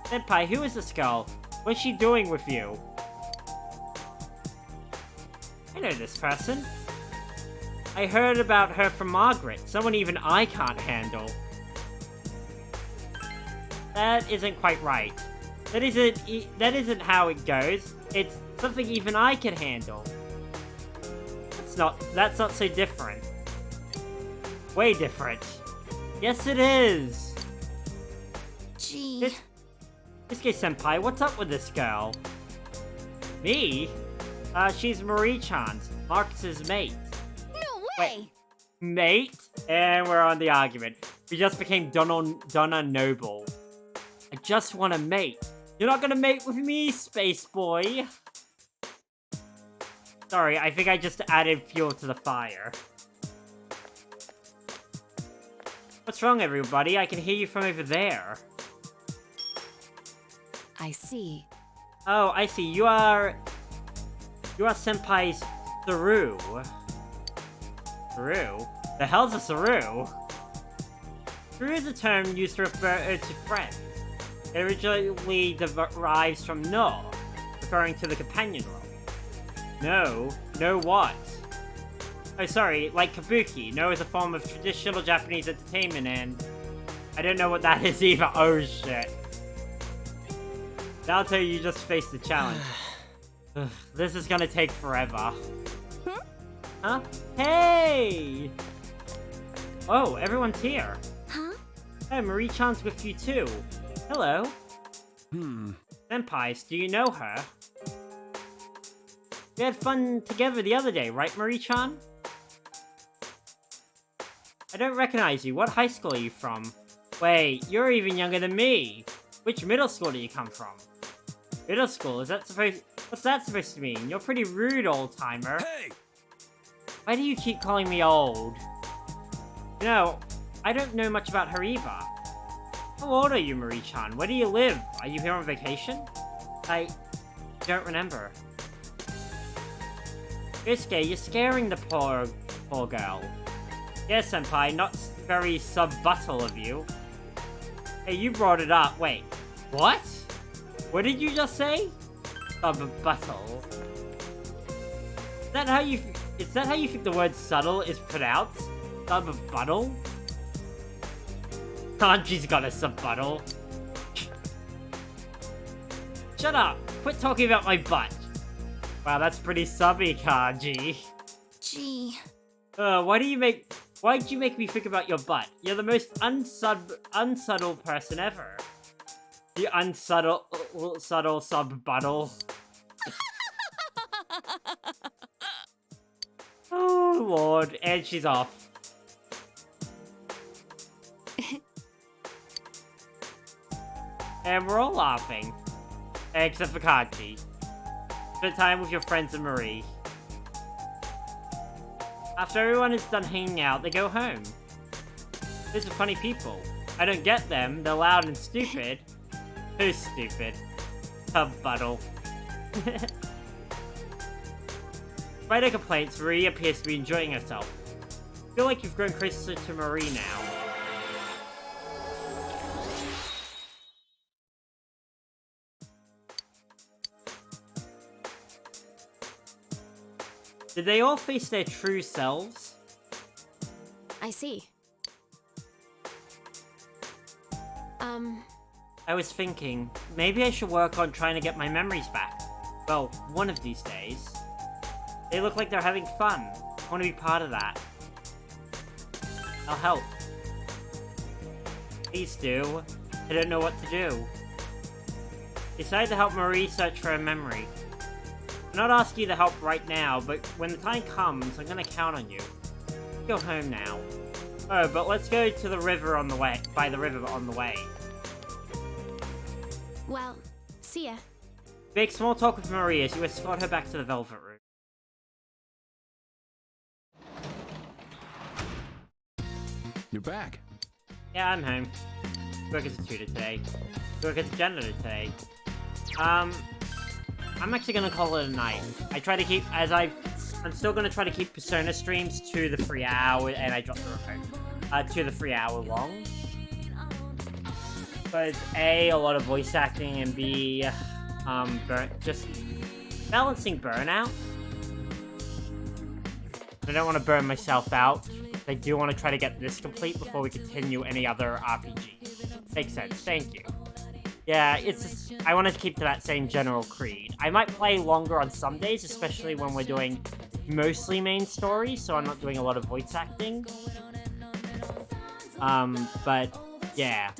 Senpai, who is this girl? What's she doing with you? I know this person. I heard about her from Margaret, someone even I can't handle. That isn't quite right. That isn't how it goes. It's something even I can handle. That's not so different. Way different. Yes, it is. Gee. Yosuke-senpai, what's up with this girl? Me? She's Marie-chan's, Marx's mate. No way! Wait, mate? And we're on the argument. We just became Donna Noble. I just want to mate. You're not gonna mate with me, space boy. Sorry, I think I just added fuel to the fire. What's wrong, everybody? I can hear you from over there. I see. Oh, I see. You are Senpai's Saru. Saru? The hell's a Saru? Saru is a term used to refer to friends. It originally derives from no, referring to the companion role. No? No what? Oh, sorry, like kabuki. No is a form of traditional Japanese entertainment, and I don't know what that is either. Oh shit. Naruto, you just faced the challenge. Ugh, this is gonna take forever. Huh? Hey! Oh, everyone's here. Huh? Hey, Marie-chan's with you too. Hello. Senpais, do you know her? We had fun together the other day, right, Marie-chan? I don't recognize you. What high school are you from? Wait, you're even younger than me. Which middle school do you come from? Middle school? Is that supposed... What's that supposed to mean? You're pretty rude, old-timer. Hey! Why do you keep calling me old? You know, I don't know much about her either. How old are you, Marie-chan? Where do you live? Are you here on vacation? I don't remember. Yosuke, you're scaring the poor girl. Yes, Senpai, not very sub-buttle of you. Hey, you brought it up. Wait, what? What did you just say? Sub-buttle. Is that how you think the word subtle is pronounced? Sub-buttle? Kanji's got a sub-buttle. Shut up! Quit talking about my butt. Wow, that's pretty subby, Kanji. Gee. Why'd you make me think about your butt? You're the most unsubtle person ever. The subtle sub-buttle. Oh, Lord. And she's off. And we're all laughing. Except for Kanji. Spend time with your friends and Marie. After everyone is done hanging out, they go home. These are funny people. I don't get them. They're loud and stupid. Who's stupid? Sub-buttle. Despite her complaints, Marie appears to be enjoying herself. I feel like you've grown closer to Marie now. Did they all face their true selves? I see. I was thinking, maybe I should work on trying to get my memories back. Well, one of these days. They look like they're having fun. I want to be part of that. I'll help. Please do. I don't know what to do. Decide to help Marie search for her memory. I'm not asking you to help right now, but when the time comes, I'm gonna count on you. Let's go home now. Oh, but let's go to the river on the way. By the river on the way. Well, see ya. Make small talk with Marie as you escort her back to the Velvet Room. You're back. Yeah, I'm home. Work as a tutor today. Work as a janitor today. I'm actually gonna call it a night. I try to keep, I'm still gonna try to keep Persona streams to the 3 hour, and I dropped the record, to the 3 hour long. But A, a lot of voice acting, and B, just balancing burnout. I don't want to burn myself out. I do want to try to get this complete before we continue any other RPG. Makes sense, thank you. Yeah, it's just, I want to keep to that same general creed. I might play longer on some days, especially when we're doing mostly main story, so I'm not doing a lot of voice acting. But, yeah.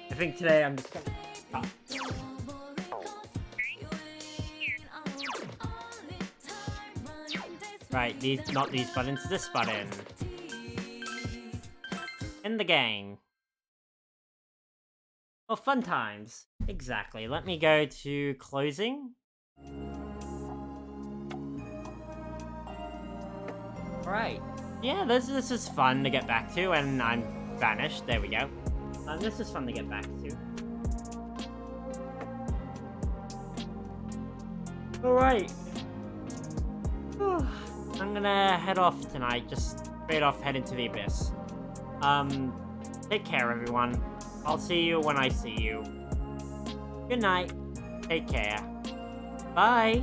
I think today I'm just gonna cut. Right, not these buttons, this button. In the game. Oh, fun times. Exactly. Let me go to closing. Right. Yeah, this is fun to get back to, and I'm vanished. There we go. This is fun to get back to. Alright. I'm gonna head off tonight, just straight off head into the abyss. Take care, everyone. I'll see you when I see you. Good night. Take care. Bye.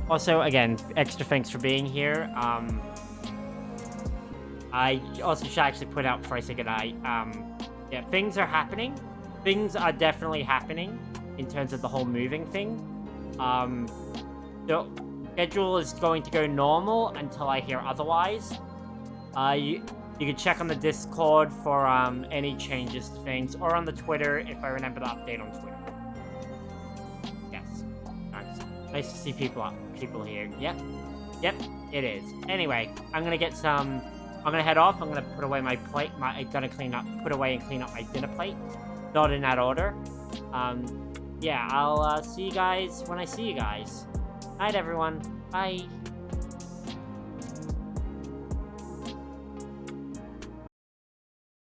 Also, again, extra thanks for being here. I also should actually put out before I say goodnight. Yeah, things are happening. Things are definitely happening in terms of the whole moving thing. The schedule is going to go normal until I hear otherwise. You can check on the Discord for any changes to things, or on the Twitter if I remember to update on Twitter. Yes, nice to see people here. Yep, it is. Anyway, I'm gonna get some. I'm gonna head off. I'm gonna put away my plate. I'm gonna put away and clean up my dinner plate. Not in that order. Yeah, I'll see you guys when I see you guys. Night, everyone. Bye.